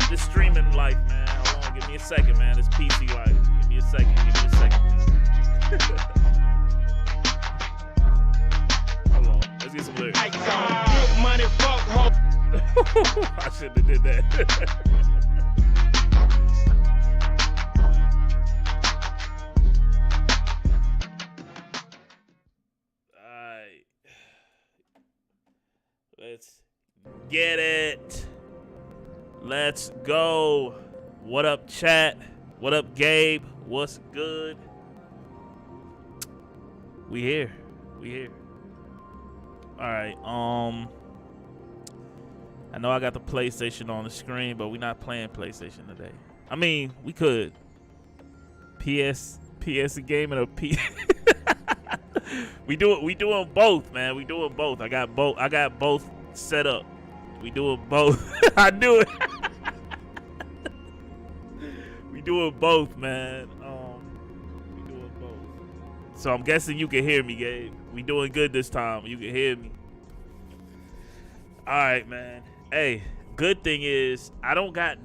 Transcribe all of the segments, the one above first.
this streaming life, man. Hold on, give me a second, man. This PC life. Give me a second. Hold on. Let's get some lyrics. Money, fuck, hope. I shouldn't have did that. Alright. Let's get it. Let's go. What up, chat? What up, Gabe? What's good? We here. Alright, I know I got the PlayStation on the screen, but we're not playing PlayStation today. I mean, we could. PS game and a P. we doing both, man. We doing both. I got both set up. We doing both. I knew it. We doing both, man. We doing both. So I'm guessing you can hear me, Gabe. We doing good this time. You can hear me. All right, man. Hey, good thing is I don't got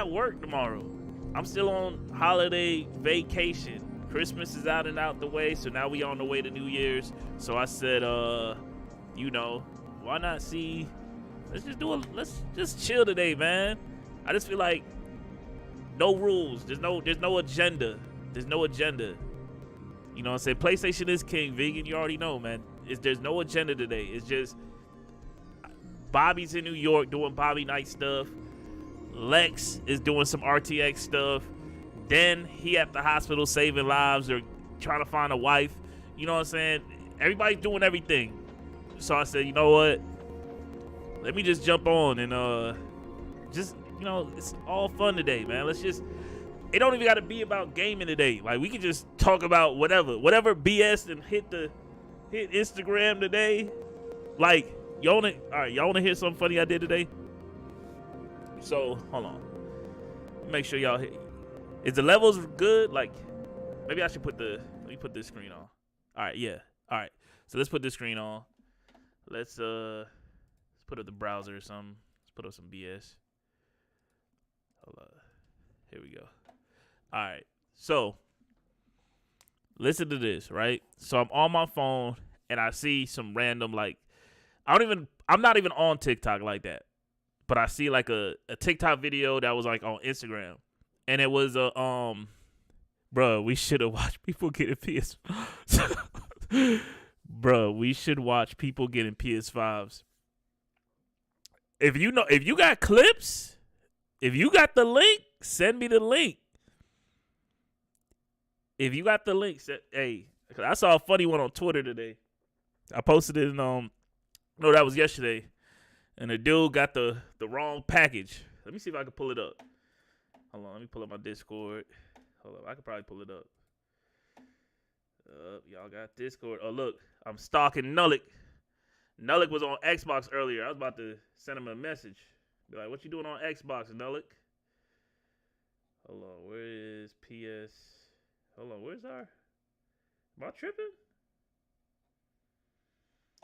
work tomorrow. I'm still on holiday vacation. Christmas is out and out the way, so now we on the way to New Year's. So I said, why not see? Let's just chill today, man. I just feel like no rules. There's no agenda. There's no agenda. You know what I'm saying? PlayStation is king. Vegan, you already know, man. There's no agenda today. It's just Bobby's in New York doing Bobby night stuff. Lexx is doing some RTX stuff. Then he at the hospital saving lives or trying to find a wife. You know what I'm saying? Everybody's doing everything. So I said, you know what? Let me just jump on and it's all fun today, man. It don't even got to be about gaming today. Like, we can just talk about whatever BS and hit Instagram today. Like, y'all wanna hear something funny I did today? So, hold on. Make sure y'all hit. Is the levels good? Like, maybe I should let me put this screen on. All right, yeah. All right. So let's put this screen on. Let's put up the browser or something. Let's put up some BS. Hold on. Here we go. All right. So, listen to this, right? So I'm on my phone and I see some random, like, I'm not even on TikTok like that. But I see like a TikTok video that was like on Instagram. And it was bro, we should have watched people getting PS. Bro, we should watch people getting PS5s. If you got clips, if you got the link, send me the link. If you got the link, hey, I saw a funny one on Twitter today. I posted it in no, that was yesterday. And the dude got the wrong package. Let me see if I can pull it up. Hold on, let me pull up my Discord. Hold up, I could probably pull it up. Y'all got Discord. Oh, look, I'm stalking Nullick. Nullick was on Xbox earlier. I was about to send him a message. Be like, what you doing on Xbox, Nullick? Hold on, where is PS? Hold on, where's our? Am I tripping?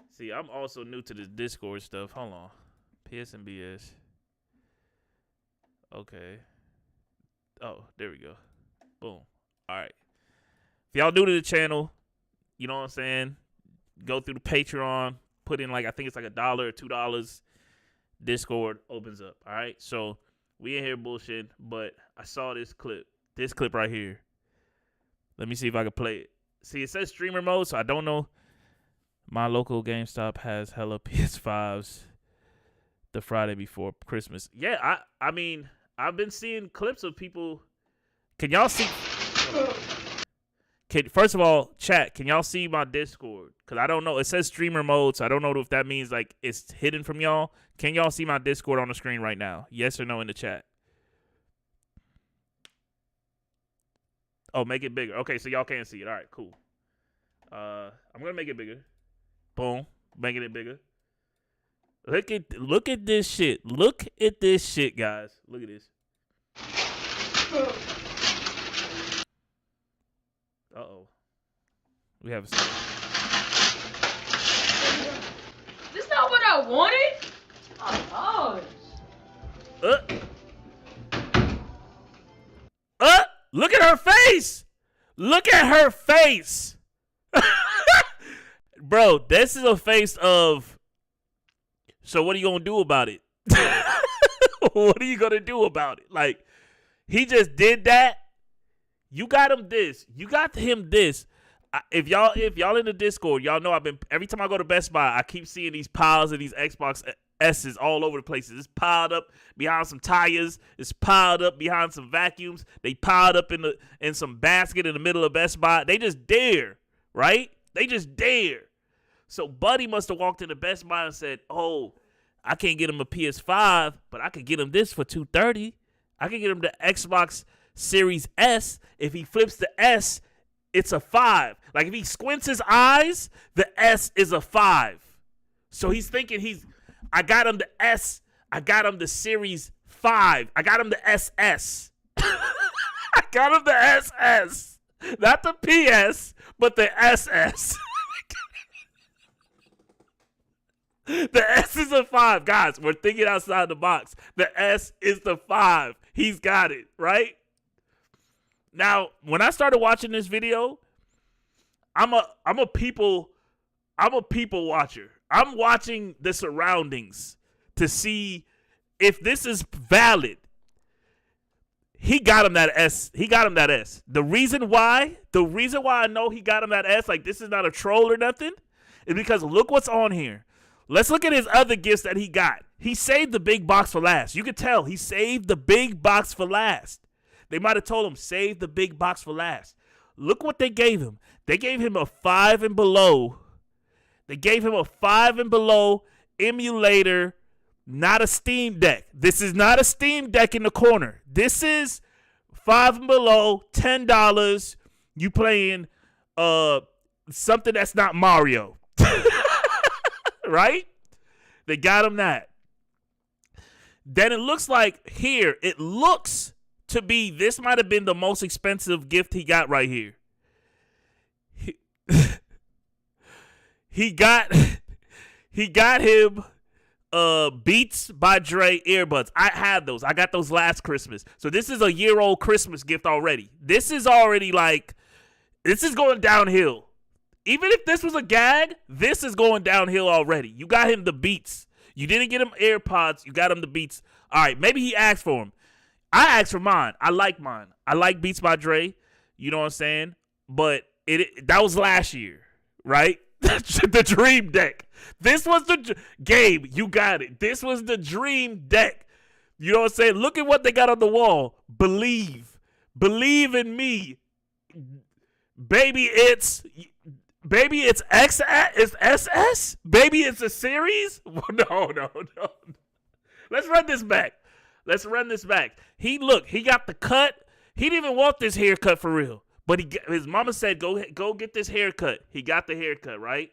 See, I'm also new to this Discord stuff. Hold on. PS and BS. Okay. Oh, there we go. Boom. All right. If y'all new to the channel, you know what I'm saying? Go through the Patron. Put in like, I think it's like $1 or $2. Discord opens up. All right. So we in here bullshit, but I saw this clip. This clip right here. Let me see if I can play it. See, it says streamer mode, so I don't know. My local GameStop has hella PS5s the Friday before Christmas. Yeah, I mean, I've been seeing clips of people. Can y'all see? First of all, chat, can y'all see my Discord? Because I don't know. It says streamer mode, so I don't know if that means like it's hidden from y'all. Can y'all see my Discord on the screen right now? Yes or no in the chat? Oh, make it bigger. Okay, so y'all can't see it. All right, cool. I'm going to make it bigger. Boom. Making it bigger. Look at this shit. Look at this shit, guys. Look at this. Uh-oh. We have a... This not what I wanted? Oh, gosh. Look at her face. Look at her face. Bro, this is a face of, so what are you going to do about it? What are you going to do about it? Like, he just did that. You got him this. You got him this. If y'all in the Discord, y'all know every time I go to Best Buy, I keep seeing these piles of these Xbox S's all over the place. It's piled up behind some tires. It's piled up behind some vacuums. They piled up in some basket in the middle of Best Buy. They just dare, right? They just dare. So Buddy must have walked into Best Buy and said, "Oh, I can't get him a PS5, but I could get him this for $230. I can get him the Xbox Series S. If he flips the S, it's a 5. Like if he squints his eyes, the S is a 5. So he's thinking I got him the S. I got him the Series 5. I got him the SS. I got him the SS. Not the PS, but the SS. The S is a 5. Guys, we're thinking outside the box. The S is the 5. He's got it, right? Now, when I started watching this video, I'm a people watcher. I'm watching the surroundings to see if this is valid. He got him that S. He got him that S. The reason why I know he got him that S, like this is not a troll or nothing, is because look what's on here. Let's look at his other gifts that he got. He saved the big box for last. You could tell he saved the big box for last. They might have told him, save the big box for last. Look what they gave him. They gave him a 5 and below. They gave him a 5 and below emulator, not a Steam Deck. This is not a Steam Deck in the corner. This is 5 and below, $10. You playing something that's not Mario. Right? They got him that. Then it looks like here, it looks to be, this might have been the most expensive gift he got right here. He got him Beats by Dre earbuds. I had those. I got those last Christmas. So this is a year-old Christmas gift already. This is already like, this is going downhill. Even if this was a gag, this is going downhill already. You got him the Beats. You didn't get him AirPods. You got him the Beats. All right, maybe he asked for them. I asked for mine. I like mine. I like Beats by Dre. You know what I'm saying? But that was last year, right? The Dream Deck. This was Gabe, you got it. This was the Dream Deck. You know what I'm saying? Look at what they got on the wall. Believe. Believe in me. Baby, it's XS? It's SS? Baby, it's a series? No. Let's run this back. He got the cut. He didn't even want this haircut for real. But his mama said, go get this haircut. He got the haircut, right?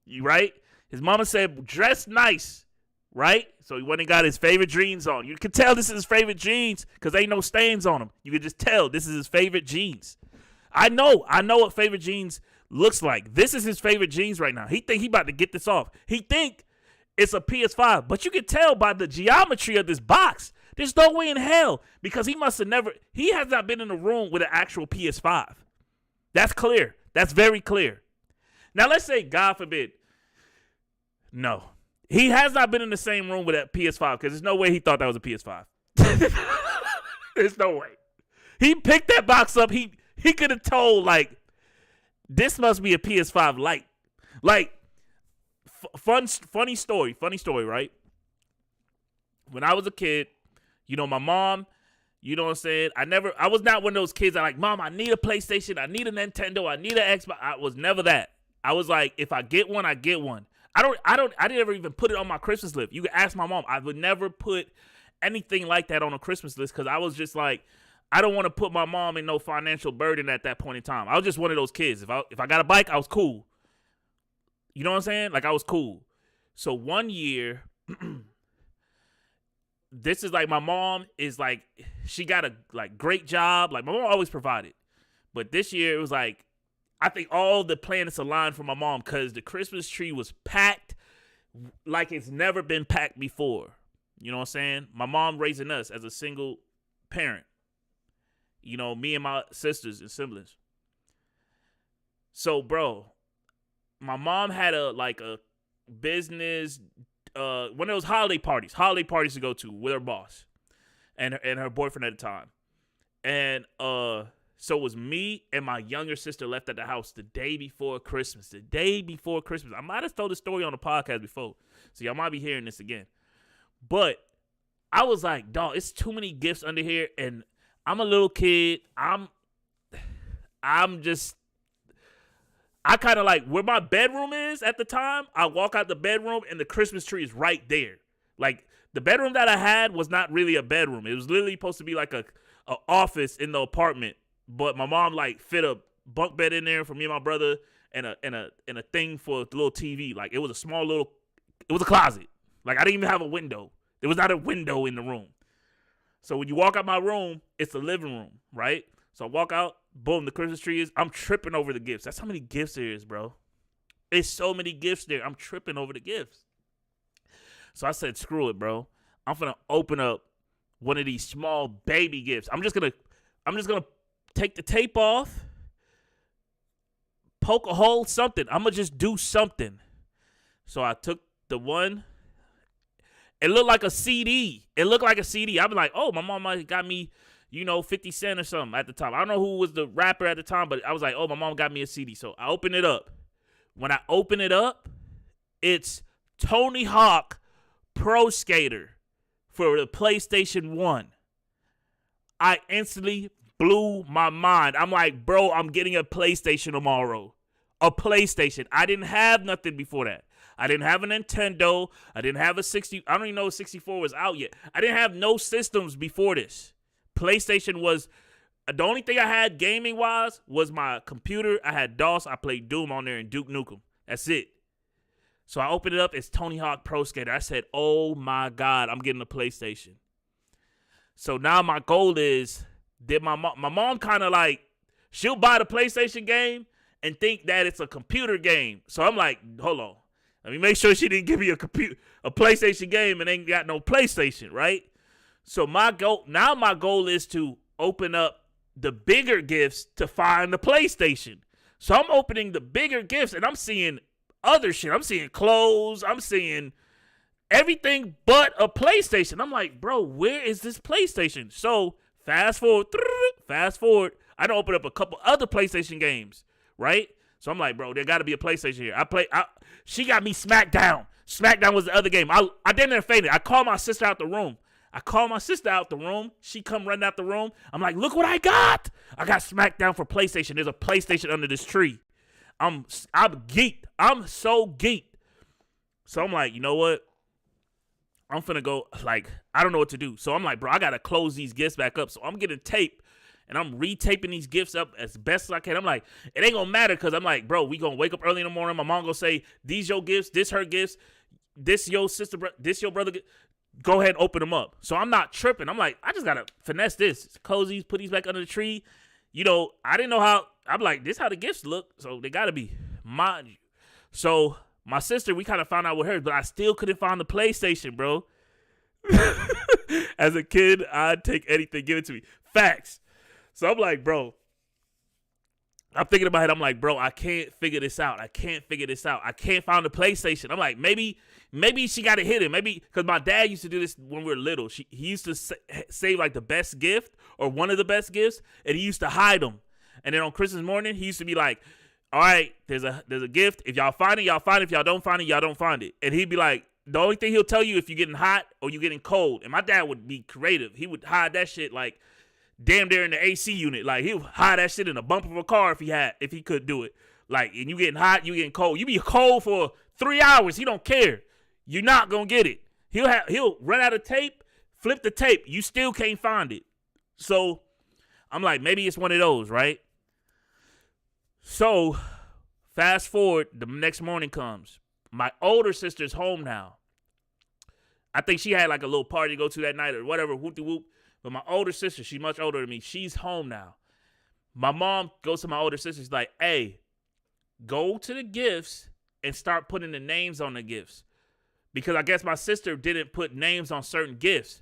You right? His mama said, dress nice, right? So he went and got his favorite jeans on. You can tell this is his favorite jeans because ain't no stains on them. You can just tell this is his favorite jeans. I know what favorite jeans looks like. This is his favorite jeans right now. He think he about to get this off. He think it's a PS5, but you can tell by the geometry of this box. There's no way in hell because he has not been in a room with an actual PS5. That's clear. That's very clear. Now let's say, God forbid, no. He has not been in the same room with that PS5 because there's no way he thought that was a PS5. There's no way. He picked that box up. He could have told, like, this must be a PS5 Lite. Like, funny story, right? When I was a kid, you know, my mom, you know what I'm saying? I was not one of those kids that like, Mom, I need a PlayStation, I need a Nintendo, I need an Xbox. I was never that. I was like, if I get one, I get one. I didn't ever even put it on my Christmas list. You can ask my mom. I would never put anything like that on a Christmas list because I was just like, I don't want to put my mom in no financial burden at that point in time. I was just one of those kids. If I got a bike, I was cool. You know what I'm saying? Like, I was cool. So one year, this is like, my mom is like, she got a like great job. Like, my mom always provided. But this year, it was like, I think all the planets aligned for my mom because the Christmas tree was packed like it's never been packed before. You know what I'm saying? My mom raising us as a single parent. You know, me and my sisters and siblings. So, bro, my mom had a business, one of those holiday parties to go to with her boss and her boyfriend at the time. And so it was me and my younger sister left at the house the day before Christmas. I might have told the story on the podcast before, so y'all might be hearing this again. But I was like, dog, it's too many gifts under here, and I'm a little kid. I kind of like where my bedroom is at the time. I walk out the bedroom and the Christmas tree is right there. Like the bedroom that I had was not really a bedroom. It was literally supposed to be like a office in the apartment. But my mom like fit a bunk bed in there for me and my brother and a thing for the little TV. Like it was a closet. Like I didn't even have a window. There was not a window in the room. So when you walk out my room, it's the living room, right? So I walk out, boom, the Christmas tree is. I'm tripping over the gifts. That's how many gifts there is, bro. It's so many gifts there. I'm tripping over the gifts. So I said, screw it, bro. I'm gonna open up one of these small baby gifts. I'm just gonna take the tape off, poke a hole, something. I'm gonna just do something. So I took the one. It looked like a CD. I'm like, oh, my mom might have got me, 50 Cent or something at the time. I don't know who was the rapper at the time, but I was like, oh, my mom got me a CD. So I opened it up. When I open it up, it's Tony Hawk Pro Skater for the PlayStation 1. I instantly blew my mind. I'm like, bro, I'm getting a PlayStation tomorrow. A PlayStation. I didn't have nothing before that. I didn't have a Nintendo. I didn't have a 60. I don't even know if 64 was out yet. I didn't have no systems before this. PlayStation was the only thing I had gaming-wise was my computer. I had DOS. I played Doom on there and Duke Nukem. That's it. So I opened it up. It's Tony Hawk Pro Skater. I said, oh, my God, I'm getting a PlayStation. So now my goal is, my mom kind of like, she'll buy the PlayStation game and think that it's a computer game. So I'm like, hold on. Let me make sure she didn't give me a PlayStation game and ain't got no PlayStation, right? So my goal is to open up the bigger gifts to find the PlayStation. So I'm opening the bigger gifts and I'm seeing other shit. I'm seeing clothes. I'm seeing everything but a PlayStation. I'm like, bro, where is this PlayStation? So fast forward. I don't open up a couple other PlayStation games, right? So I'm like, bro, there got to be a PlayStation here. She got me SmackDown. SmackDown was the other game. I didn't faint it. I called my sister out the room. She come running out the room. I'm like, look what I got. I got SmackDown for PlayStation. There's a PlayStation under this tree. I'm geeked. I'm so geeked. So I'm like, you know what? I'm finna go, I don't know what to do. So I'm like, bro, I got to close these gifts back up. So I'm getting tape. And I'm retaping these gifts up as best as I can. I'm like, it ain't gonna matter because I'm like, bro, we gonna wake up early in the morning. My mom gonna say, these your gifts, this her gifts, this your sister, this your brother. Go ahead and open them up. So I'm not tripping. I'm like, I just gotta finesse this. Close these, put these back under the tree. I didn't know how. I'm like, this how the gifts look. So they gotta be, mind you. So my sister, we kind of found out with her, but I still couldn't find the PlayStation, bro. As a kid, I'd take anything, give it to me. Facts. So I'm like, bro, I'm thinking about it. I'm like, bro, I can't figure this out. I can't find the PlayStation. I'm like, maybe she got it hidden. Maybe because my dad used to do this when we were little. He used to save like the best gift or one of the best gifts, and he used to hide them. And then on Christmas morning, he used to be like, all right, there's a gift. If y'all find it, y'all find it. If y'all don't find it, y'all don't find it. And he'd be like, the only thing he'll tell you if you're getting hot or you're getting cold. And my dad would be creative. He would hide that shit like damn near in the AC unit. Like he would hide that shit in the bumper of a car if he could do it. Like, and you getting hot, you getting cold. You be cold for 3 hours. He don't care. You're not gonna get it. He'll run out of tape, flip the tape. You still can't find it. So I'm like, maybe it's one of those, right? So fast forward, the next morning comes. My older sister's home now. I think she had like a little party to go to that night or whatever, whoop-de-whoop. But my older sister, she's much older than me. She's home now. My mom goes to my older sister. She's like, hey, go to the gifts and start putting the names on the gifts. because I guess my sister didn't put names on certain gifts.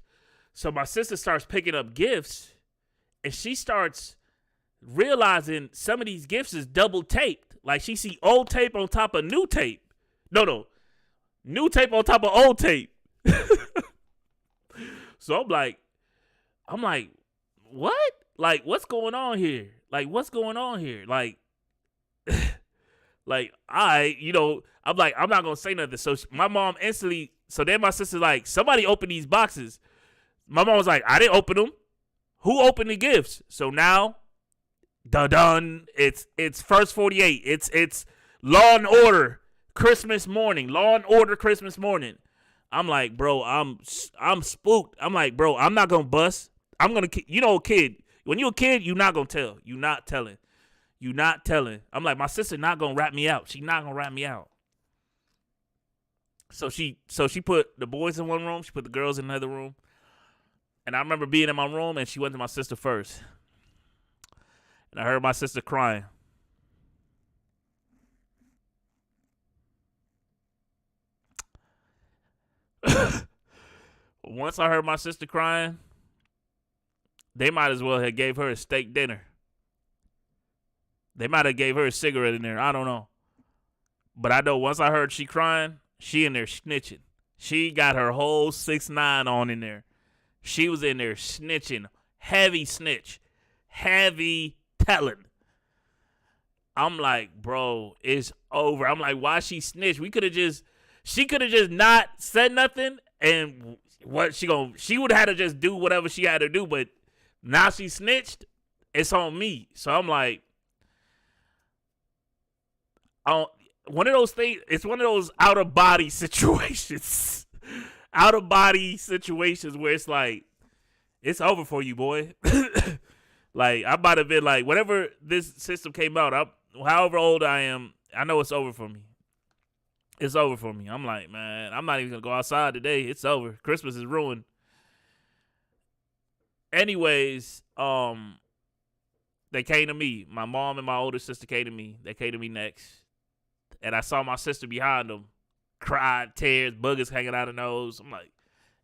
So my sister starts picking up gifts, and she starts realizing some of these gifts is double taped. Like she see old tape on top of new tape. No. New tape on top of old tape. So I'm like, what? Like, what's going on here? Like, I'm like, I'm not gonna say nothing. So my mom instantly, so then my sister's like, somebody open these boxes. My mom was like, I didn't open them. Who opened the gifts? So now, done. It's First 48. It's Law and Order Christmas morning. Law and Order Christmas morning. I'm like, bro, I'm spooked. I'm like, bro, I'm not gonna bust. I'm gonna, kid. When you're a kid, you're not gonna tell. You're not telling. I'm like, my sister not gonna rat me out. She not gonna rat me out. So she put the boys in one room. She put the girls in another room. And I remember being in my room, and she went to my sister first. And I heard my sister crying. Once I heard my sister crying, they might as well have gave her a steak dinner. They might have gave her a cigarette in there. I don't know. But I know once I heard she crying, she in there snitching. She got her whole 6ix9ine on in there. She was in there snitching. Heavy snitch. Heavy telling. I'm like, bro, it's over. I'm like, why she snitch? She could have just not said nothing, and she would have had to just do whatever she had to do, but now she snitched, it's on me. So I'm like, one of those things, it's one of those out of body situations. Out of body situations where it's like, it's over for you, boy. Like, I might have been like, whenever this system came out, however old I am, I know it's over for me. It's over for me. I'm like, man, I'm not even going to go outside today. It's over. Christmas is ruined. Anyways, they came to me. My mom and my older sister came to me. They came to me next. And I saw my sister behind them. Cried, tears, boogers hanging out her nose. I'm like,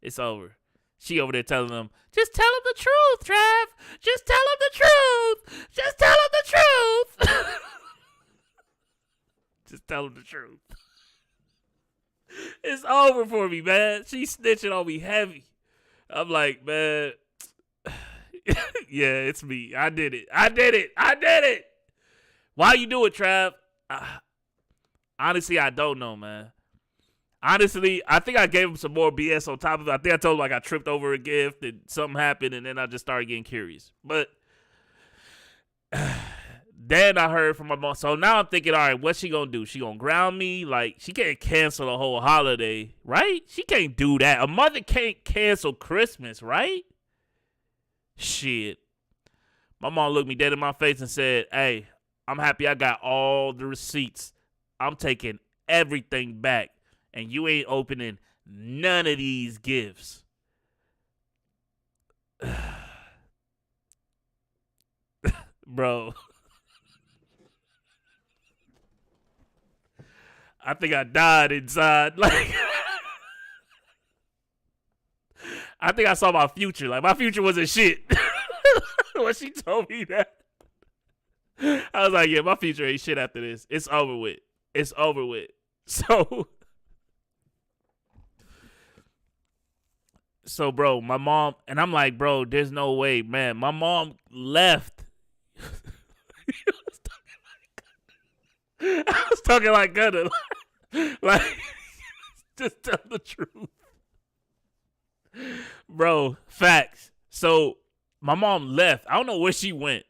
it's over. She over there telling them, just tell him the truth, Trav. Just tell him the truth. Just tell him the truth. Just tell him the truth. It's over for me, man. She's snitching on me heavy. I'm like, man, yeah, it's me. I did it. Why you do it, Trav? Honestly, I don't know, man. Honestly, I think I gave him some more BS on top of it. I think I told him like I tripped over a gift and something happened, and then I just started getting curious. But then I heard from my mom. So now I'm thinking, all right, what's she going to do? She going to ground me? Like, she can't cancel a whole holiday, right? She can't do that. A mother can't cancel Christmas, right? Shit. My mom looked me dead in my face and said, hey, I'm happy I got all the receipts. I'm taking everything back. And you ain't opening none of these gifts. Bro. I think I died inside. Like, I think I saw my future. Like, my future wasn't shit. When she told me that, I was like, yeah, my future ain't shit after this. It's over with. So, bro, my mom, and I'm like, bro, there's no way, man. My mom left. I was talking like Gunner. Like, just tell the truth. Bro, facts. So, my mom left. I don't know where she went,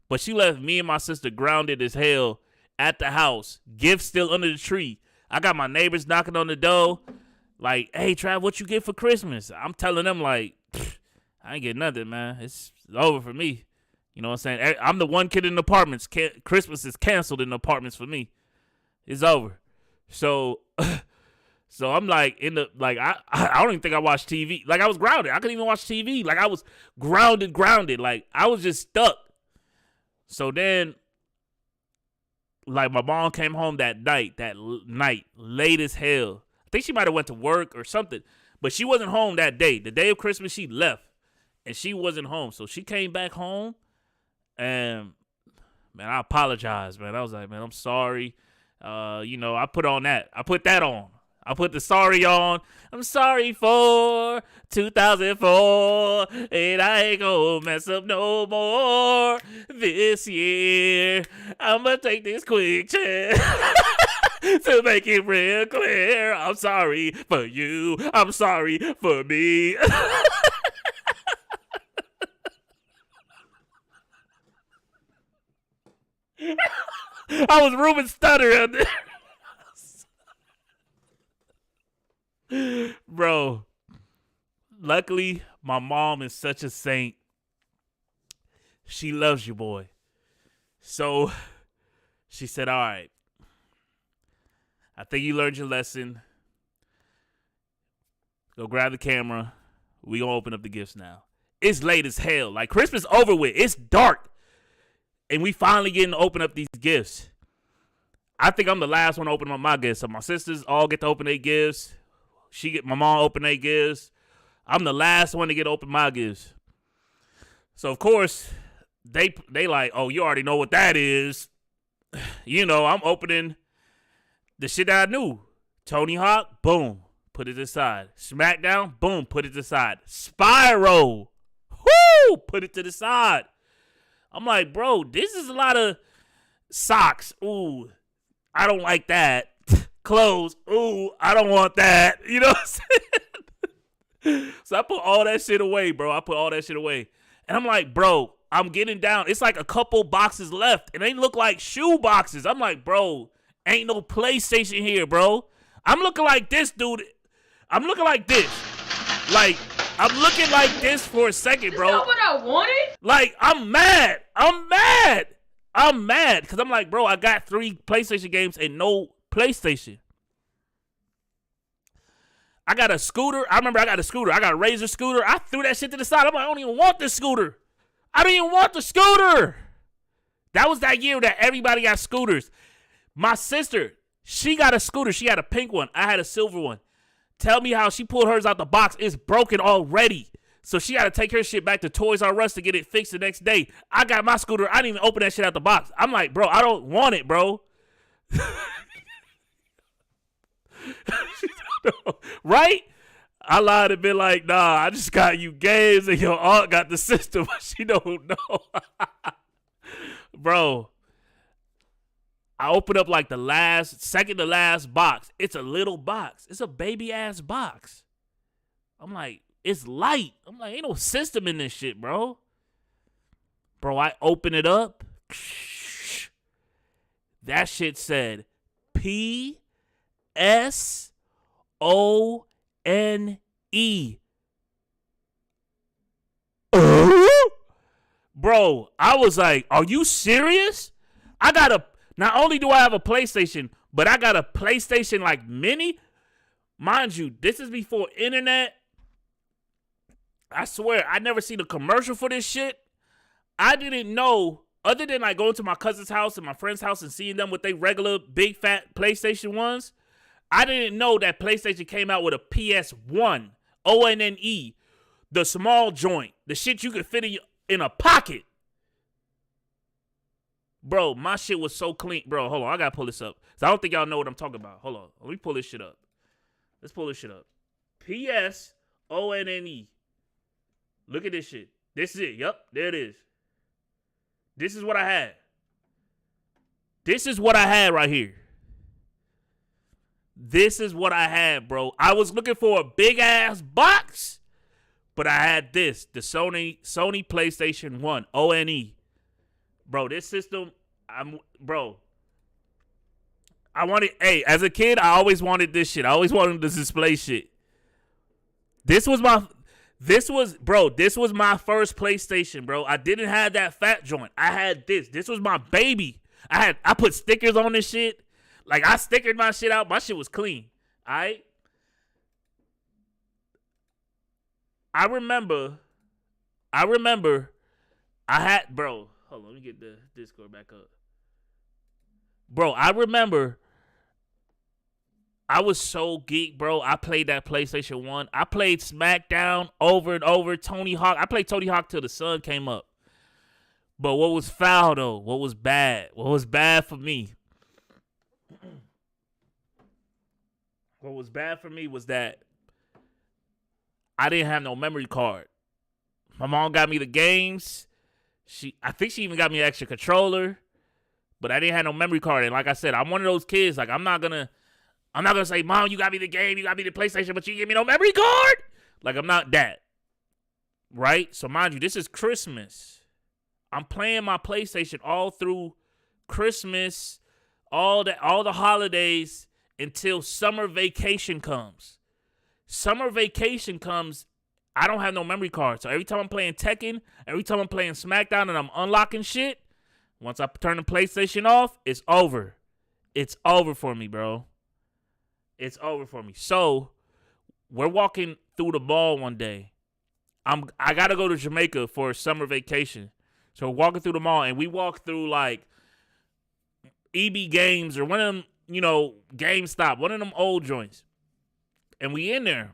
but she left me and my sister grounded as hell at the house. Gifts still under the tree. I got my neighbors knocking on the door. Like, hey, Trav, what you get for Christmas? I'm telling them, like, I ain't get nothing, man. It's over for me. You know what I'm saying? I'm the one kid in the apartments. Christmas is canceled in the apartments for me. It's over. So I'm like, I don't even think I watched TV. Like, I was grounded. I couldn't even watch TV. Like, I was grounded. Like, I was just stuck. So then, like, my mom came home that night, late as hell. think she might have went to work or something, but she wasn't home that day. The day of Christmas, she left, and she wasn't home. So she came back home, and, man, I apologize, man. I was like, man, I'm sorry. I put on that. I put that on. I put the sorry on. I'm sorry for 2004, and I ain't gonna mess up no more this year. I'm gonna take this quick chance to make it real clear. I'm sorry for you. I'm sorry for me. I was Ruben Stutter out there. Bro, luckily, my mom is such a saint. She loves you, boy. So she said, all right, I think you learned your lesson. Go grab the camera. We gonna open up the gifts now. It's late as hell. Like, Christmas over with. It's dark. And we finally getting to open up these gifts. I think I'm the last one to open up my gifts. So my sisters all get to open their gifts. My mom open their gifts. I'm the last one to get to open my gifts. So, of course, they like, oh, you already know what that is. I'm opening the shit that I knew. Tony Hawk, boom, put it aside. SmackDown, boom, put it aside. Spyro, whoo, put it to the side. I'm like, bro, this is a lot of socks. Ooh, I don't like that. Clothes. Ooh, I don't want that. You know what I'm saying? So I put all that shit away, bro. And I'm like, bro, I'm getting down. It's like a couple boxes left, and they look like shoe boxes. I'm like, bro, ain't no PlayStation here, bro. I'm looking like this, dude. I'm looking like this. Like, I'm looking like this for a second, bro. Is that what I wanted? Like, I'm mad. Because I'm like, bro, I got 3 PlayStation games and no PlayStation. I got a scooter. I remember I got a scooter. I got a Razor scooter. I threw that shit to the side. I'm like, I don't even want this scooter. I don't even want the scooter. That was that year that everybody got scooters. My sister, she got a scooter. She had a pink one. I had a silver one. Tell me how she pulled hers out the box. It's broken already. So she had to take her shit back to Toys R Us to get it fixed the next day. I got my scooter. I didn't even open that shit out the box. I'm like, bro, I don't want it, bro. Right? I lied and been like, nah, I just got you games and your aunt got the system. She don't know. Bro, I opened up like the second to last box. It's a little box. It's a baby ass box. I'm like, it's light. I'm like, ain't no system in this shit, bro. Bro, I open it up. That shit said PSONE. Bro, I was like, are you serious? Not only do I have a PlayStation, but I got a PlayStation like mini. Mind you, this is before internet. I swear, I never seen a commercial for this shit. I didn't know, other than like going to my cousin's house and my friend's house and seeing them with their regular big fat PlayStation ones. I didn't know that PlayStation came out with a PS1, ONNE, the small joint, the shit you could fit in a pocket. Bro, my shit was so clean. Bro, hold on, I gotta pull this up. So I don't think y'all know what I'm talking about. Hold on, let me pull this shit up. Let's pull this shit up. PSONNE. Look at this shit. This is it. Yup, there it is. This is what I had. This is what I had right here. This is what I had, bro. I was looking for a big ass box, but I had this, the Sony PlayStation 1, ONE. Bro, this system, I wanted, as a kid, I always wanted this shit. I always wanted this display shit. This was my first PlayStation, bro. I didn't have that fat joint. I had this. This was my baby. I put stickers on this shit. Like, I stickered my shit out. My shit was clean. All right? I remember I had, bro, hold on, let me get the Discord back up. Bro, I remember I was so geek, bro. I played that PlayStation 1. I played SmackDown over and over. Tony Hawk. I played Tony Hawk till the sun came up. But what was foul, though? What was bad? What was bad for me? What was bad for me was that I didn't have no memory card. My mom got me the games. I think she even got me an extra controller. But I didn't have no memory card. And like I said, I'm one of those kids. Like, I'm not gonna say, Mom, you got me the game, you got me the PlayStation, but you give me no memory card? Like, I'm not that. Right? So mind you, this is Christmas. I'm playing my PlayStation all through Christmas, all the holidays until summer vacation comes. Summer vacation comes, I don't have no memory card. So every time I'm playing Tekken, every time I'm playing SmackDown and I'm unlocking shit, once I turn the PlayStation off, it's over. It's over for me, bro. It's over for me. So we're walking through the mall one day. I gotta go to Jamaica for a summer vacation. So we're walking through the mall, and we walk through like EB Games or one of them, GameStop, one of them old joints. And we in there.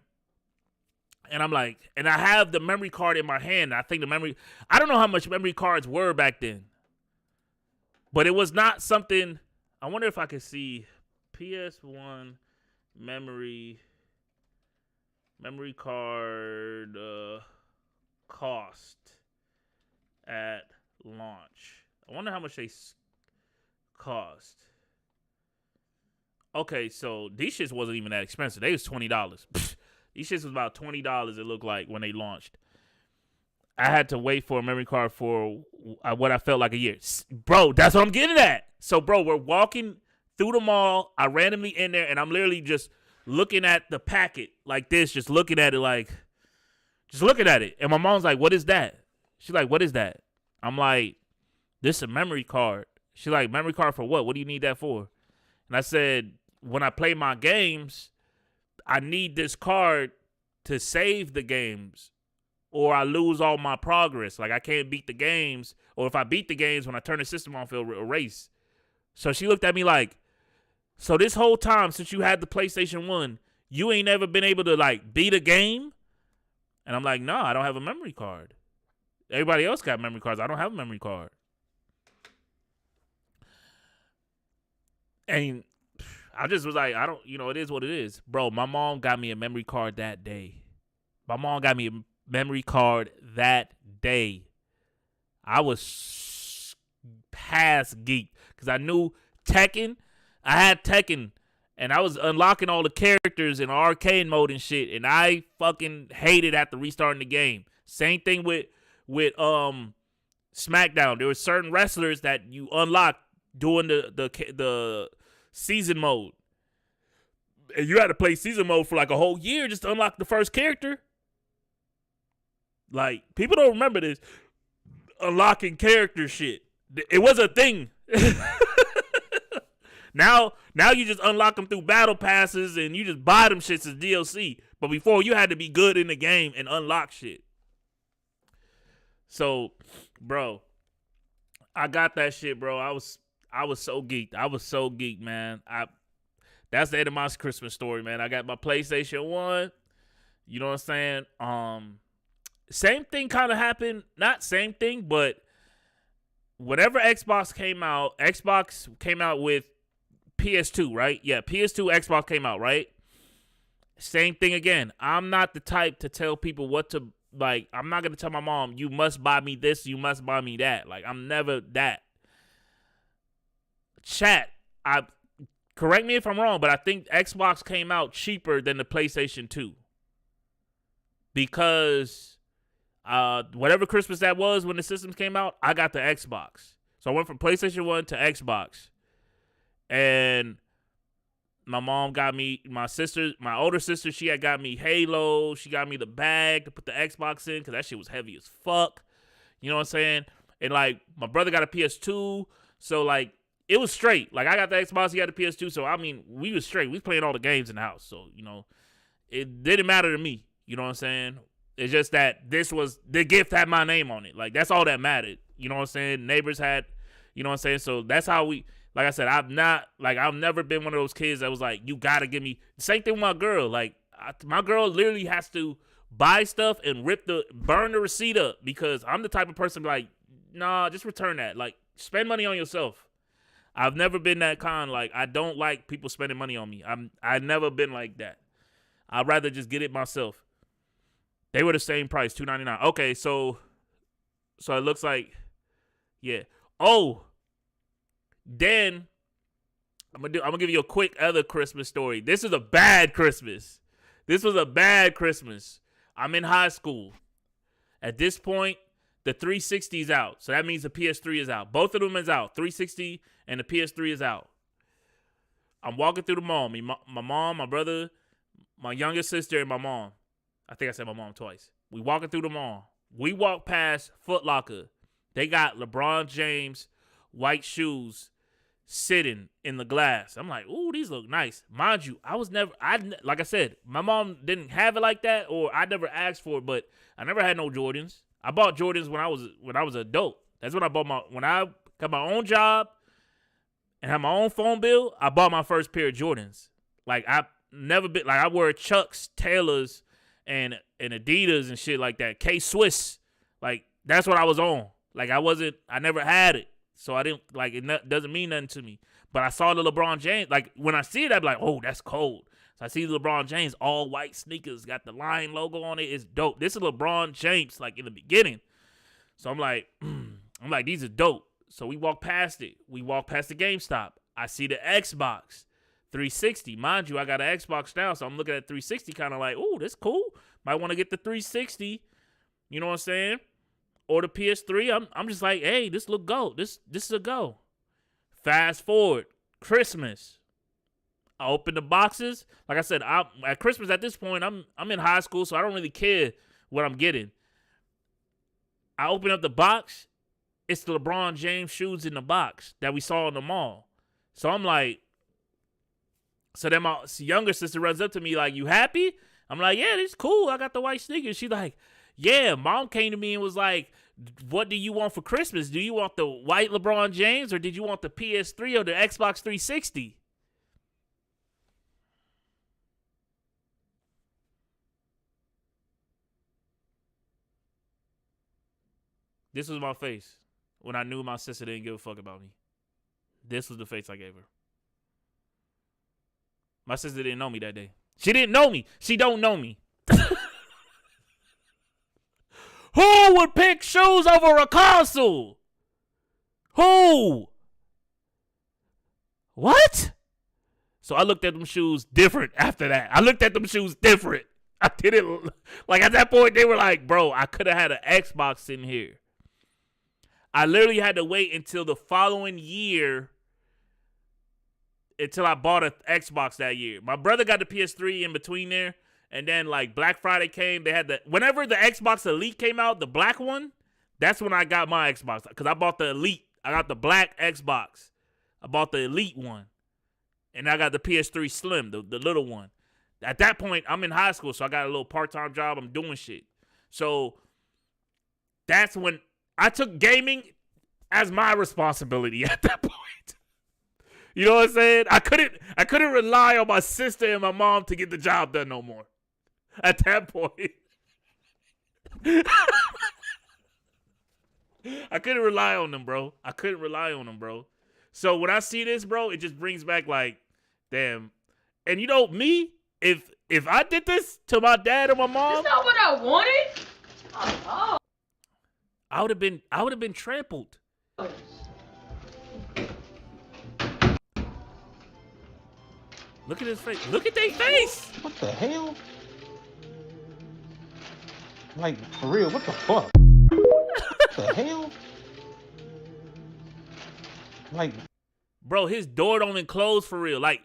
And I'm like, and I have the memory card in my hand. I think I don't know how much memory cards were back then. But it was not something, I wonder if I could see PS1 memory card cost at launch. I wonder how much they cost. Okay, so these shits wasn't even that expensive. They was $20. These shits was about $20, it looked like, when they launched. I had to wait for a memory card for what I felt like a year. Bro, that's what I'm getting at. So, bro, we're walking through the mall. I randomly in there, and I'm literally just looking at the packet like this, just looking at it like, just looking at it. And my mom's like, what is that? She's like, what is that? I'm like, this is a memory card. She's like, memory card for what? What do you need that for? And I said, when I play my games, I need this card to save the games, or I lose all my progress. Like, I can't beat the games, or if I beat the games, when I turn the system off, it'll erase. So she looked at me like, so this whole time since you had the PlayStation 1, you ain't never been able to, like, beat a game? And I'm like, no, I don't have a memory card. Everybody else got memory cards. I don't have a memory card. And I just was like, it is what it is. Bro, my mom got me a memory card that day. My mom got me a memory card that day. I was past geek because I knew Tekken. I had Tekken, and I was unlocking all the characters in arcade mode and shit, and I fucking hated after restarting the game. Same thing with SmackDown. There were certain wrestlers that you unlocked doing the season mode, and you had to play season mode for like a whole year just to unlock the first character. Like, people don't remember this unlocking character shit. It was a thing. Now you just unlock them through battle passes and you just buy them shits as DLC. But before, you had to be good in the game and unlock shit. So, bro, I got that shit, bro. I was so geeked. I was so geeked, man. That's the end of my Christmas story, man. I got my PlayStation 1. You know what I'm saying? Same thing kind of happened. Not same thing, but whenever Xbox came out with PS2, right? Yeah, PS2, Xbox came out, right? Same thing again. I'm not the type to tell people what to, like, I'm not going to tell my mom, you must buy me this, you must buy me that. Like, I'm never that. Chat, correct me if I'm wrong, but I think Xbox came out cheaper than the PlayStation 2. Because whatever Christmas that was when the systems came out, I got the Xbox. So I went from PlayStation 1 to Xbox. And my mom got me, my older sister, she had got me Halo. She got me the bag to put the Xbox in because that shit was heavy as fuck. You know what I'm saying? And, like, my brother got a PS2. So, like, it was straight. Like, I got the Xbox, he got the PS2. So, I mean, we was straight. We was playing all the games in the house. So, it didn't matter to me. You know what I'm saying? It's just that the gift had my name on it. Like, that's all that mattered. You know what I'm saying? Neighbors had, you know what I'm saying? So, that's how like I said, I've never been one of those kids that was like, you gotta give me. Same thing with my girl. Like my girl literally has to buy stuff and burn the receipt up because I'm the type of person like, nah, just return that. Like spend money on yourself. I've never been that kind. Like I don't like people spending money on me. I've never been like that. I'd rather just get it myself. They were the same price, $2.99. Okay, so it looks like, yeah. Oh, then I'm gonna give you a quick other Christmas story. This is a bad Christmas. This was a bad Christmas. I'm in high school. At this point, the 360 is out. So that means the PS3 is out. Both of them is out. 360 and the PS3 is out. I'm walking through the mall. My mom, my brother, my youngest sister, and my mom. I think I said my mom twice. We walking through the mall. We walk past Foot Locker. They got LeBron James white shoes sitting in the glass. I'm like, ooh, these look nice. Mind you, like I said, my mom didn't have it like that, or I never asked for it, but I never had no Jordans. I bought Jordans when I was an adult. That's when I bought when I got my own job and had my own phone bill, I bought my first pair of Jordans. Like I never been like I wear Chucks, Taylors, and Adidas and shit like that. K-Swiss. Like that's what I was on. Like I never had it. So I didn't like it. Doesn't mean nothing to me. But I saw the LeBron James. Like when I see it, I'm like, oh, that's cold. So I see the LeBron James all white sneakers, got the Lion logo on it. It's dope. This is LeBron James, like in the beginning. So I'm like, these are dope. So we walk past it. We walk past the GameStop. I see the Xbox 360. Mind you, I got an Xbox now, so I'm looking at 360, kind of like, oh, that's cool. Might want to get the 360. You know what I'm saying? Or the PS3, I'm just like, hey, this look go. This is a go. Fast forward, Christmas. I open the boxes. Like I said, at Christmas at this point, I'm in high school, so I don't really care what I'm getting. I open up the box. It's the LeBron James shoes in the box that we saw in the mall. So I'm like, so then my younger sister runs up to me like, you happy? I'm like, yeah, this is cool. I got the white sneakers. She's like, yeah, mom came to me and was like, what do you want for Christmas? Do you want the white LeBron James or did you want the PS3 or the Xbox 360? This was my face when I knew my sister didn't give a fuck about me. This was the face I gave her. My sister didn't know me that day. She didn't know me. She don't know me. Who would pick shoes over a console? Who? What? So I looked at them shoes different after that. I looked at them shoes different. I didn't, like at that point, they were like, bro, I could have had an Xbox in here. I literally had to wait until the following year until I bought an Xbox that year. My brother got the PS3 in between there. And then, like, Black Friday came. They had whenever the Xbox Elite came out, the black one, that's when I got my Xbox. Because I bought the Elite. I got the black Xbox. I bought the Elite one. And I got the PS3 Slim, the little one. At that point, I'm in high school, so I got a little part-time job. I'm doing shit. So, that's when I took gaming as my responsibility at that point. You know what I'm saying? I couldn't rely on my sister and my mom to get the job done no more. At that point. I couldn't rely on them, bro. So when I see this, bro, it just brings back like, damn. And you know, me, if I did this to my dad or my mom, that's not what I wanted. Oh. I would have been trampled. Look at his face. Look at their face. What the hell? Like, for real, what the fuck? What the hell? Like, bro, his door don't even close for real. Like,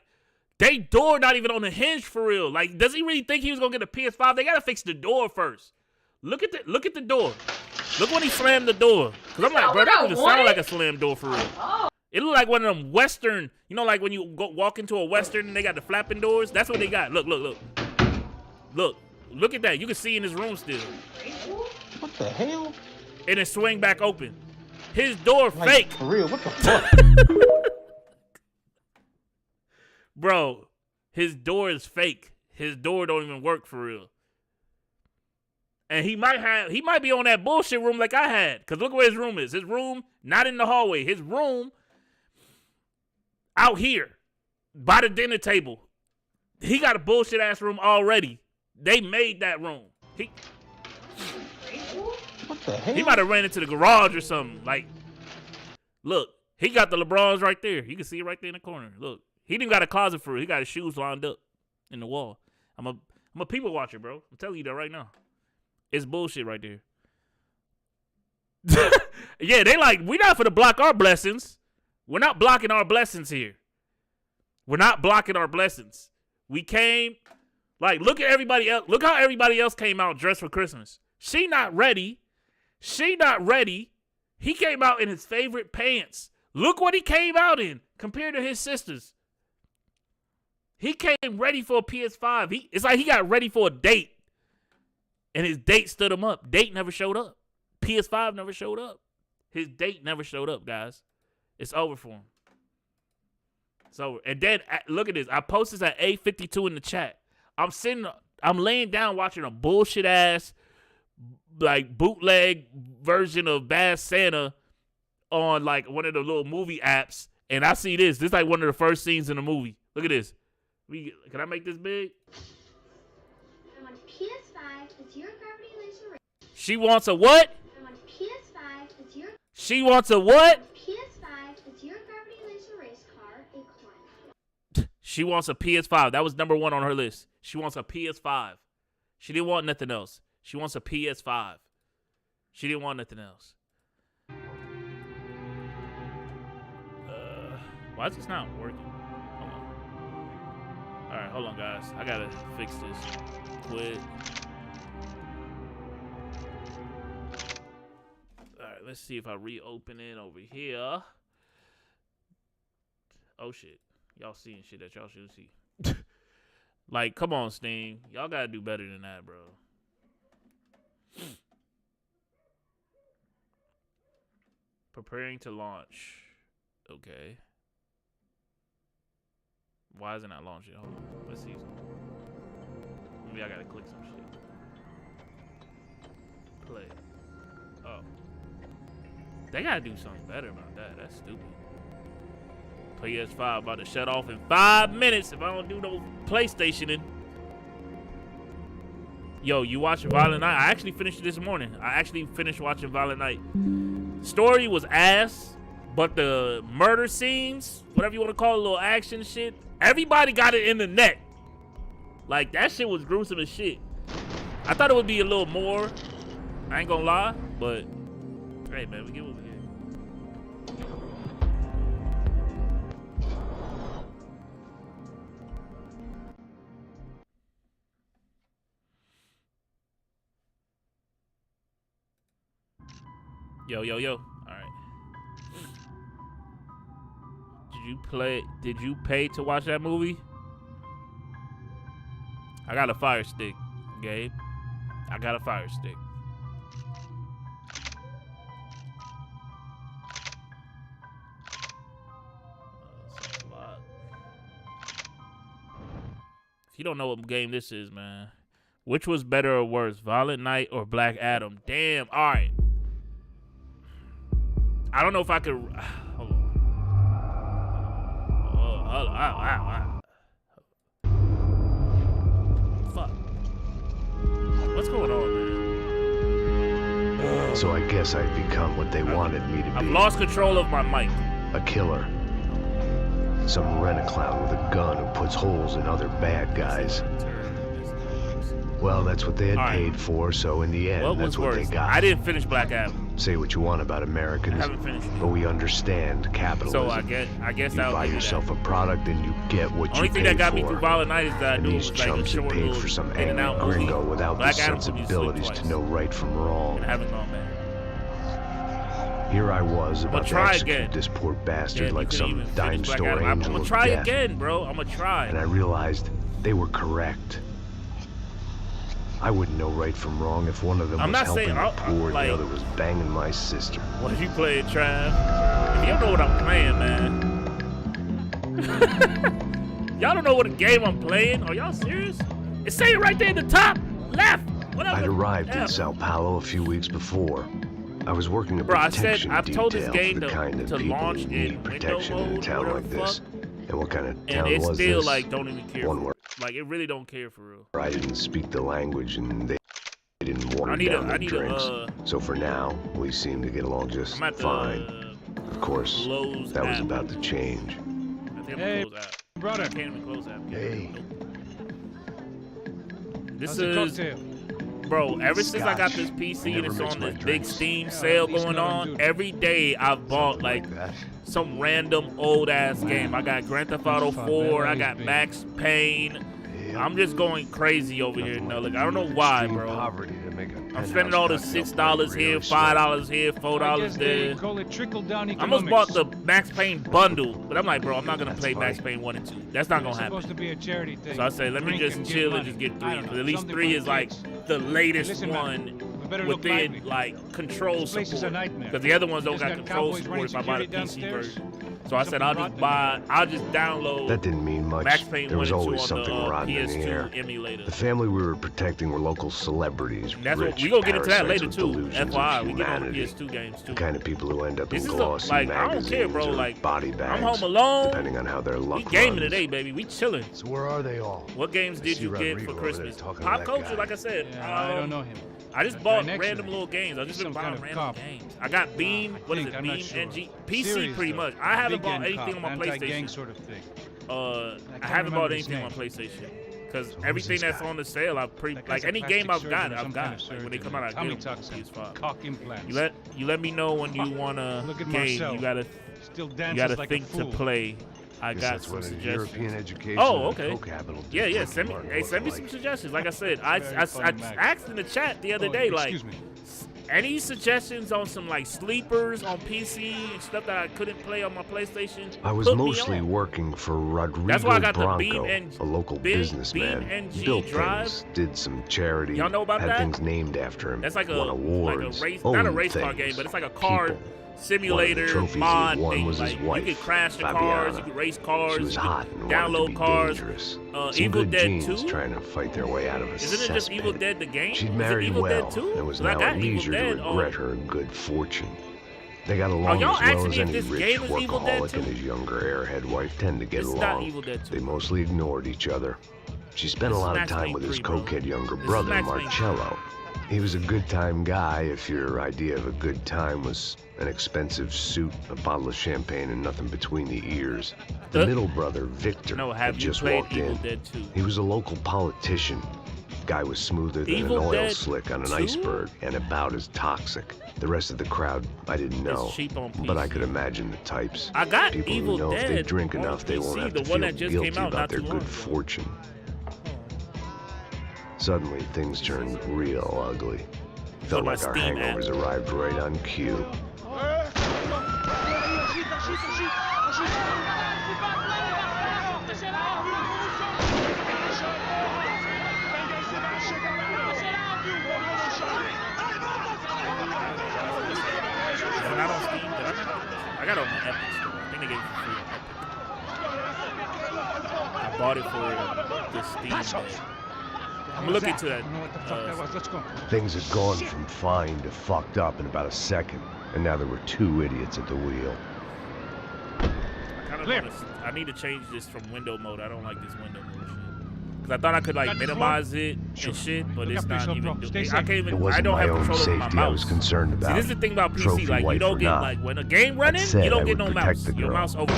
they door not even on the hinge for real. Like, does he really think he was gonna get a PS5? They gotta fix the door first. Look at the door. Look when he slammed the door. Cause I'm like, bro, that doesn't even sound like a slam door for real. Oh. It looked like one of them Western, you know, like when you walk into a Western and they got the flapping doors. That's what they got. Look at that. You can see in his room still. what the hell? And it swing back open. His door like, fake. For real, what the fuck? Bro, his door is fake. His door don't even work for real. And he might be on that bullshit room like I had. Cause look where his room is. His room, not in the hallway. His room out here by the dinner table. He got a bullshit ass room already. They made that room. What the hell? He might have ran into the garage or something. Like, look, he got the LeBrons right there. You can see it right there in the corner. Look, he didn't got a closet for it. He got his shoes lined up in the wall. I'm a people watcher, bro. I'm telling you that right now. It's bullshit right there. Yeah, they like, we not for to block our blessings. We're not blocking our blessings here. We're not blocking our blessings. We came, like, look at everybody else. Look how everybody else came out dressed for Christmas. She not ready. She not ready. He came out in his favorite pants. Look what he came out in compared to his sisters. He came ready for a PS5. It's like he got ready for a date. And his date stood him up. Date never showed up. PS5 never showed up. His date never showed up, guys. It's over for him. It's over. And then, look at this. I posted this at 8:52 in the chat. I'm laying down watching a bullshit ass, like, bootleg version of Bad Santa on, like, one of the little movie apps. And I see this. This is like one of the first scenes in the movie. Look at this. Can I make this big? I'm on PS5, the Zero Gravity Laser Race. She wants a what? I'm on PS5, the Zero... She wants a what? PS5, the Zero Gravity Laser Race car, a climb. She wants a PS5. That was number 1 on her list. She wants a PS5. She didn't want nothing else. She wants a PS5. She didn't want nothing else. Why is this not working? Hold on. All right, hold on, guys. I gotta fix this quick. All right, let's see if I reopen it over here. Oh shit, y'all seeing shit that y'all shouldn't see. Like, come on, Steam. Y'all gotta do better than that, bro. Preparing to launch. Okay. Why isn't that launching? Hold on. Let's see. Maybe I gotta click some shit. Play. Oh. They gotta do something better about that. That's stupid. PS5 about to shut off in 5 minutes if I don't do no PlayStationing. Yo, you watching Violent Night? I actually finished it this morning. I actually finished watching Violent Night. Story was ass, but the murder scenes, whatever you want to call it, little action shit, everybody got it in the net. Like, that shit was gruesome as shit. I thought it would be a little more. I ain't gonna lie, but hey, man, we get what we get. Yo. All right. Did you pay to watch that movie? I got a Fire Stick, Gabe. I got a Fire Stick. If you don't know what game this is, man, which was better or worse, Violent Night or Black Adam? Damn. All right. I don't know if I could. Hold on. Fuck. What's going on, man? So I guess I've become what they wanted me to be. I've lost control of my mic. A killer. Some rent-a-clown with a gun who puts holes in other bad guys. Well, that's what they had paid for, so in the end, that's what they got. I didn't finish Black Adam. Say what you want about Americans, I haven't finished it. but we understand capitalism. So I guess you buy yourself a product and you get what you pay for. Only thing that got me through Violent Night is that I and knew it these was like a chumps short are paid little for some in and out angry movie. gringo without Black the Adam put me to sleep sensibilities to twice. know right from wrong. And I haven't gone back. Here I was about to try execute again. this poor bastard like some dime store I'm angel gonna of try death. again, bro. I'm gonna try. And I realized they were correct. I wouldn't know right from wrong if one of them was helping the poor and the other was banging my sister. What if you playing, Trav? If you don't know what I'm playing, man. Y'all don't know what game I'm playing. Are y'all serious? It's saying right there in the top left. Whatever. I'd arrived in Sao Paulo a few weeks before. I was working a protection I've told this detail game for the kind of to people launch who need in protection window in a mode, town whatever like the this. fuck. And what kind of And town it was still this? like don't even care. One where Like it really don't care for real. I didn't speak the language and they didn't water down their drinks. So for now, we seem to get along just fine. Of course, that was about to change. Hey, brother. I can't even close that. Hey. This is, bro, ever since I got this PC and it's on this big Steam sale going on, every day I've bought like some random old ass game. I got Grand Theft Auto 4, I got Max Payne. I'm just going crazy over here. No, like, I don't know why, bro. I'm spending all this $6 here, $5 here, $4 there. I almost bought the Max Payne bundle, but I'm like, bro, I'm not gonna play Max Payne 1 and 2. That's not gonna happen. So I say, let me just chill and just get 3, because at least 3 is like the latest one within like control support. Because the other ones don't got control support if I buy the PC version. So I said I'll just download. That didn't mean much. Max Payne there was 1 and 2 always on something the rotten in the air. PS2 emulator. The family we were protecting were local celebrities. That's rich what we gonna get into that parasites later with too. delusions FYI, of we get on the humanity. PS2 games too. The kind of people who end up This in is glossy like I magazines don't care, bro. or Like body bags. I'm home alone. Depending on how their luck We gaming runs. today, baby. We chilling. So where are they all? What games did you get for Christmas? Pop culture, like I said. I don't know him. I just bought random little games. I've just been buying random games. I got Beam. What is it? Beam NG. PC pretty much. I haven't bought anything on my PlayStation. Sort of thing. I haven't bought anything on PlayStation. Because everything that's on the sale, I've like any game I've got. Like when they come out, I get them on PS5. You let me know when you want a game. You gotta think to play. I got some suggestions. Oh, okay. Yeah. Send me some suggestions. Like I said, I asked in the chat the other day, like, any suggestions on some like sleepers on PC and stuff that I couldn't play on my PlayStation? I was mostly working for Rodrigo That's why I got Bronco, the Beam a local businessman. Built things, did some charity, y'all know about had that? things named after him. That's like won awards, race, not a race car game, but it's like a car simulator mod thing. Was like his wife, you could crash the Fabiana. cars, you could race cars, she was hot and download cars. Some Evil good Dead genes 2? trying to fight their way out of a Isn't it just Evil Dead the game? She'd married Evil well Dead 2? and was I now got at leisure to regret her good fortune. They got along y'all as well asking as me if any this rich game is Evil Dead workaholic 2? and his younger airhead wife tend to get It's along. not Evil Dead 2. They mostly ignored each other. She spent a lot of time with his cokehead younger brother, Marcello. He was a good time guy if your idea of a good time was an expensive suit, a bottle of champagne, and nothing between the ears. The middle brother, Victor, had just walked in. He was a local politician. Guy was smoother than an oil slick on an iceberg and about as toxic. The rest of the crowd, I didn't know, but I could imagine the types. I got People Evil who know Dead if they drink on enough, they won't PC, have the to one feel that just guilty came out about not their too good long ago. fortune. Suddenly, things turned real ugly. Felt like our hangovers arrived right on cue. I got it on the Epic store. I think they gave it for free on Epic. I bought it for the Steam day. I'm gonna look into that. Let's go. Things had gone from fine to fucked up in about a second, and now there were two idiots at the wheel. I need to change this from window mode. I don't like this window mode shit. Cause I thought I could like minimize it and shit, but it's not even doing. I can't even. I don't have control over my mouse. I was concerned about. See, this is the thing about PC. Like you don't get like when a game running, you don't get no mouse. Your mouse over.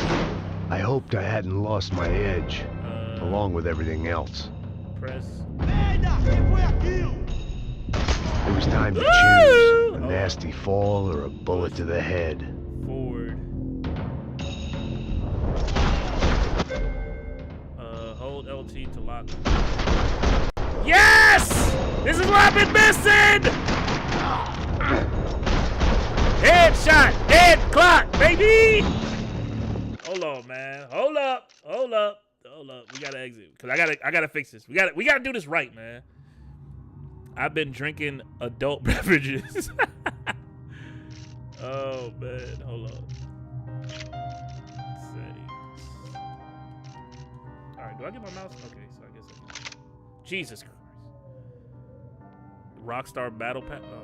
I hoped I hadn't lost my edge, along with everything else. Press. It was time to choose a nasty fall or a bullet to the head. Forward. Hold LT to lock. Yes! This is what I've been missing! Headshot! Head clock, baby! Hold on, man. Hold up. We gotta exit. Cause I gotta fix this. We gotta do this right, man. I've been drinking adult beverages. Oh man, hold on. Settings. Alright, do Do I get my mouse? Okay, so I guess I can. Jesus Christ. Rockstar Battle Pack. Oh.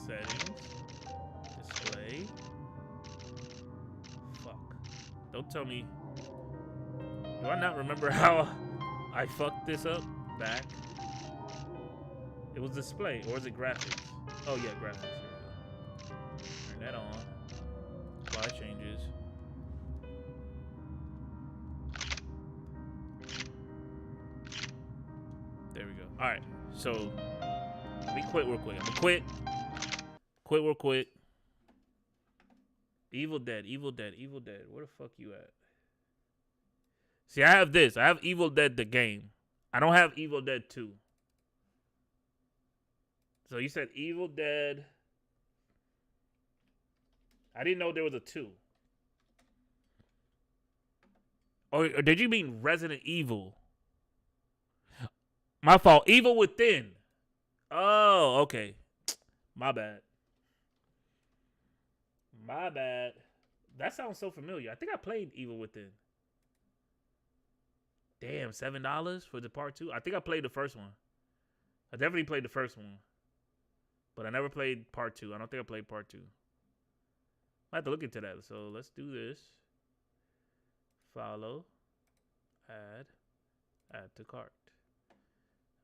Settings. Display. Fuck. Don't tell me. Do I not remember how I fucked this up? Back. It was display, or is it graphics? Oh yeah, graphics. Turn that on. Apply changes. There we go. All right, so let me quit real quick. I'm gonna quit. Quit real quick. Evil Dead, Evil Dead, Evil Dead. Where the fuck you at? See, I have this. I have Evil Dead the game. I don't have Evil Dead 2. So you said Evil Dead. I didn't know there was a 2. Or did you mean Resident Evil? My fault. Evil Within. Oh, okay. My bad. My bad. That sounds so familiar. I think I played Evil Within. Damn, $7 for the part 2? I think I played the first one. I definitely played the first one. But I never played part 2. I don't think I played part 2. I have to look into that. So let's do this. Follow. Add. Add to cart.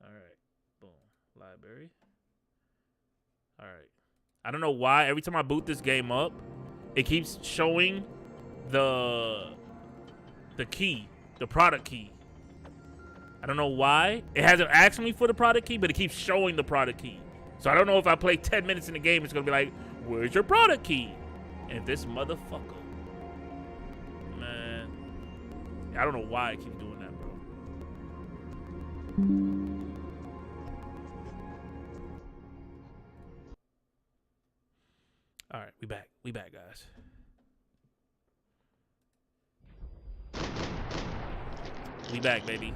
All right. Boom. Library. All right. I don't know why. Every time I boot this game up, it keeps showing the key. The product key. I don't know why. It hasn't asked me for the product key, but it keeps showing the product key. So I don't know if I play 10 minutes in the game, it's going to be like, where's your product key? And this motherfucker. Man. I don't know why it keeps doing that, bro. All right, we back. We back, guys. We back, baby.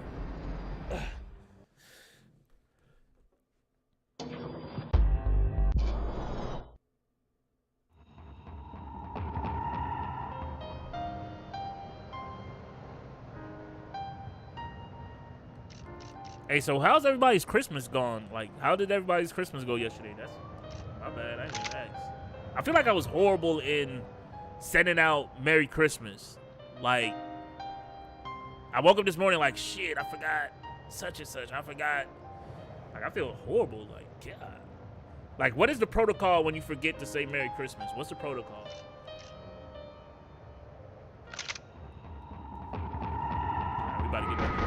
Hey, so how's everybody's Christmas gone? Like, how did everybody's Christmas go yesterday? That's my bad. I didn't ask. I feel like I was horrible in sending out Merry Christmas. Like, I woke up this morning like, shit, I forgot such and such. I forgot. Like, I feel horrible. Like, God. Like, what is the protocol when you forget to say Merry Christmas? What's the protocol? Right, we about to get back to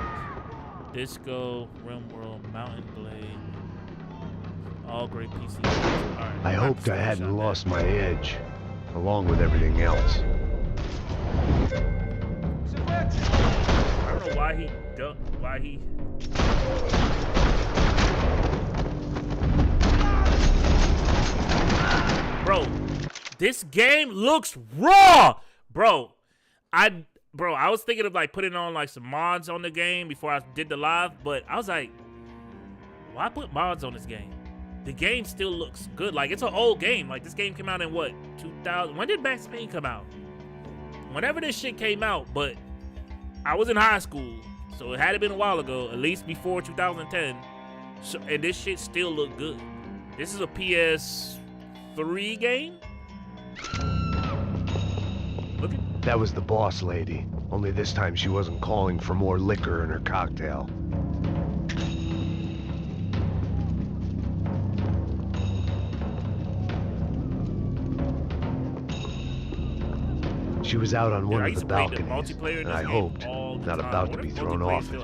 this. Disco, Rimworld, Mountain Blade. All great PC games. All right, I hoped I hadn't lost my edge, along with everything else. I don't know why he ducked, why he... Bro, this game looks raw! Bro, I was thinking of like putting on like some mods on the game before I did the live, but I was like, why put mods on this game? The game still looks good. Like, it's an old game. Like, this game came out in what, 2000? When did Max Payne come out? Whenever this shit came out, but I was in high school, so it had been a while ago, at least before 2010. So, and this shit still looked good. This is a PS3 game? Look at That was the boss lady. Only this time she wasn't calling for more liquor in her cocktail. She was out on one of the balconies, and I hoped, not about to be thrown off it.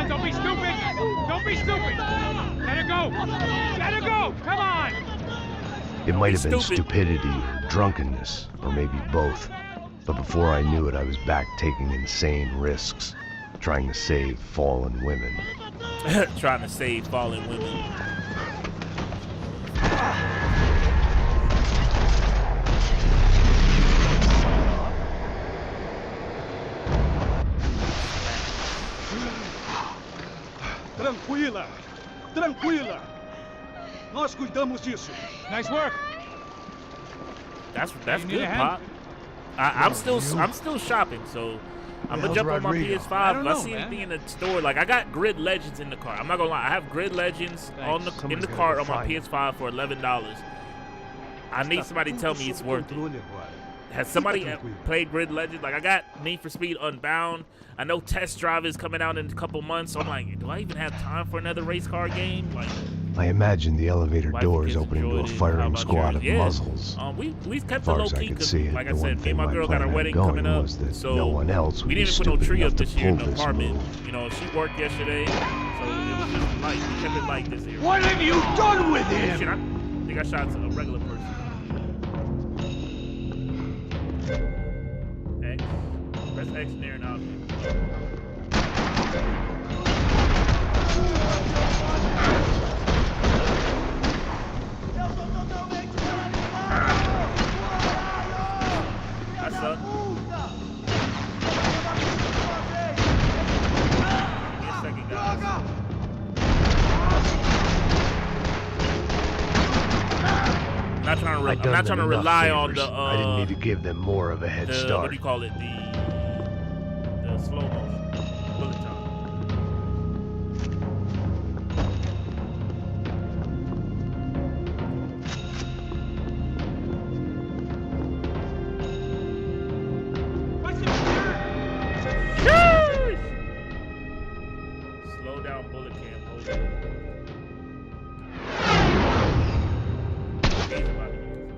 Don't be stupid! Don't be stupid! Let her go! Let her go! Come on! It might have been stupidity, drunkenness, or maybe both. But before I knew it, I was back taking insane risks, trying to save fallen women. Trying to save fallen women. Tranquila! Tranquila! Nós cuidamos disso. Nice work. That's You need good, a hand? Pop. I'm still shopping, so I'm gonna jump on my PS5. I don't If I know, see man. anything in the store, like I got Grid Legends in the car. I'm not gonna lie, I have Grid Legends in the cart on my PS5 for $11. I need somebody to tell me it's worth it. Has somebody played Grid Legends? Like I got Need for Speed Unbound. I know Test Drive is coming out in a couple months, so I'm like, do I even have time for another race car game? Like, I imagine the elevator wife doors kids opening to enjoyed a it. How firing about squad yours? of Yeah. muzzles. We've kept Far it low as I key could because, see it, like I the one said, me thing and my my girl got our plan wedding had coming going up, was that so no one else would we be didn't even put no stupid tree enough up to this year in pull the this apartment. move. You know, she worked yesterday, so it was just light. We kept it light this year. What have you done with him? Shit, I think I shot a regular person. X. Press X near an object. That sucked. Give me a second, guys. I'm not trying to rely on the I didn't need to give them more of a head what start. do you call it? The slow motion bullet time. Sheesh! Slow down bullet cam. Hold it. He's about to use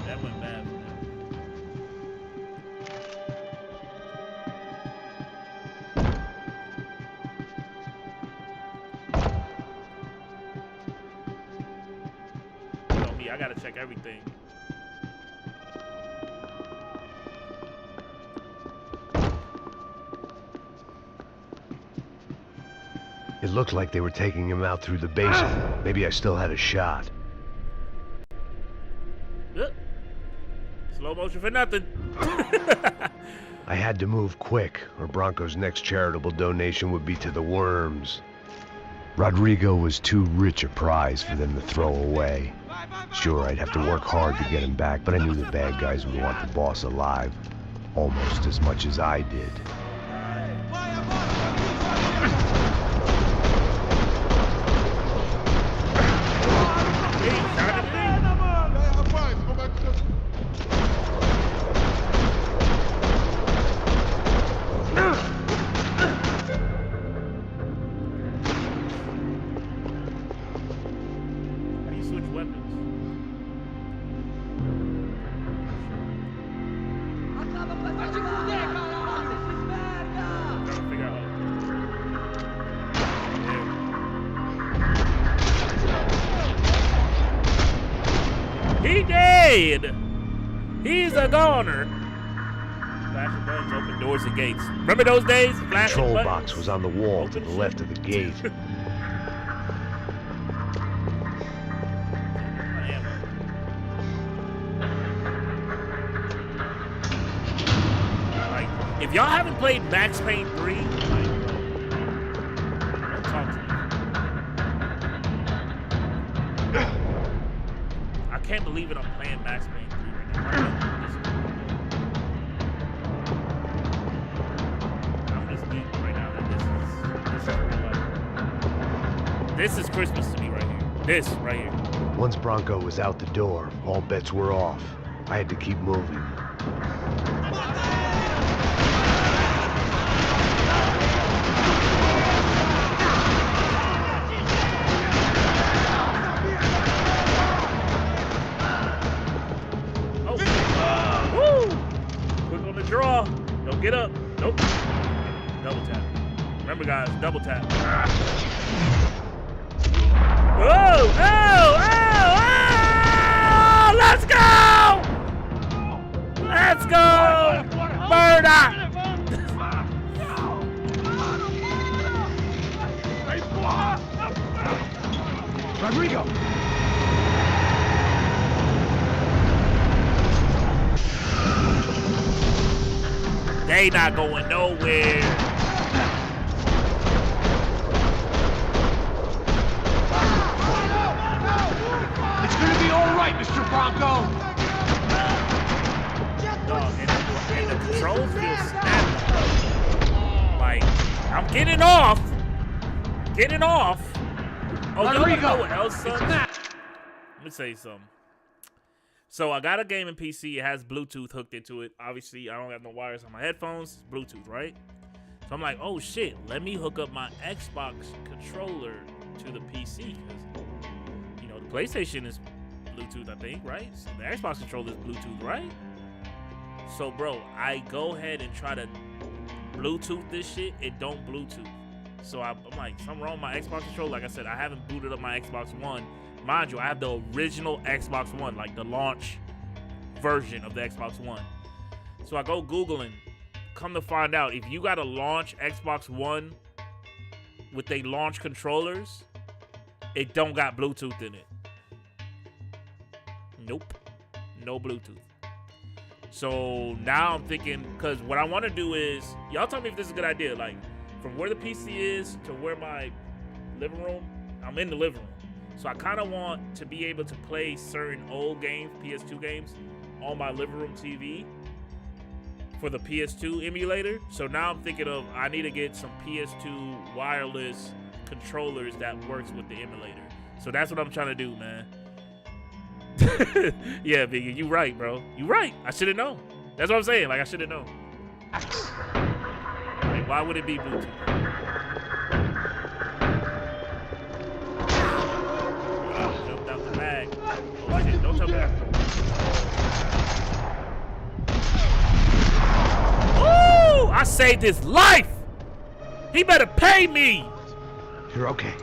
that went bad for him. You know me, I gotta check everything. It looked like they were taking him out through the basement. Maybe I still had a shot. Slow motion for nothing. I had to move quick, or Bronco's next charitable donation would be to the worms. Rodrigo was too rich a prize for them to throw away. Sure, I'd have to work hard to get him back, but I knew the bad guys would want the boss alive, almost as much as I did. How do you switch weapons? Trying to figure out He dead! He's a goner! Flashing buttons open doors and gates. Remember those days? Flashing Control buttons? box was on the wall to Open the left of the gate. Like, if y'all haven't played Max Payne 3, like, don't talk to me. I can't believe it, I'm playing Max Payne 3 right now. I'm just thinking right now that this is real life. This is Christmas to me right here. This right here. Once Bronco was out the door, all bets were off. I had to keep moving. Oh. Woo! Quick on the draw. Don't get up. Nope. Double tap. Remember, guys, double tap. Whoa! Oh! Oh! Oh! Let's go! Let's go! Murder! Rodrigo! They not going nowhere. It's gonna be all right, Mr. Bronco. Dog, and the controls feel snappy. Like, I'm getting off. Oh, y'all wanna know what else sucks? Let me tell you something. So I got a gaming PC. It has Bluetooth hooked into it. Obviously, I don't have no wires on my headphones. It's Bluetooth, right? So I'm like, oh shit, let me hook up my Xbox controller to the PC. Because, you know, the PlayStation is Bluetooth, I think, right? So the Xbox controller is Bluetooth, right? So, bro, I go ahead and try to Bluetooth this shit. It don't Bluetooth. So I'm like, something wrong with my Xbox controller. Like I said, I haven't booted up my Xbox One. Mind you, I have the original Xbox One, like the launch version of the Xbox One. So I go Googling. Come to find out, if you got a launch Xbox One with they launch controllers, it don't got Bluetooth in it. Nope. No Bluetooth. So now I'm thinking, because what I want to do is, y'all tell me if this is a good idea. Like, from where the PC is to where my living room, I'm in the living room. So I kind of want to be able to play certain old games, PS2 games, on my living room TV for the PS2 emulator. So now I'm thinking of, I need to get some PS2 wireless controllers that works with the emulator. So that's what I'm trying to do, man. Yeah, Biggie, you right, bro. You right. I should have known. That's what I'm saying. Like, I should have known. Like, why would it be Bluetooth? Jumped out the bag. Oh shit, don't tell me that. Ooh, I saved his life. He better pay me. You're okay.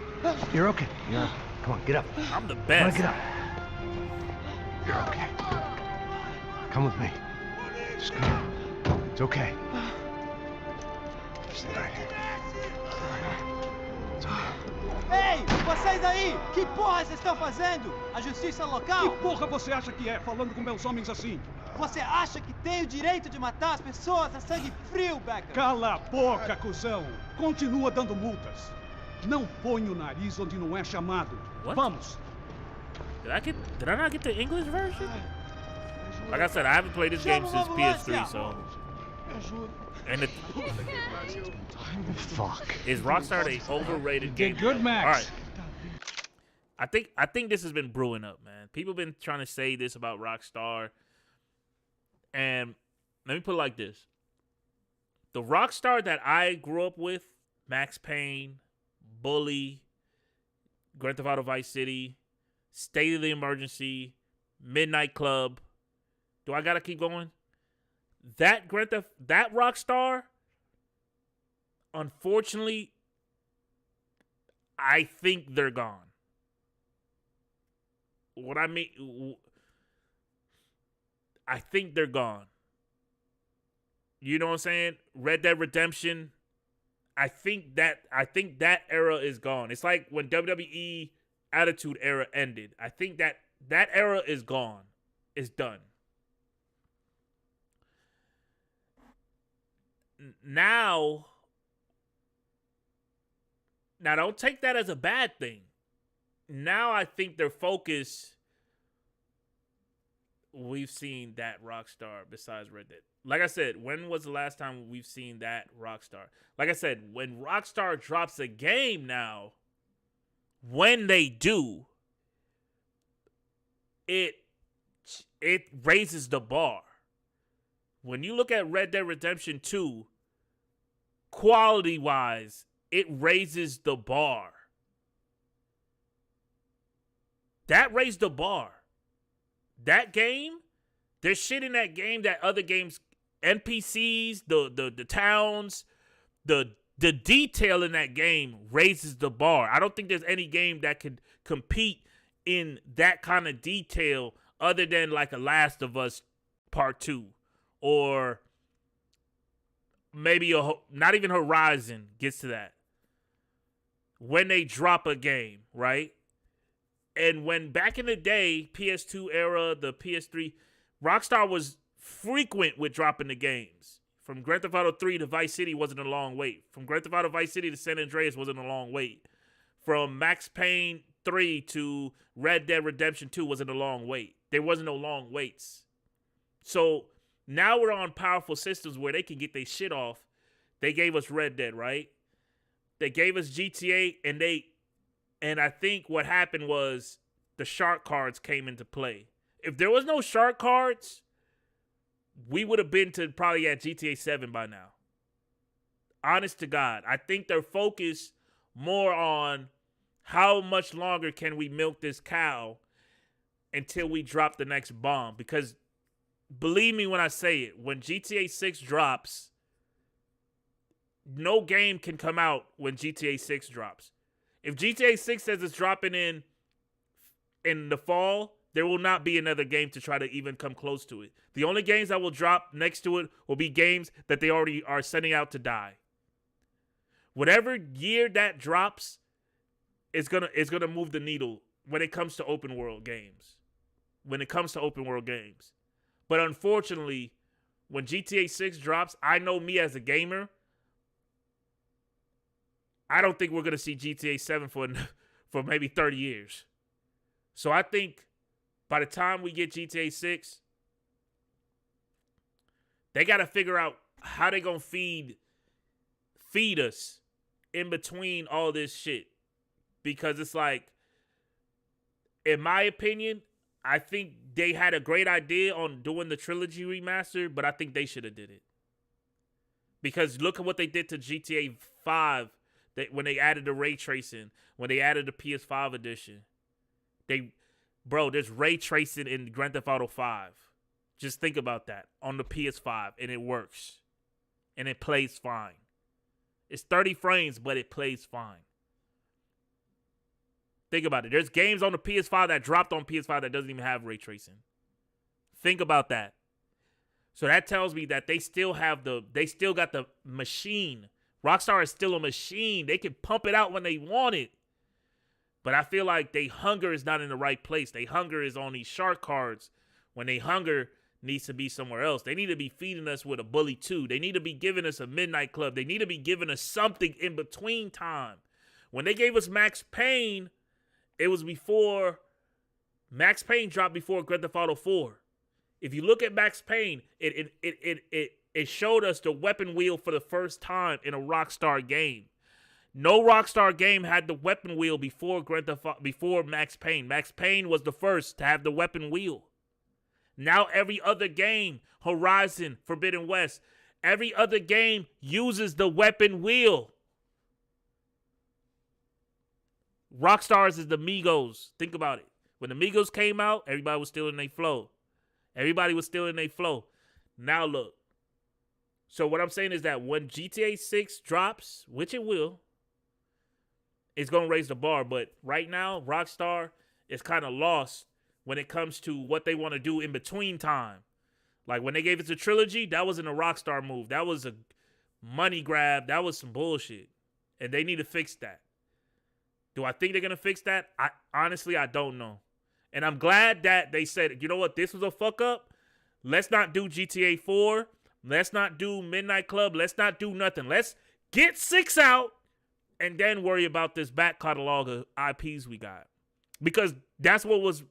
You're okay. Yeah. Come on, get up. I'm the best. Come on, get up. You're okay. Come with me. Just come. It's okay. Stay right here. It's okay. Ei, vocês aí! Que porra vocês estão fazendo? A justiça local? Que porra você acha que é, falando com meus homens assim? Você acha que tem o direito de matar as pessoas a sangue frio, Becker? Cala a boca, cuzão. Continua dando multas. Não põe o nariz onde não é chamado. What? Vamos. Did I not get the English version? Like I said, I haven't played this game since PS3, so. And the Fuck. is Rockstar a overrated game? Good, Max. All right. I think this has been brewing up, man. People been trying to say this about Rockstar, and let me put it like this: the Rockstar that I grew up with, Max Payne, Bully, Grand Theft Auto Vice City, State of the Emergency, Midnight Club. Do I gotta keep going? That Rockstar, unfortunately, I think they're gone. What I mean, I think they're gone. You know what I'm saying? Red Dead Redemption. I think that era is gone. It's like when WWE Attitude Era ended. I think that era is gone. It's done. Now don't take that as a bad thing. Now I think their focus, we've seen that Rockstar besides Red Dead. Like I said, when was the last time we've seen that Rockstar? Like I said, when Rockstar drops a game now, when they do, it raises the bar. When you look at Red Dead Redemption 2, quality-wise, it raises the bar. That raised the bar. That game, there's shit in that game that other games, NPCs, the towns, the detail in that game raises the bar. I don't think there's any game that could compete in that kind of detail other than like a Last of Us Part 2. Or maybe not even Horizon gets to that. When they drop a game, right? And when back in the day, PS2 era, the PS3, Rockstar was frequent with dropping the games. From Grand Theft Auto 3 to Vice City wasn't a long wait. From Grand Theft Auto Vice City to San Andreas wasn't a long wait. From Max Payne 3 to Red Dead Redemption 2 wasn't a long wait. There wasn't no long waits. So now we're on powerful systems where they can get their shit off. They gave us Red Dead, right? They gave us GTA, and I think what happened was the shark cards came into play. If there was no shark cards, we would have been to probably at GTA 7 by now. Honest to God. I think they're focused more on how much longer can we milk this cow until we drop the next bomb. Because believe me when I say it, when GTA 6 drops, no game can come out when GTA 6 drops. If GTA 6 says it's dropping in the fall, there will not be another game to try to even come close to it. The only games that will drop next to it will be games that they already are sending out to die. Whatever year that drops is gonna move the needle when it comes to open world games. But unfortunately, when GTA 6 drops, I know me as a gamer, I don't think we're going to see GTA 7 for maybe 30 years. So I think by the time we get GTA 6, they got to figure out how they going to feed us in between all this shit. Because it's like, in my opinion, I think they had a great idea on doing the trilogy remaster, but I think they should have did it. Because look at what they did to GTA 5 when they added the ray tracing, when they added the PS5 edition. There's ray tracing in Grand Theft Auto 5. Just think about that on the PS5, and it works. And it plays fine. It's 30 frames, but it plays fine. Think about it. There's games on the PS5 that dropped on PS5 that doesn't even have ray tracing. Think about that. So that tells me that they still got the machine. Rockstar is still a machine. They can pump it out when they want it. But I feel like their hunger is not in the right place. Their hunger is on these shark cards when their hunger needs to be somewhere else. They need to be feeding us with a Bully 2. They need to be giving us a Midnight Club. They need to be giving us something in between time. When they gave us Max Payne, it was before Max Payne dropped before Grand Theft Auto 4. If you look at Max Payne, it showed us the weapon wheel for the first time in a Rockstar game. No Rockstar game had the weapon wheel before Max Payne. Max Payne was the first to have the weapon wheel. Now every other game, Horizon, Forbidden West, every other game uses the weapon wheel. Rockstar's is the Migos. Think about it. When the Migos came out, everybody was still in their flow. Now look. So what I'm saying is that when GTA 6 drops, which it will, it's going to raise the bar. But right now, Rockstar is kind of lost when it comes to what they want to do in between time. Like when they gave us a trilogy, that wasn't a Rockstar move. That was a money grab. That was some bullshit. And they need to fix that. Do I think they're going to fix that? Honestly, I don't know. And I'm glad that they said, you know what, this was a fuck up. Let's not do GTA 4. Let's not do Midnight Club. Let's not do nothing. Let's get 6 out and then worry about this back catalog of IPs we got. Because that was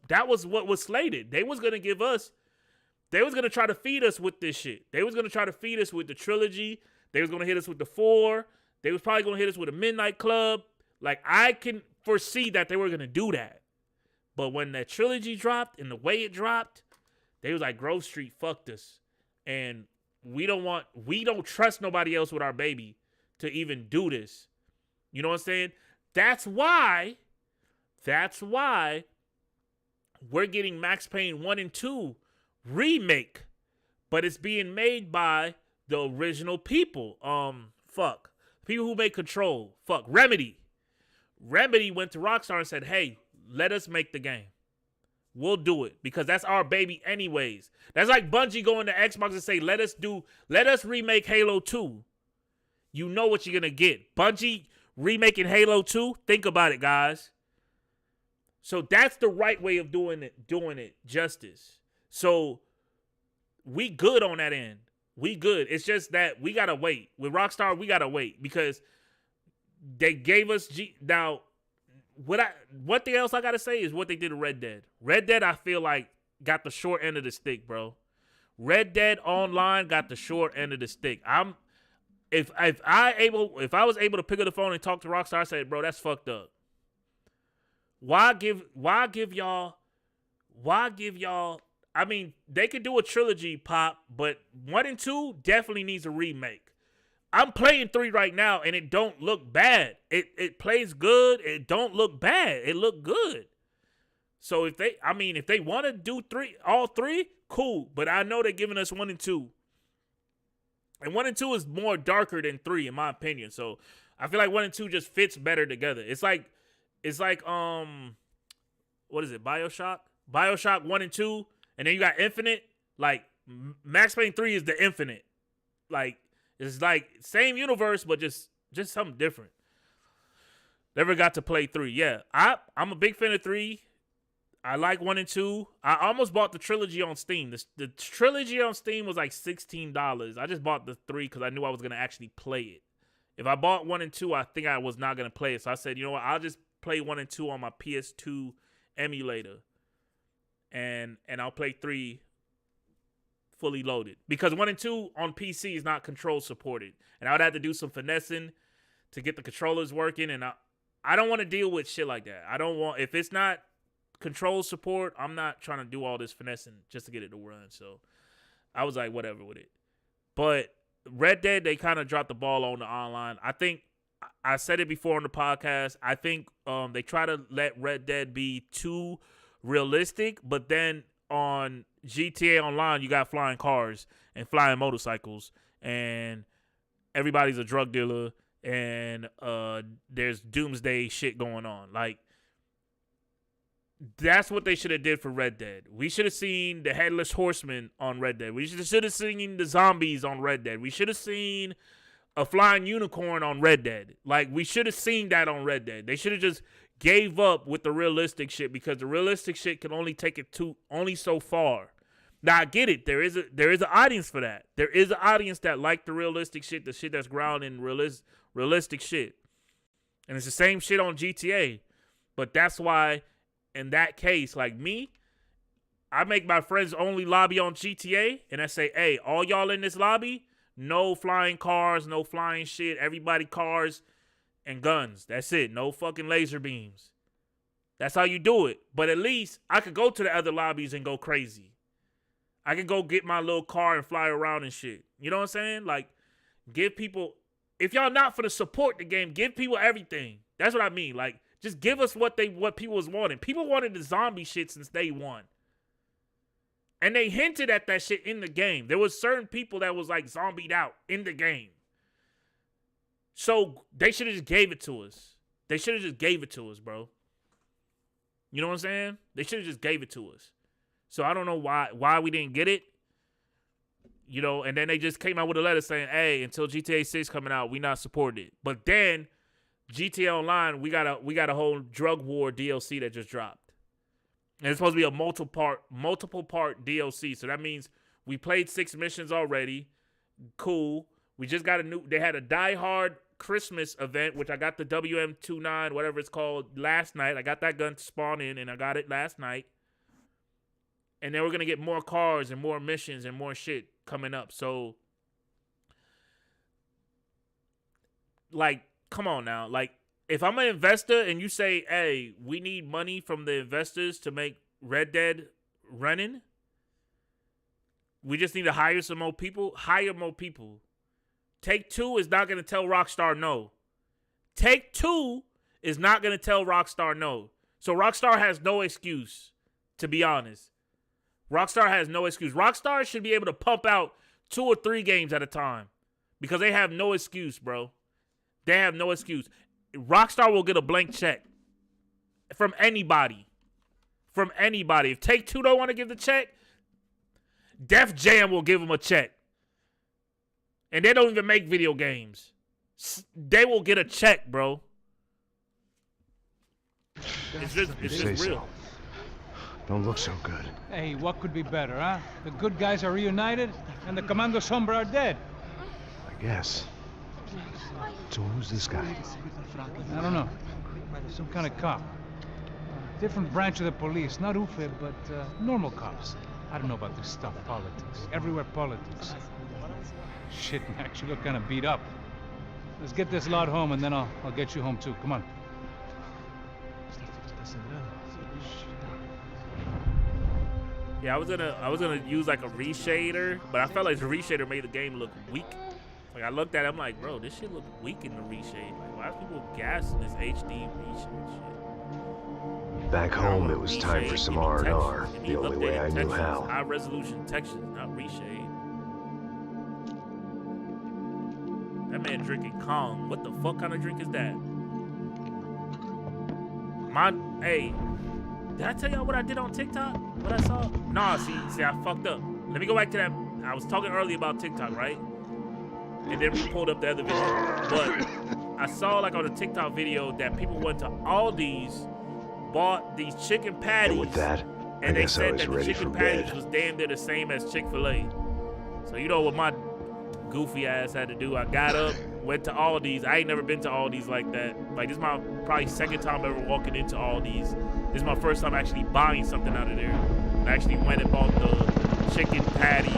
what was slated. They was going to try to feed us with this shit. They was going to try to feed us with the trilogy. They was going to hit us with the 4. They was probably going to hit us with a Midnight Club. Like, I can foresee that they were going to do that. But when that trilogy dropped and the way it dropped, they was like, Grove Street fucked us. And we don't trust nobody else with our baby to even do this. You know what I'm saying? That's why we're getting Max Payne 1 and 2 remake. But it's being made by the original people. People who made Control. Remedy. Remedy went to Rockstar and said, hey, let us make the game. We'll do it because that's our baby anyways. That's like Bungie going to Xbox and say, let us remake Halo 2. You know what you're going to get. Bungie remaking Halo 2. Think about it, guys. So that's the right way of doing it justice. So we good on that end. We good. It's just that we gotta wait. With Rockstar, we gotta wait because they gave us now. What else I gotta say is what they did to Red Dead. Red Dead, I feel like got the short end of the stick, bro. Red Dead Online got the short end of the stick. If I was able to pick up the phone and talk to Rockstar, I said, bro, that's fucked up. Why give y'all? I mean, they could do a trilogy, Pop, but 1 and 2 definitely needs a remake. I'm playing 3 right now, and it don't look bad. It plays good. It don't look bad. It look good. So if they want to do all three, cool. But I know they're giving us 1 and 2. And 1 and 2 is more darker than 3, in my opinion. So I feel like 1 and 2 just fits better together. It's like what is it? BioShock? BioShock 1 and 2, and then you got Infinite. Like Max Payne 3 is the Infinite. Like it's like same universe, but just something different. Never got to play 3. Yeah, I'm a big fan of 3. I like 1 and 2. I almost bought the trilogy on Steam. The trilogy on Steam was like $16. I just bought the 3 because I knew I was going to actually play it. If I bought 1 and 2, I think I was not going to play it. So I said, you know what? I'll just play 1 and 2 on my PS2 emulator. And I'll play 3 fully loaded. Because 1 and 2 on PC is not control supported. And I would have to do some finessing to get the controllers working. And I don't want to deal with shit like that. If it's not control support, I'm not trying to do all this finessing just to get it to run. So I was like, whatever with it. But Red Dead, they kind of dropped the ball on the online. I think I said it before on the podcast. I think they try to let Red Dead be too realistic, but then on GTA Online, you got flying cars and flying motorcycles, and everybody's a drug dealer, and there's doomsday shit going on. Like, that's what they should have did for Red Dead. We should have seen the Headless Horseman on Red Dead. We should have seen the zombies on Red Dead. We should have seen a flying unicorn on Red Dead. Like, we should have seen that on Red Dead. They should have just gave up with the realistic shit because the realistic shit can only take it to only so far. Now, I get it. There is an audience for that. There is an audience that like the realistic shit, the shit that's grounded in realistic shit. And it's the same shit on GTA. But that's why, in that case, like me, I make my friends only lobby on GTA, and I say, hey, all y'all in this lobby, no flying cars, no flying shit, everybody cars and guns. That's it. No fucking laser beams. That's how you do it. But at least I could go to the other lobbies and go crazy. I could go get my little car and fly around and shit. You know what I'm saying? Like, give people, if y'all not for to support the game, give people everything. That's what I mean. Like, just give us what people was wanting. People wanted the zombie shit since day one. And they hinted at that shit in the game. There was certain people that was like zombied out in the game. So they should have just gave it to us. They should have just gave it to us, bro. You know what I'm saying? They should have just gave it to us. So I don't know why we didn't get it. You know, and then they just came out with a letter saying, hey, until GTA 6 coming out, we not supporting it. But then GTA Online, we got a whole drug war DLC that just dropped. And it's supposed to be a multiple part DLC. So that means we played 6 missions already. Cool. We just got they had a Die Hard Christmas event, which I got the WM29, whatever it's called, last night. I got that gun to spawn in, and I got it last night. And then we're going to get more cars and more missions and more shit coming up. So, like, come on now. Like, if I'm an investor and you say, hey, we need money from the investors to make Red Dead running, we just need to hire some more people. Hire more people. Take-Two is not going to tell Rockstar no. Take-Two is not going to tell Rockstar no. So Rockstar has no excuse, to be honest. Rockstar has no excuse. Rockstar should be able to pump out 2 or 3 games at a time because they have no excuse, bro. They have no excuse. Rockstar will get a blank check from anybody. From anybody. If Take-Two don't want to give the check, Def Jam will give them a check. And they don't even make video games. They will get a check, bro. It's just real. Don't look so good. Hey, what could be better, huh? The good guys are reunited, and the Comando Sombra are dead. I guess. So who's this guy? I don't know. Some kind of cop. Different branch of the police. Not UFE, but normal cops. I don't know about this stuff, politics. Everywhere politics. Shit, Max, you look kind of beat up. Let's get this lot home, and then I'll get you home too. Come on. Yeah, I was gonna use like a reshader, but I felt like the reshader made the game look weak. Like I looked at it, I'm like, bro, this shit look weak in the reshade. Like, why are people gassing this HD reshade shit? Back home, it was time for some R&R, the only way I knew how. High resolution textures, not reshade. That man drinking Kong. What the fuck kind of drink is that? Hey, did I tell y'all what I did on TikTok? What I saw? Nah, see, I fucked up. Let me go back to that. I was talking earlier about TikTok, right? And then we pulled up the other video. But I saw like on a TikTok video that people went to Aldi's, bought these chicken patties. And with that, and they I said was that the ready chicken for patties bed. was damn near the same as Chick-fil-A. So you know what my goofy ass had to do? I got up, went to Aldi's. I ain't never been to Aldi's like that. Like, this is my probably second time ever walking into Aldi's. This is my first time actually buying something out of there. I actually went and bought the chicken patty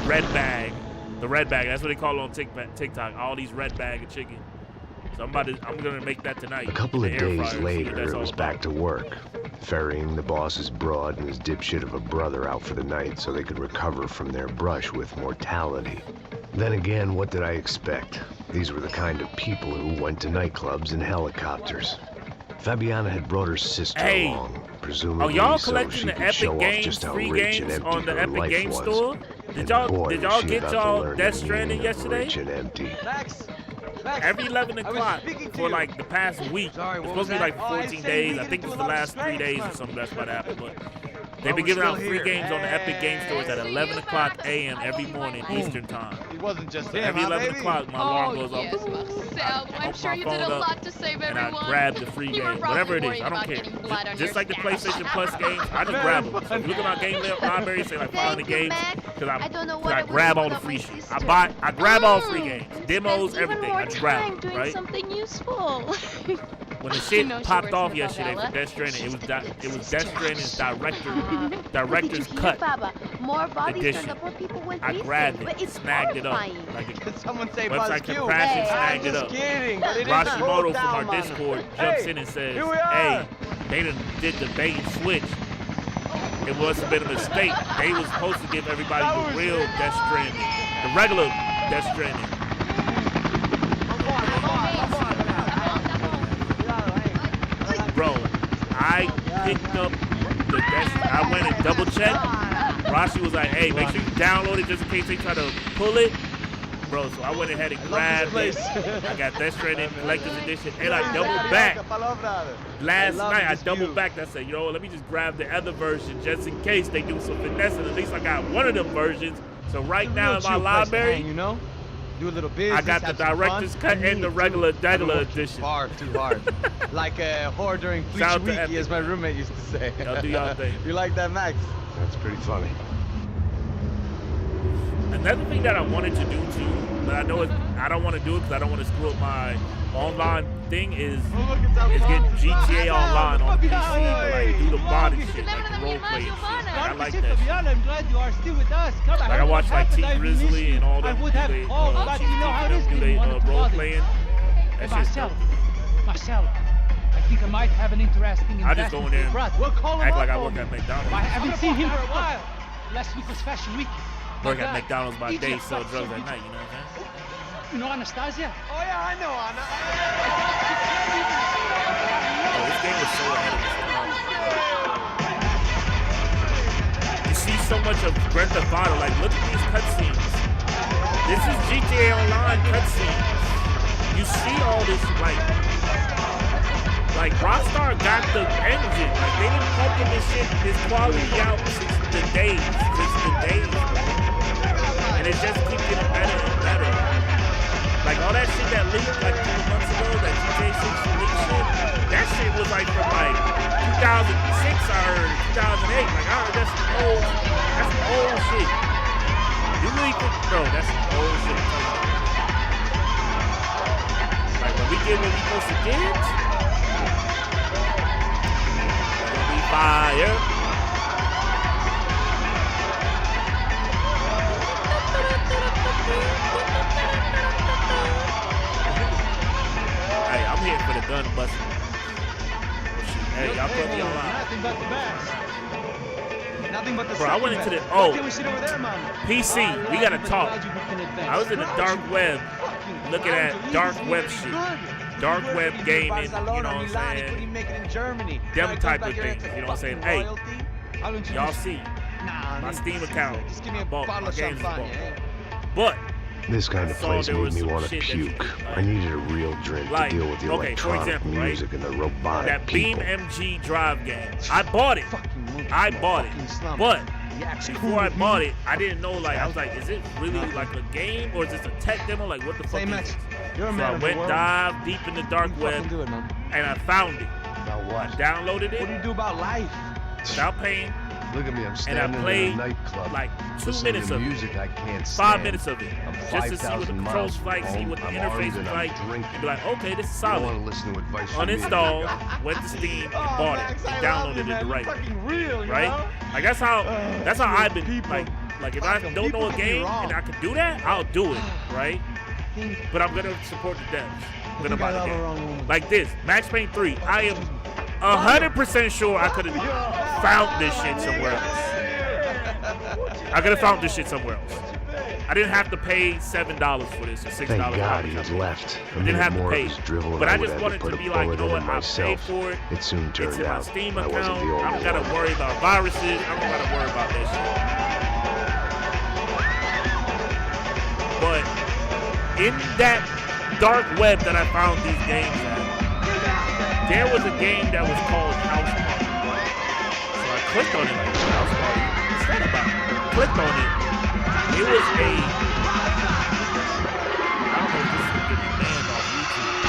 red bag. The red bag, that's what they call it on TikTok. Aldi's red bag of chicken. So I'm gonna make that tonight. A couple of days later, it was about. back to work, ferrying the boss's broad and his dipshit of a brother out for the night so they could recover from their brush with mortality. Then again, what did I expect? These were the kind of people who went to nightclubs in helicopters. Fabiana had brought her sister along, presumably y'all so collecting she the could show Epic off Games just how free rich and games empty on the her Epic life Games was. Store? Did y'all get y'all Death Stranding yesterday? Rich and empty. Max, Every 11 o'clock speaking to for you. like the past week. Sorry, It's what was supposed to be that? like Oh, I 14 said days. we I get think into it's a the lot of last 3 strength, days or man. something that's about to happen. But they've we're been giving out still free here. games on the Epic Game Stores at Hey. 11 o'clock a.m. every morning Eastern time. It wasn't just So every 11 o'clock, my alarm goes off. yes, Marcel. I'm sure you did a lot to save And everyone. I grab the free You were game, probably whatever it is. worried I don't about care. getting blood on Just your like the stash. PlayStation Plus games, I just grab them. So if you look at my game library, say like 500 games, because I grab all the free shit. I grab all free games, demos, everything. I just grab them, right? Something useful. When the shit know she popped works off in the yesterday favela. for Death Stranding, it was Death Stranding's director's cut More bodies edition. turned up when people went I missing, grabbed but it, it's snagged it up. horrifying. Like Did someone say website Buzz kept Q? crashing, Hey, snagged I'm it just up. kidding, but it is Rashimoto rolled from our down, man. Discord jumps in and says, here we are. hey, they done did the bait and switch. It must have been a mistake. They was supposed to give everybody the real Death Stranding, the regular Death Stranding. Bro, I picked up the I went and double checked. Rashi was like, hey, make sure you download it just in case they try to pull it. Bro, so I went ahead and grabbed it. I got Death Stranding Collector's Edition, and I doubled back. Last night, I doubled back. I said, you know what, let me just grab the other version just in case they do some finessing. At least I got one of them versions. So right now in my library, you know, do a little business. I got the have some director's fun. cut and the regular edition. Too hard. Like a whore during Shout Bleach out to Week, Epic. as my roommate used to say. Y'all do y'all thing. You like that, Max? That's pretty funny. Another thing that I wanted to do too, but I know I don't want to do it because I don't want to screw up my online thing is get GTA Online on the PC, but like do the body shit, like the role play shit. Like, I like that shit. I'm glad you are still with us. Come on, Like I watch like T Grizzly and all them I would have do they called, but you know how it is do being they one of the role brothers. playing. That shit's Marcel, dope. Marcel, I think I might have an interesting I just go in there and brother. We'll call him act up like I for work me. at McDonald's. I haven't seen him for a while. Last week was Fashion Week. Work My at God, McDonald's by eat day, your sell fucking drugs at week. night. You know what I'm saying? You know Anastasia? Oh yeah, I know, Anna. Oh, this game was so ahead of its time. You see so much of Grand Theft Auto. Like, look at these cutscenes. This is GTA Online cutscenes. You see all this, like Rockstar got the engine. Like, they been pumping this quality out since the days. And it just keeps getting better and better. Like, all that shit that leaked like 2 months ago, that GTA 6 leaked shit, that shit was like from like I heard 2008. Like, I heard that's some old shit. You really think, bro, that's some old shit. Like, when we get what we supposed to get, it's gonna be fire. Hey, I'm here for the gun busting. Hey, y'all put me online. Nothing but the best. Nothing but the bro, I went into the PC. We gotta talk. I was in the dark web, looking at dark web shit, dark web gaming. You know what I'm saying? Them type of things. You know what I'm saying? Hey, y'all see my Steam account. I bought my games. But this kind of place made me want to puke. I needed a real drink to deal with the electronic music and the robotic that people. Beam MG Drive game. I bought it. But before I bought it, I didn't know, like, I was like, is it really like a game or is this a tech demo? Like, what the fuck is it? So I went dive deep in the dark web and I found it. About what? I downloaded it. What do you do about life? Without paying. Look at me, I'm standing And I played in a nightclub, like 2 listening minutes to of it. music I can't 5 stand. minutes of it. I'm Just to see what the 5,000 controls miles like, see from what the home. I'm interface armed is and I'm like. drinking. And be like, okay, this is I don't solid. want to listen to advice from you. Uninstalled, went to Steam, and bought it, and downloaded it the right way. Right? Like that's how I've been like if I don't know a game and I can do that, I'll do it, right? But I'm gonna support the devs. I'm gonna buy the game. Like this, Max Payne 3. I am 100% sure I could have found this shit somewhere else. I could have found this shit somewhere else. I didn't have to pay $7 for this or $6. Thank God he had left. I didn't have to more pay. of his drivel But and I would just have wanted put to a be like, you bullet know in what? I paid myself. for it. It soon It's turned in my out Steam I wasn't account. the I only don't gotta one. worry about viruses. I don't gotta worry about that shit. But in that dark web that I found these games at, there was a game that was called House Party. So I clicked on it like House Party. What's that about? Clicked on it. It was a, I don't know if this is gonna get me banned off YouTube.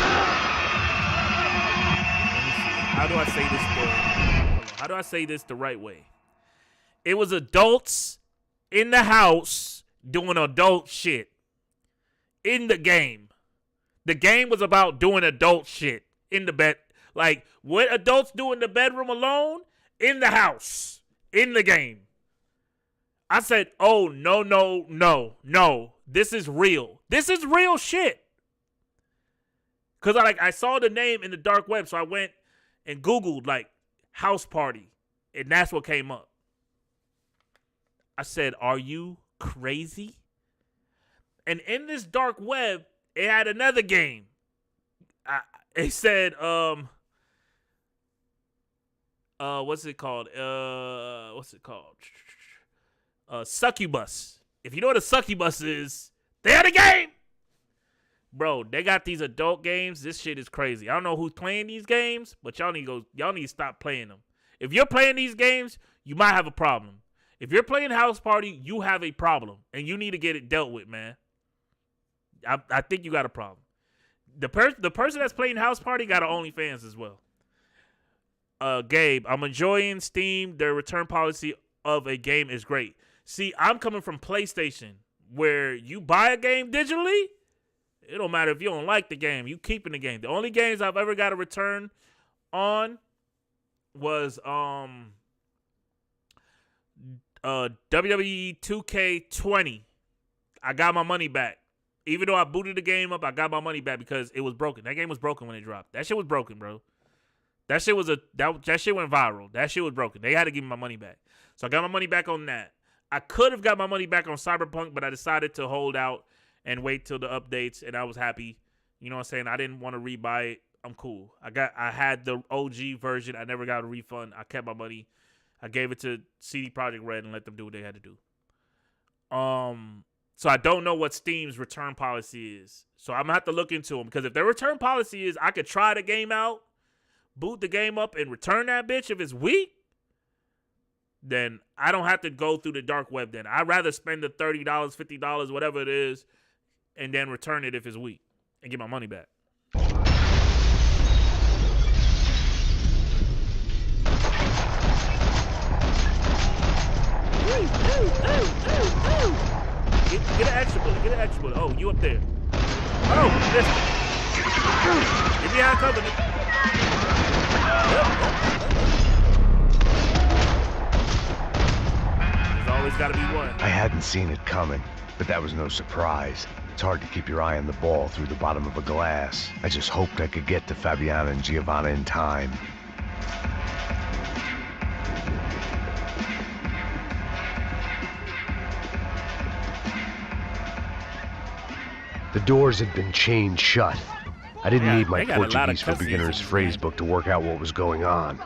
Let me see. How do I say this the right way? It was adults in the house doing adult shit in the game. The game was about doing adult shit in the bed. Like what adults do in the bedroom alone, in the house, in the game. I said, oh, no. This is real. This is real shit. Because I saw the name in the dark web, so I went and Googled, like, house party. And that's what came up. I said, are you crazy? And in this dark web, it had another game. It said, what's it called? Succubus. If you know what a succubus is, they had a game. Bro, they got these adult games. This shit is crazy. I don't know who's playing these games, but y'all need to stop playing them. If you're playing these games, you might have a problem. If you're playing House Party, you have a problem, and you need to get it dealt with, man. I think you got a problem. The person that's playing House Party got an OnlyFans as well. Gabe, I'm enjoying Steam. Their return policy of a game is great. See, I'm coming from PlayStation, where you buy a game digitally, it don't matter if you don't like the game. You keeping the game. The only games I've ever got a return on was WWE 2K20. I got my money back. Even though I booted the game up, I got my money back because it was broken. That game was broken when it dropped. That shit was broken, bro. That shit went viral. That shit was broken. They had to give me my money back. So I got my money back on that. I could have got my money back on Cyberpunk, but I decided to hold out and wait till the updates, and I was happy. You know what I'm saying? I didn't want to rebuy it. I'm cool. I had the OG version. I never got a refund. I kept my money. I gave it to CD Projekt Red and let them do what they had to do. So I don't know what Steam's return policy is. So I'm going to have to look into them, because if their return policy is I could try the game out, boot the game up, and return that bitch if it's weak, then I don't have to go through the dark web then. I'd rather spend the $30, $50, whatever it is, and then return it if it's weak and get my money back. Get an extra bullet. Get an extra bullet. Oh, you up there. Oh, listen. Get behind cover. Yep. There's always got to be one. I hadn't seen it coming, but that was no surprise. It's hard to keep your eye on the ball through the bottom of a glass. I just hoped I could get to Fabiana and Giovanna in time. The doors had been chained shut. I didn't need my Portuguese for Beginners phrase book to work out what was going on.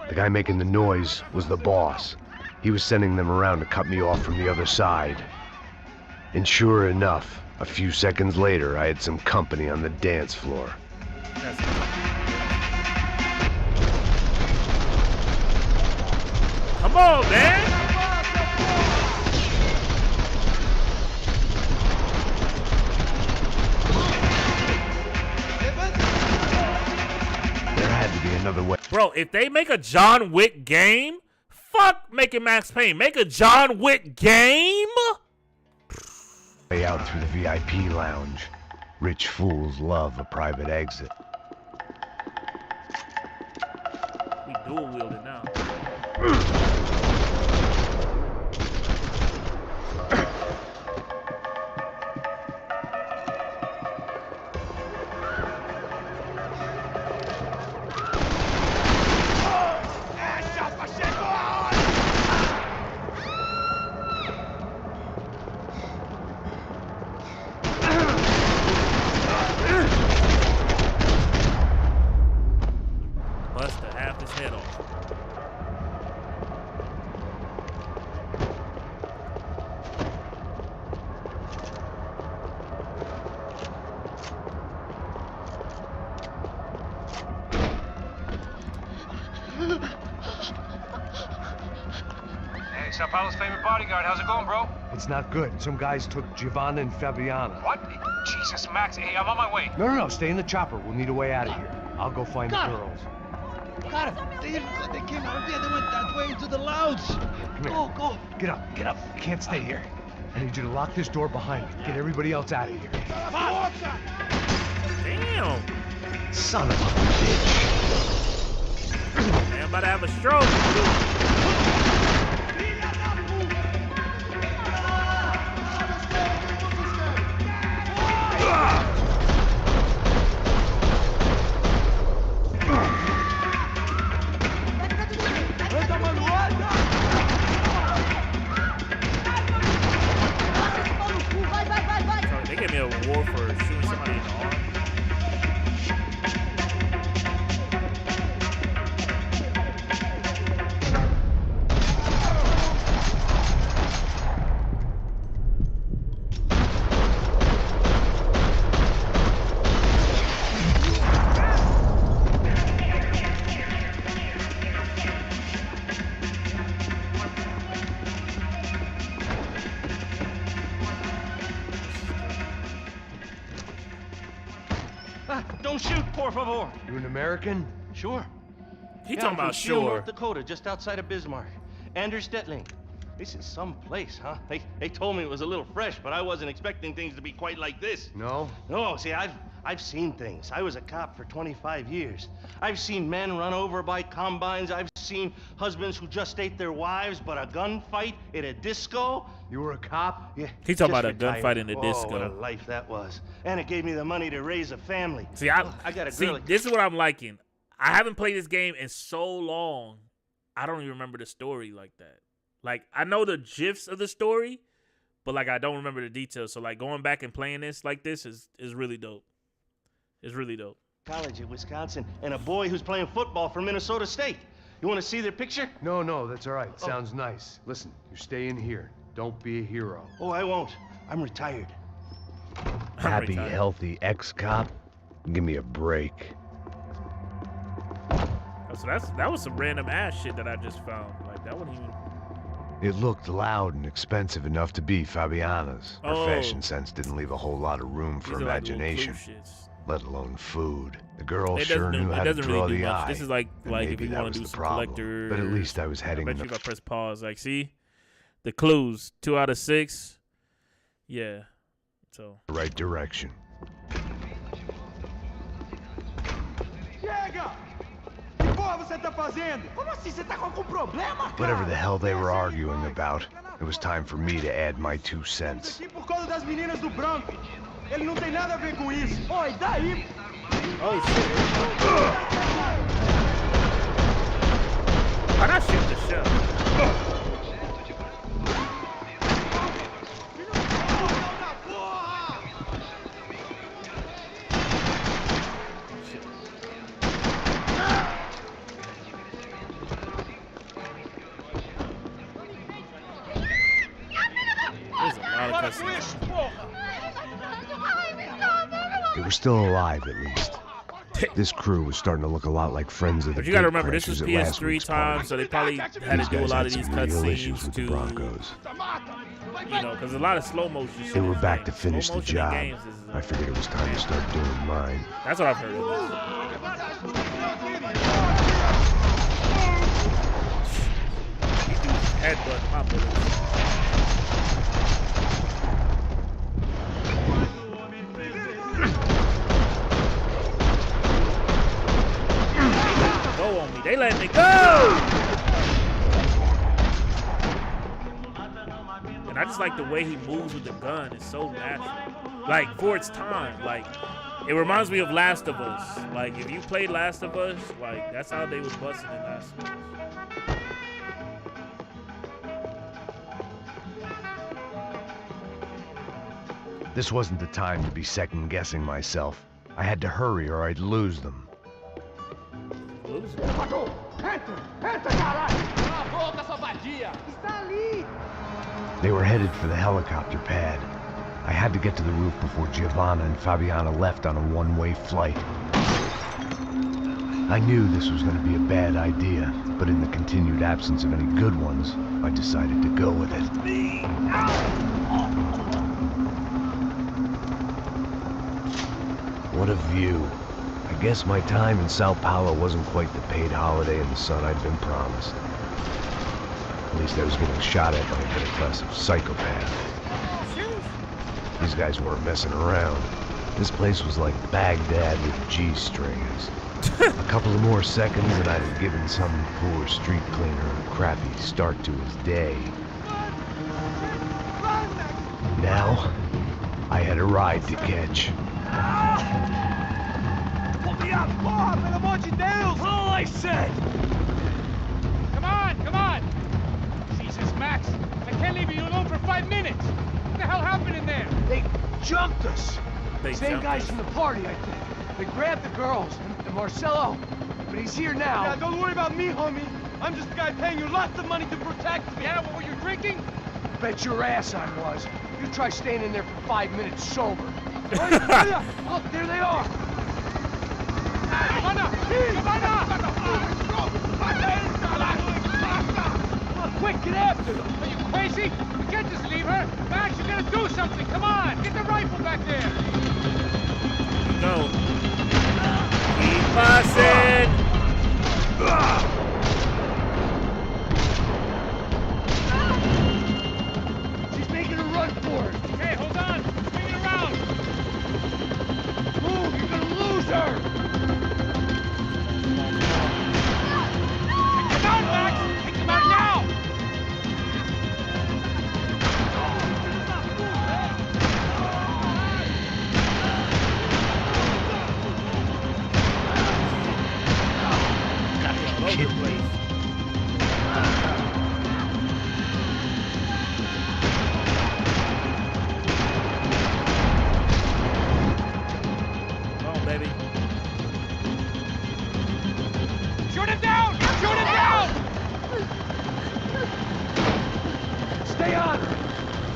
The guy making the noise was the boss. He was sending them around to cut me off from the other side. And sure enough, a few seconds later, I had some company on the dance floor. Come on, man! Another way. Bro, if they make a John Wick game, fuck making Max Payne. Make a John Wick game? Way out through the VIP lounge. Rich fools love a private exit. We dual wielding now. Sao Paulo's favorite bodyguard. How's it going, bro? It's not good. Some guys took Giovanna and Fabiana. What? Jesus, Max. Hey, I'm on my way. No. Stay in the chopper. We'll need a way out of here. I'll go find the girls. Cara, they came out here. They went that way into the lounge. Go. Get up. You can't stay here. I need you to lock this door behind you. Get everybody else out of here. Damn. Son of a bitch. Man, I'm about to have a stroke. They gave me a reward for shooting somebody in the arm. Don't shoot, por favor. You an American? Sure. He talking about Steele, sure. North Dakota, just outside of Bismarck. Anders Stetling. This is some place, huh? They told me it was a little fresh, but I wasn't expecting things to be quite like this. No? No, see, I've seen things. I was a cop for 25 years. I've seen men run over by combines. I've seen husbands who just ate their wives, but a gunfight at a disco. You were a cop? Yeah. He talking about a retired. gunfight in the Whoa, disco. What a life that was. And it gave me the money to raise a family. See, I got a see. girl. This is what I'm liking. I haven't played this game in so long. I don't even remember the story like that. Like, I know the gifs of the story, but like I don't remember the details. So like going back and playing this like this is really dope. It's really dope. College at Wisconsin, and a boy who's playing football for Minnesota State. You want to see their picture? No, that's all right. Sounds nice. Listen, you stay in here. Don't be a hero. Oh, I won't. I'm retired. Happy, healthy ex-cop? Give me a break. Oh, so that was some random ass shit that I just found. Like that wouldn't even. It looked loud and expensive enough to be Fabiana's. Her fashion sense didn't leave a whole lot of room for imagination, let alone food. The girl sure knew how to draw the eye. This is like if you want to do some collector. But at least I was heading I bet you if I press pause, like see, the clues 2 out of 6. Yeah. So. The right direction. Whatever the hell they were arguing about, it was time for me to add my 2 cents. Oh shit. Why'd I shoot the shell? There's a lot of cussing. They were still alive, at least. This crew was starting to look a lot like friends of the But you gotta remember, this was PS3 time, so they probably had to do a lot of these cutscenes to, you know, because a lot of slow motion shit. They were back to finish the job. I figured it was time to start doing mine. That's what I've heard of this. These dudes headbutt my bullets. Go on me. They let me go! And I just like the way he moves with the gun. It's so natural. Like, for its time. Like, it reminds me of Last of Us. Like, if you played Last of Us, like, that's how they was busting in Last of Us. This wasn't the time to be second-guessing myself. I had to hurry or I'd lose them. They were headed for the helicopter pad. I had to get to the roof before Giovanna and Fabiana left on a one-way flight. I knew this was going to be a bad idea, but in the continued absence of any good ones, I decided to go with it. What a view. I guess my time in Sao Paulo wasn't quite the paid holiday in the sun I'd been promised. At least I was getting shot at by a middle-class psychopath. These guys weren't messing around. This place was like Baghdad with G-strings. A couple of more seconds and I'd have given some poor street cleaner a crappy start to his day. Now, I had a ride to catch. Pull me up! Porra, pelo amor de Deus! All I said! Come on, come on! Jesus, Max, I can't leave you alone for 5 minutes! What the hell happened in there? They jumped us! Same guys from the party, I think. They grabbed the girls, and Marcelo, but he's here now. Yeah, don't worry about me, homie. I'm just the guy paying you lots of money to protect me. Yeah, what were you drinking? Bet your ass I was. You try staying in there for 5 minutes sober. Look, there they are! Giovanna! Giovanna! Quick, get after them! Are you crazy? We can't just leave her. Max, you gotta do something. Come on, get the rifle back there. Go. Keep busting. She's making a run for it. Hey, hold on. Swing it around. Move, you're gonna lose her. Take them out, Max. Take them out now. Kid. Come on, baby. Shoot him down! Shoot him down! Stay on her.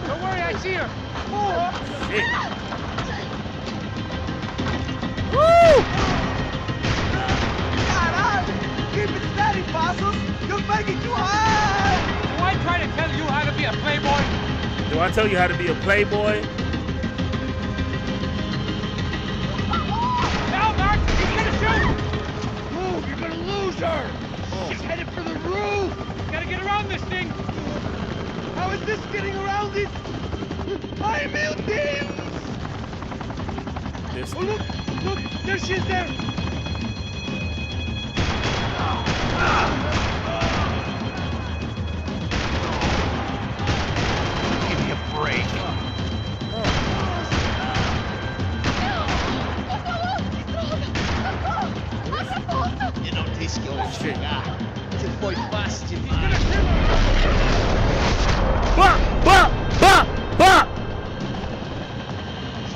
Don't worry, I see her. Shit. Woo! Keep it steady, Passos. You're making too high. Do I try to tell you how to be a playboy? Do I tell you how to be a playboy? Now, Max, he's gonna shoot! Move, you're gonna lose her. She's headed for the roof. Gotta get around this thing. How is this getting around it? Ah! Ai, meu Deus! This Oh, look, there she is there. Give me a break. Eu não disse que eu ia chegar. Você foi fácil demais.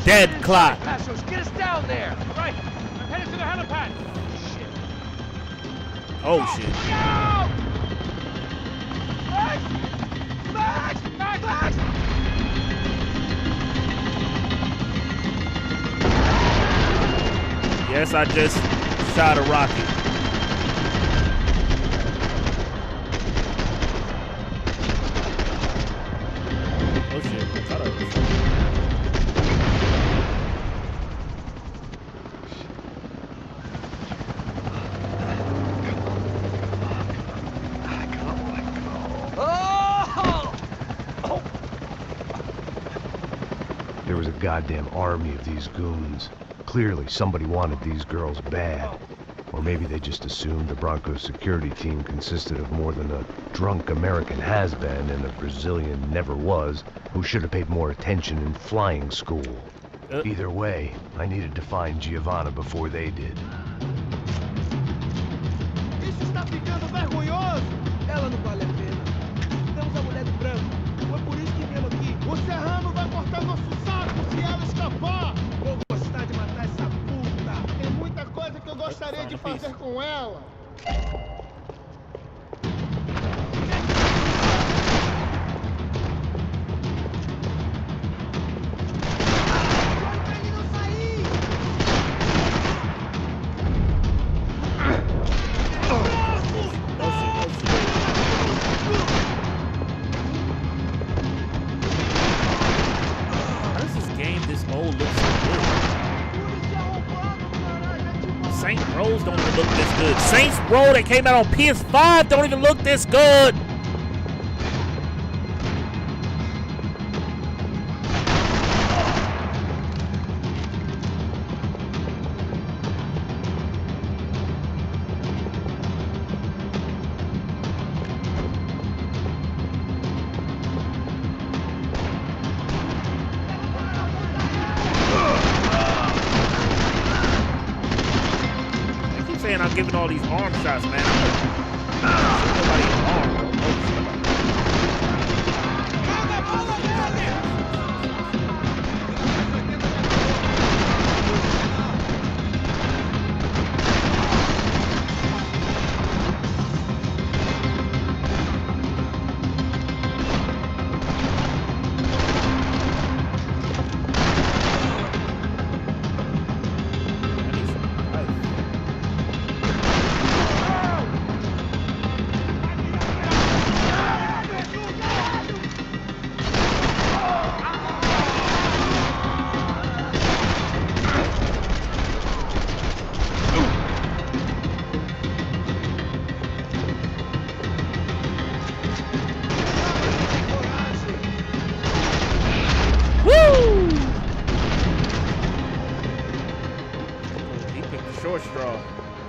Dead clock. Passos, get us down there. Right. I'm headed to the helipad. Shit. Oh shit. No! Max! Max! Max! Max! Yes, I just shot a rocket. Oh shit. I thought I was... There was a goddamn army of these goons. Clearly, somebody wanted these girls bad. Or maybe they just assumed the Broncos security team consisted of more than a drunk American has-been and a Brazilian never-was who should have paid more attention in flying school. Either way, I needed to find Giovanna before they did. Isso está ficando vergonhoso. Ela não vale a pena. Temos a mulher do branco. Foi por isso que viemos aqui. O serrano vai cortar nosso saco se ela escapar. Vou gostar de matar essa puta. Tem muita coisa que eu gostaria de fazer com ela. Saints Row that came out on PS5 don't even look this good. I'm giving all these arm shots, man. Nobody's arm, bro.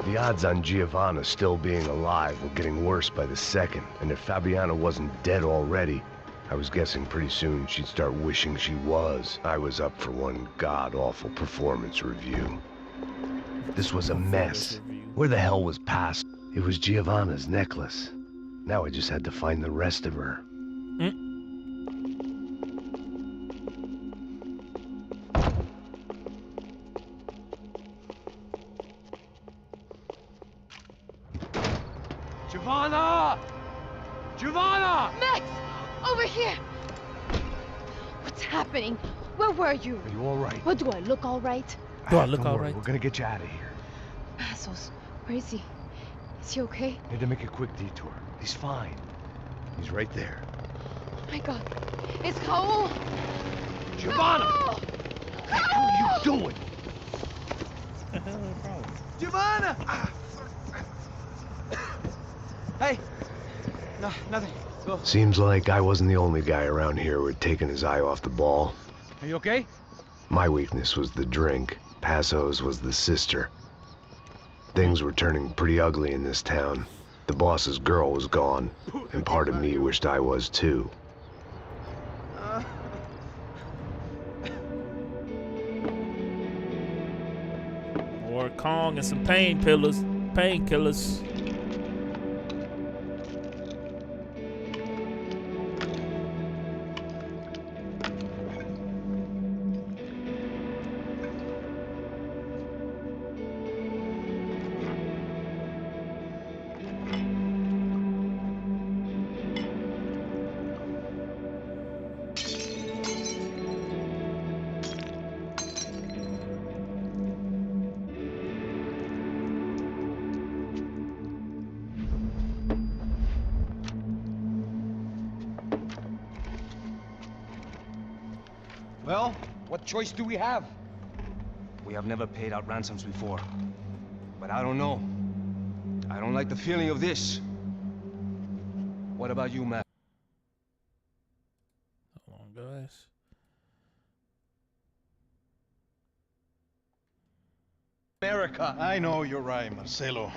The odds on Giovanna still being alive were getting worse by the second, and if Fabiana wasn't dead already, I was guessing pretty soon she'd start wishing she was. I was up for one god-awful performance review. This was a mess. Where the hell was Pass? It was Giovanna's necklace. Now I just had to find the rest of her. Giovanna! Giovanna! Max! Over here! What's happening? Where were you? Are you all right? What, do I look all right? Do I look Don't all worry, right? We're gonna get you out of here. Passos, where is he? Is he okay? Need to make a quick detour. He's fine. He's right there. Oh my God. It's Raul! Giovanna! Raul! What the hell are you doing? What the hell is the problem? Giovanna! Hey! No, nothing. Go. Seems like I wasn't the only guy around here who had taken his eye off the ball. Are you okay? My weakness was the drink. Passo's was the sister. Things were turning pretty ugly in this town. The boss's girl was gone, and part of me wished I was too. Or Kong and some painkillers. Well, what choice do we have? We have never paid out ransoms before. But I don't know. I don't like the feeling of this. What about you, Matt? Hold on, guys. America. I know you're right, Marcelo.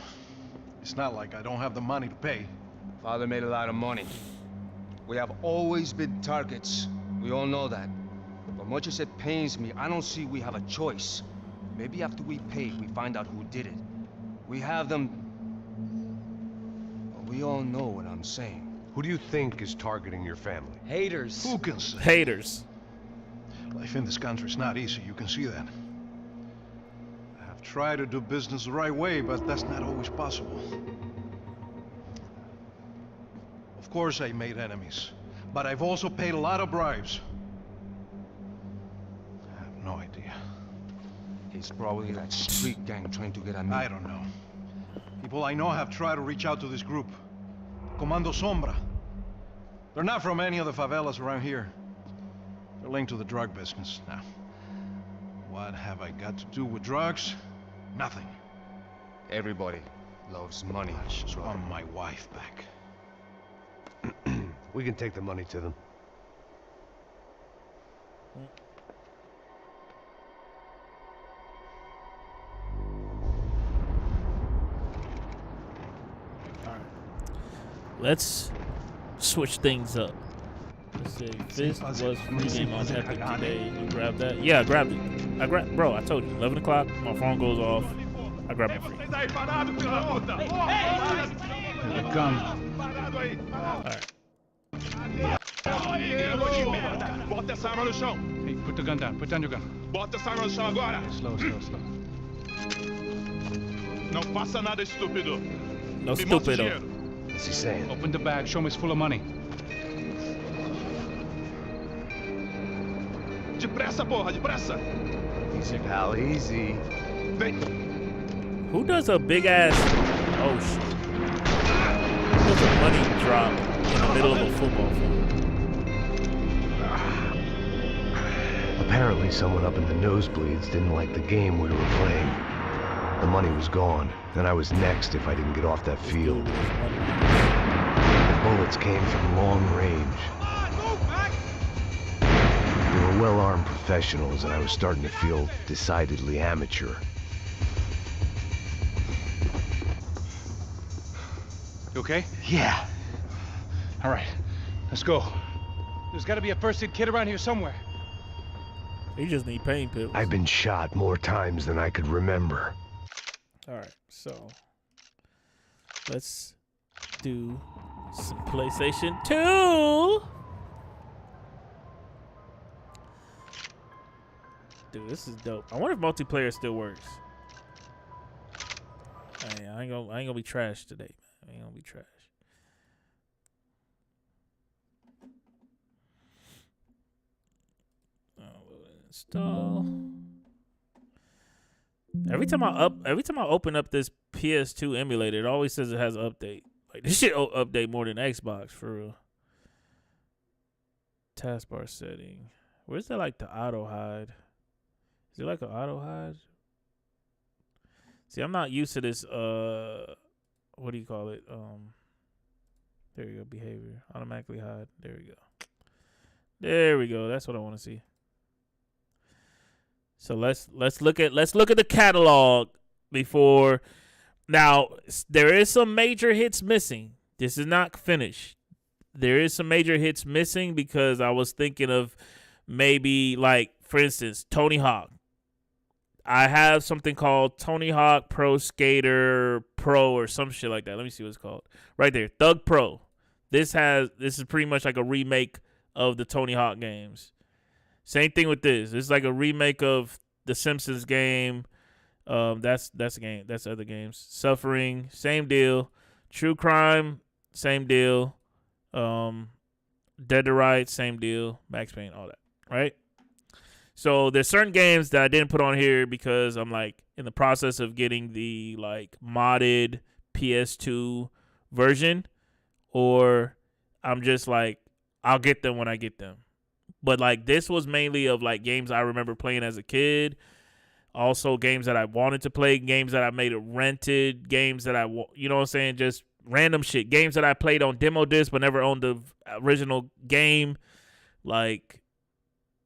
It's not like I don't have the money to pay. Father made a lot of money. We have always been targets. We all know that. But much as it pains me, I don't see we have a choice. Maybe after we pay, we find out who did it. We have them... Well, we all know what I'm saying. Who do you think is targeting your family? Haters. Who can say? Haters. Life in this country is not easy, you can see that. I have tried to do business the right way, but that's not always possible. Of course I made enemies, but I've also paid a lot of bribes. I have no idea. It's probably that street gang trying to get at me. I don't know. People I know have tried to reach out to this group. Comando Sombra. They're not from any of the favelas around here. They're linked to the drug business. Now, what have I got to do with drugs? Nothing. Everybody loves money. I just want my wife back. We can take the money to them. Let's switch things up. Let's see. Fist was free game on Epic today. You grabbed that? Yeah, I grabbed it. Bro, I told you. 11 o'clock, my phone goes off. I grabbed it free. The gun. Alright. Bota essa arma no chão. Hey, put the gun down. Put down your gun. Bota essa arma no chão agora. Slow. Não faça nada estúpido. No Me mostra o stupido. dinheiro. What's he saying? Open the bag. Show me it's full of money. Depressa, porra, depressa. Easy, pal, easy. Vem. Who does a big ass... Oh, shit. Who does a money drop in the middle of a football field? Apparently someone up in the nosebleeds didn't like the game we were playing. The money was gone, and I was next if I didn't get off that field. The bullets came from long range. They were well-armed professionals, and I was starting to feel decidedly amateur. You okay? Yeah. All right. Let's go. There's got to be a first aid kit around here somewhere. You just need pain pills. I've been shot more times than I could remember. Alright, so let's do some PlayStation 2. Dude, this is dope. I wonder if multiplayer still works. Hey, I ain't gonna be trash today. I ain't gonna be trash. Install. Every time I open up this PS2 emulator, it always says it has an update. Like this shit update more than Xbox for real. Taskbar setting. Where's that like the auto hide? Is it like an auto hide? See, I'm not used to this what do you call it? There you go, behavior. Automatically hide. There we go. There we go. That's what I want to see. So let's look at the catalog before. Now there is some major hits missing. This is not finished. There is some major hits missing because I was thinking of maybe, like, for instance, Tony Hawk. I have something called Tony Hawk Pro Skater Pro or some shit like that. Let me see what it's called. Right there, Thug Pro. This is pretty much like a remake of the Tony Hawk games. Same thing with this. This is like a remake of the Simpsons game. That's a game. That's other games. Suffering, same deal. True Crime, same deal. Dead to Rights, same deal. Max Payne, all that. Right? So there's certain games that I didn't put on here because I'm like in the process of getting the like modded PS2 version, or I'm just like, I'll get them when I get them. But like this was mainly of like games I remember playing as a kid. Also games that I wanted to play, games that I made it rented, games that you know what I'm saying, just random shit. Games that I played on demo disc but never owned the original game. Like,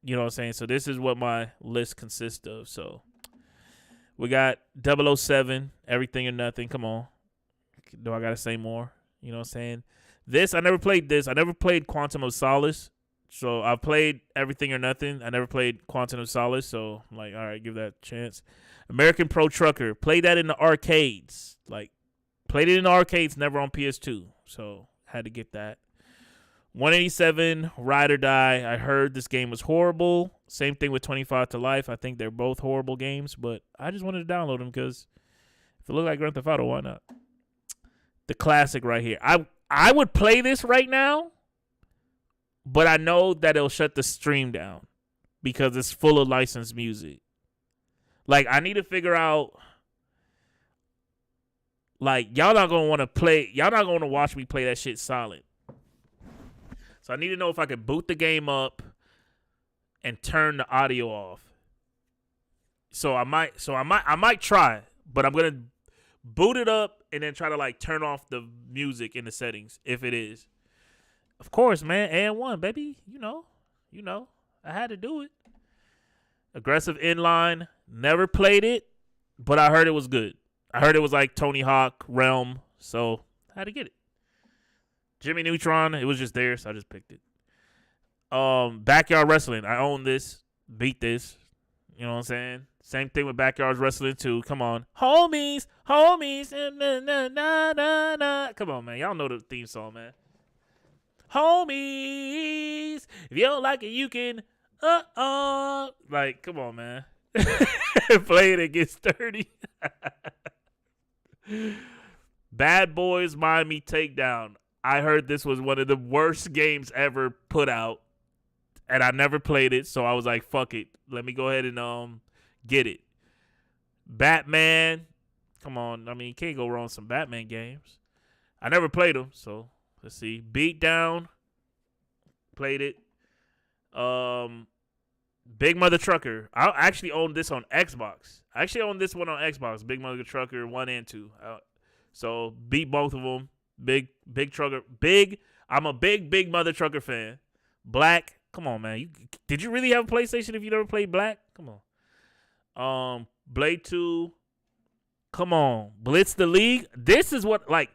you know what I'm saying? So this is what my list consists of. So we got 007, Everything or Nothing. Come on. Do I got to say more? You know what I'm saying? This, I never played this. I never played Quantum of Solace. So I've played Everything or Nothing. I never played Quantum of Solace. So I'm like, all right, give that a chance. American Pro Trucker. Played that in the arcades. Like, played it in the arcades, never on PS2. So had to get that. 187, Ride or Die. I heard this game was horrible. Same thing with 25 to Life. I think they're both horrible games, but I just wanted to download them because if it looked like Grand Theft Auto, why not? The classic right here. I would play this right now, but I know that it'll shut the stream down because it's full of licensed music. Like, I need to figure out, like, y'all not going to watch me play that shit solid. So I need to know if I could boot the game up and turn the audio off. So I might try, but I'm gonna boot it up and then try to like turn off the music in the settings if it is. Of course, man, AN1, baby. You know, I had to do it. Aggressive Inline, never played it, but I heard it was good. I heard it was like Tony Hawk Realm, so I had to get it. Jimmy Neutron, it was just there, so I just picked it. Backyard Wrestling, I own this, beat this. You know what I'm saying? Same thing with Backyard Wrestling 2. Come on. Homies, na, na, na, na, na. Come on, man. Y'all know the theme song, man. Homies, if you don't like it, you can, like, come on, man. Play it, it gets dirty. Bad Boys Miami Takedown. I heard this was one of the worst games ever put out, and I never played it, so I was like, fuck it. Let me go ahead and get it. Batman. Come on. I mean, you can't go wrong with some Batman games. I never played them, so let's see. Beatdown. Played it. Big Mother Trucker. I actually own this on Xbox. I actually own this one on Xbox. Big Mother Trucker 1 and 2. So beat both of them. Big Trucker. I'm a big Mother Trucker fan. Black. Come on, man. Did you really have a PlayStation if you never played Black? Come on. Blade 2. Come on. Blitz the League. This is what, like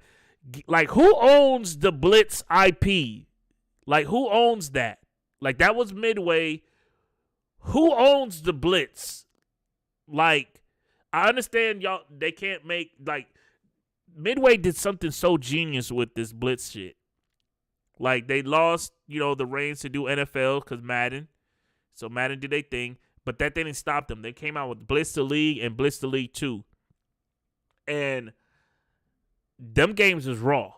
who owns the Blitz IP? Like, who owns that? Like, that was Midway. Who owns the Blitz? Like, I understand y'all, they can't make, like, Midway did something so genius with this Blitz shit. Like, they lost, the reins to do NFL because Madden. So Madden did their thing. But that didn't stop them. They came out with Blitz the League and Blitz the League 2. And them games is raw.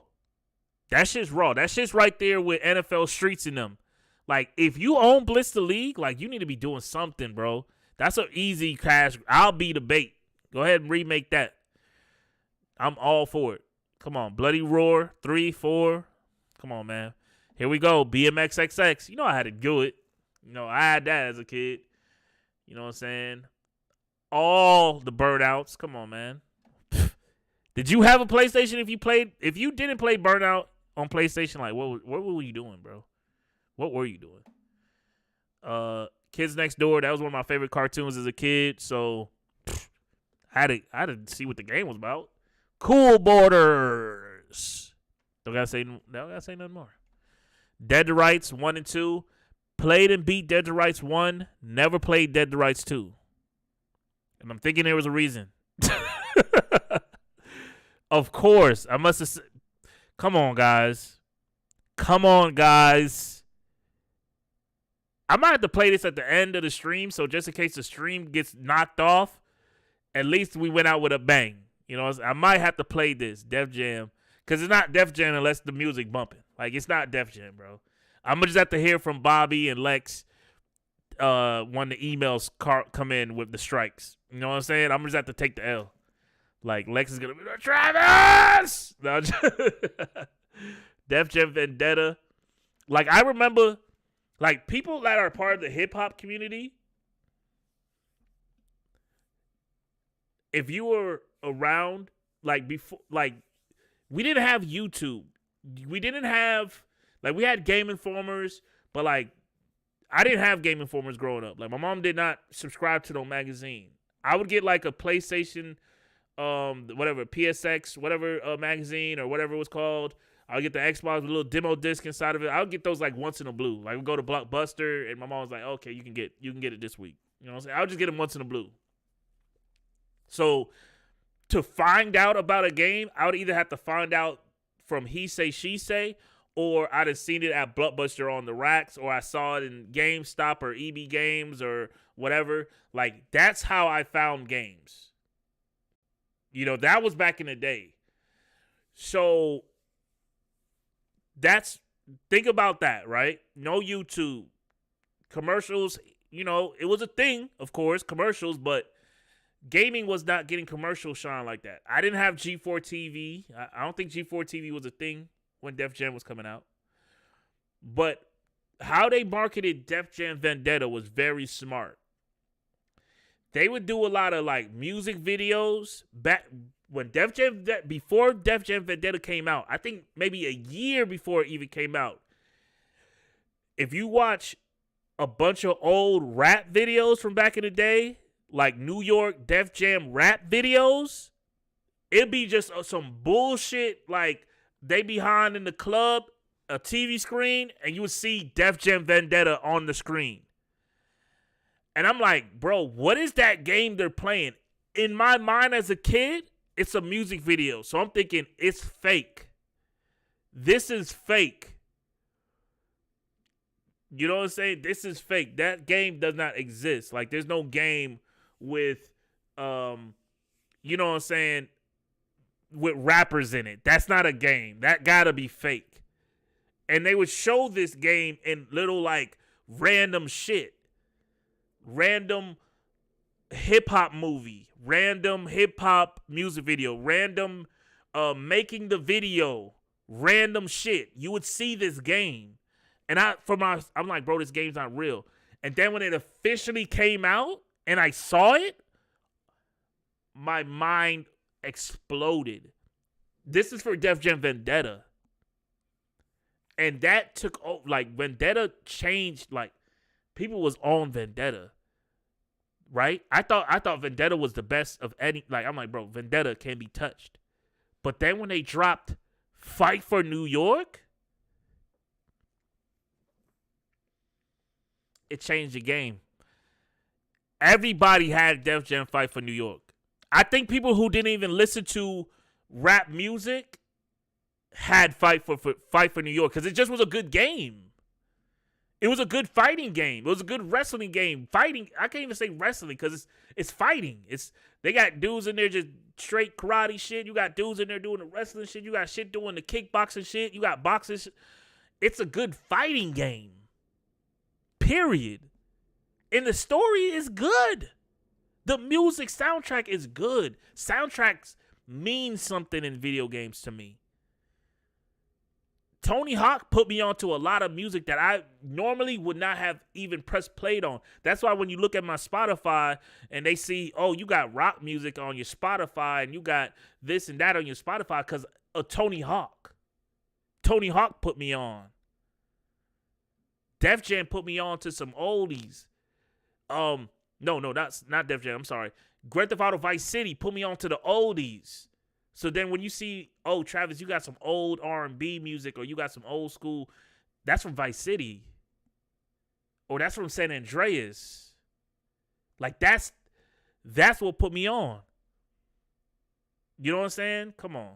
That shit's raw. That shit's right there with NFL Streets in them. Like, if you own Blitz the League, like, you need to be doing something, bro. That's an easy cash. I'll be the bait. Go ahead and remake that. I'm all for it. Come on. Bloody Roar 3, 4. Come on, man. Here we go. BMXXX. You know I had to do it. I had that as a kid. You know what I'm saying? All the Burnouts. Come on, man. Did you have a PlayStation if you didn't play Burnout on PlayStation, like what were you doing, bro? What were you doing? Kids Next Door. That was one of my favorite cartoons as a kid. So I had to see what the game was about. Cool Borders. Don't gotta say nothing more. Dead to Rights 1 and 2. Played and beat Dead to Rights 1. Never played Dead to Rights 2. And I'm thinking there was a reason. Of course. I must have. Come on, guys. I might have to play this at the end of the stream, so just in case the stream gets knocked off, at least we went out with a bang. You know, I might have to play this Def Jam, because it's not Def Jam unless the music bumping. Like, it's not Def Jam, bro. I'm going to just have to hear from Bobby and Lexx when the emails come in with the strikes. You know what I'm saying? I'm going to just have to take the L. Like, Lexx is going to be like, Travis! No, Def Jam Vendetta. Like, I remember, like, people that are part of the hip-hop community, if you were around, like, before, like, we didn't have YouTube. We didn't have, like, we had Game Informers, but, like, I didn't have Game Informers growing up. Like, my mom did not subscribe to no magazine. I would get, like, a PlayStation, whatever, PSX, whatever magazine or whatever it was called. I would get the Xbox with a little demo disc inside of it. I would get those, like, once in a blue. Like, we'd go to Blockbuster, and my mom was like, okay, you can get it this week. You know what I'm saying? I would just get them once in a blue. So, to find out about a game, I would either have to find out from He Say, She Say, or I'd have seen it at Blockbuster on the racks, or I saw it in GameStop or EB Games or whatever. Like, that's how I found games. You know, that was back in the day. So, think about that, right? No YouTube. Commercials, you know, it was a thing, of course, commercials, but gaming was not getting commercial shine like that. I didn't have G4 TV. I don't think G4 TV was a thing when Def Jam was coming out. But how they marketed Def Jam Vendetta was very smart. They would do a lot of, like, music videos back when before Def Jam Vendetta came out. I think maybe a year before it even came out. If you watch a bunch of old rap videos from back in the day, like New York Def Jam rap videos, it'd be just some bullshit, like they behind in the club, a TV screen, and you would see Def Jam Vendetta on the screen. And I'm like, bro, what is that game they're playing? In my mind as a kid, it's a music video. So I'm thinking, it's fake. This is fake. You know what I'm saying? This is fake. That game does not exist. Like, there's no game with, you know what I'm saying, with rappers in it. That's not a game. That gotta be fake. And they would show this game in little, like, random shit. Random hip-hop movie. Random hip-hop music video. Random making the video. Random shit. You would see this game. And I'm like, bro, this game's not real. And then when it officially came out and I saw it, my mind exploded. This is for Def Jam Vendetta. And that took, like, Vendetta changed, like, people was on Vendetta. Right? I thought Vendetta was the best of any, like, I'm like, bro, Vendetta can't be touched. But then when they dropped Fight for New York, it changed the game. Everybody had Def Jam Fight for New York. I think people who didn't even listen to rap music had Fight for New York because it just was a good game. It was a good fighting game. It was a good wrestling game. Fighting, I can't even say wrestling because it's fighting. They got dudes in there just straight karate shit. You got dudes in there doing the wrestling shit. You got shit doing the kickboxing shit. You got boxing shit. It's a good fighting game. Period. And the story is good. The music soundtrack is good. Soundtracks mean something in video games to me. Tony Hawk put me onto a lot of music that I normally would not have even pressed played on. That's why when you look at my Spotify and they see, oh, you got rock music on your Spotify and you got this and that on your Spotify because of Tony Hawk. Tony Hawk put me on. Def Jam put me on to some oldies. No, that's not Def Jam. I'm sorry. Grand Theft Auto Vice City put me onto the oldies. So then when you see, oh, Travis, you got some old R&B music or you got some old school, that's from Vice City. Or that's from San Andreas. Like, that's what put me on. You know what I'm saying? Come on.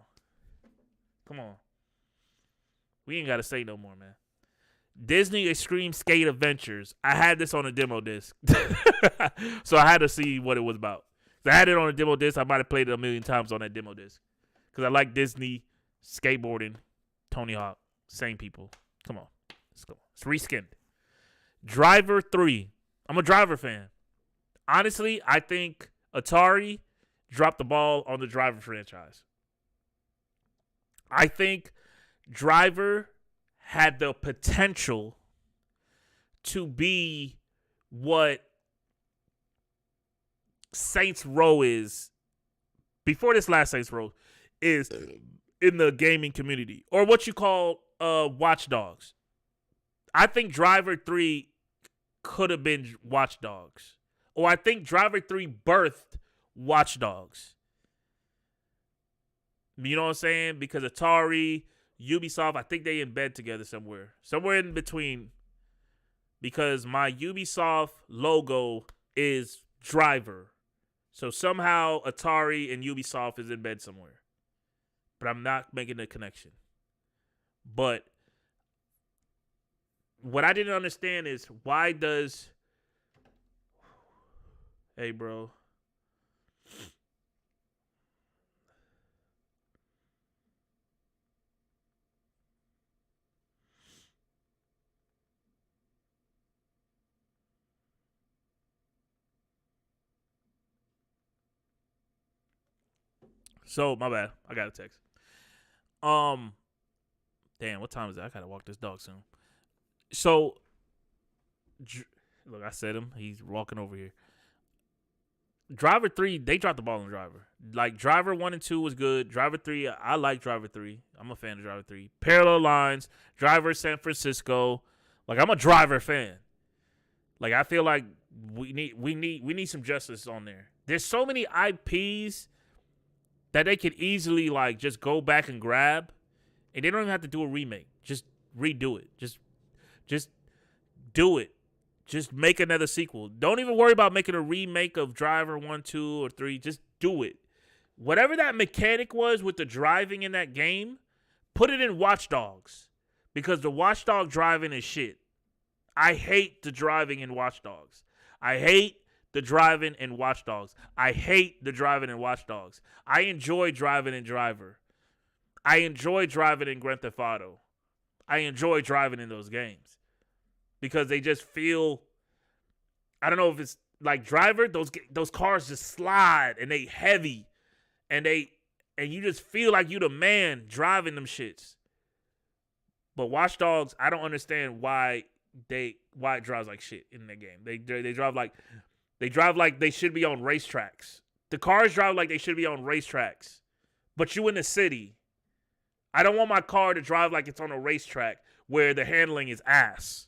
We ain't got to say no more, man. Disney Extreme Skate Adventures. I had this on a demo disc. So I had to see what it was about. I had it on a demo disc. I might have played it a million times on that demo disc. Because I like Disney, skateboarding, Tony Hawk. Same people. Come on. Let's go. It's reskinned. Driver 3. I'm a Driver fan. Honestly, I think Atari dropped the ball on the Driver franchise. I think Driver had the potential to be what Saints Row is before this last Saints Row is in the gaming community, or what you call Watch Dogs. I think Driver 3 could have been Watch Dogs, or I think Driver 3 birthed Watch Dogs. You know what I'm saying? Because Atari, Ubisoft, I think they in bed together somewhere in between, because my Ubisoft logo is Driver. So somehow Atari and Ubisoft is in bed somewhere. But I'm not making the connection. But what I didn't understand is, why does... Hey, bro. So, my bad. I got a text. Damn, what time is it? I gotta walk this dog soon. So, look, I said him. He's walking over here. Driver 3, they dropped the ball on Driver. Like, Driver 1 and 2 was good. Driver 3, I like Driver 3. I'm a fan of Driver 3. Parallel Lines, Driver San Francisco. Like, I'm a Driver fan. Like, I feel like we need some justice on there. There's so many IPs that they could easily, like, just go back and grab, and they don't even have to do a remake. Just redo it. Just do it. Just make another sequel. Don't even worry about making a remake of Driver 1, 2, or 3. Just do it. Whatever that mechanic was with the driving in that game, put it in Watch Dogs, because the Watch Dog driving is shit. I hate the driving in Watch Dogs. I hate the driving in Watch Dogs. I hate the driving in Watch Dogs. I enjoy driving in Driver. I enjoy driving in Grand Theft Auto. I enjoy driving in those games because they just feel, I don't know if it's like Driver, those cars just slide and they heavy and you just feel like you the man driving them shits. But Watch Dogs, I don't understand why it drives like shit in the game. They drive like they should be on racetracks. The cars drive like they should be on racetracks. But you in the city. I don't want my car to drive like it's on a racetrack where the handling is ass.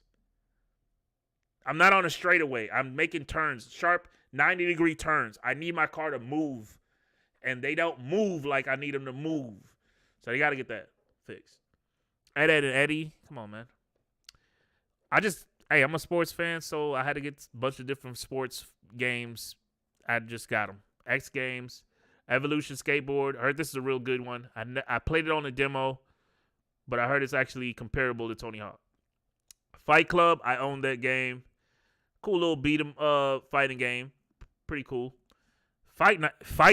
I'm not on a straightaway. I'm making turns, sharp 90-degree turns. I need my car to move. And they don't move like I need them to move. So they got to get that fixed. Ed and Eddie, come on, man. I'm a sports fan, so I had to get a bunch of different sports games. I just got them. X Games, Evolution Skateboard. I heard this is a real good one. I played it on a demo, but I heard it's actually comparable to Tony Hawk. Fight Club, I own that game. Cool little beat 'em fighting game. Pretty cool. Fight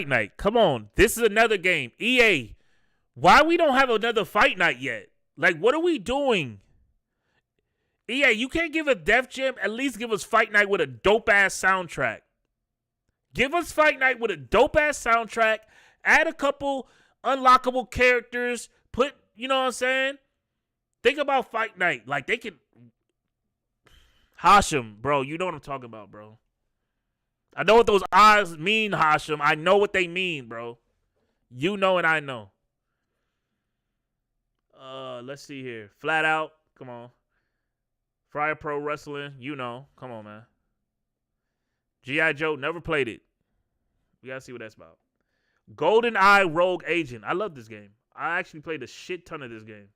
Night. Come on. This is another game. EA, why we don't have another Fight Night yet? Like, what are we doing? EA, you can't give a Def Jam. At least give us Fight Night with a dope-ass soundtrack. Give us Fight Night with a dope-ass soundtrack. Add a couple unlockable characters. You know what I'm saying? Think about Fight Night. Like, they could... Hashim, bro. You know what I'm talking about, bro. I know what those eyes mean, Hashim. I know what they mean, bro. You know and I know. Let's see here. Flat Out. Come on. Fryer Pro Wrestling. You know. Come on, man. G.I. Joe, never played it. We gotta see what that's about. GoldenEye Rogue Agent. I love this game. I actually played a shit ton of this game.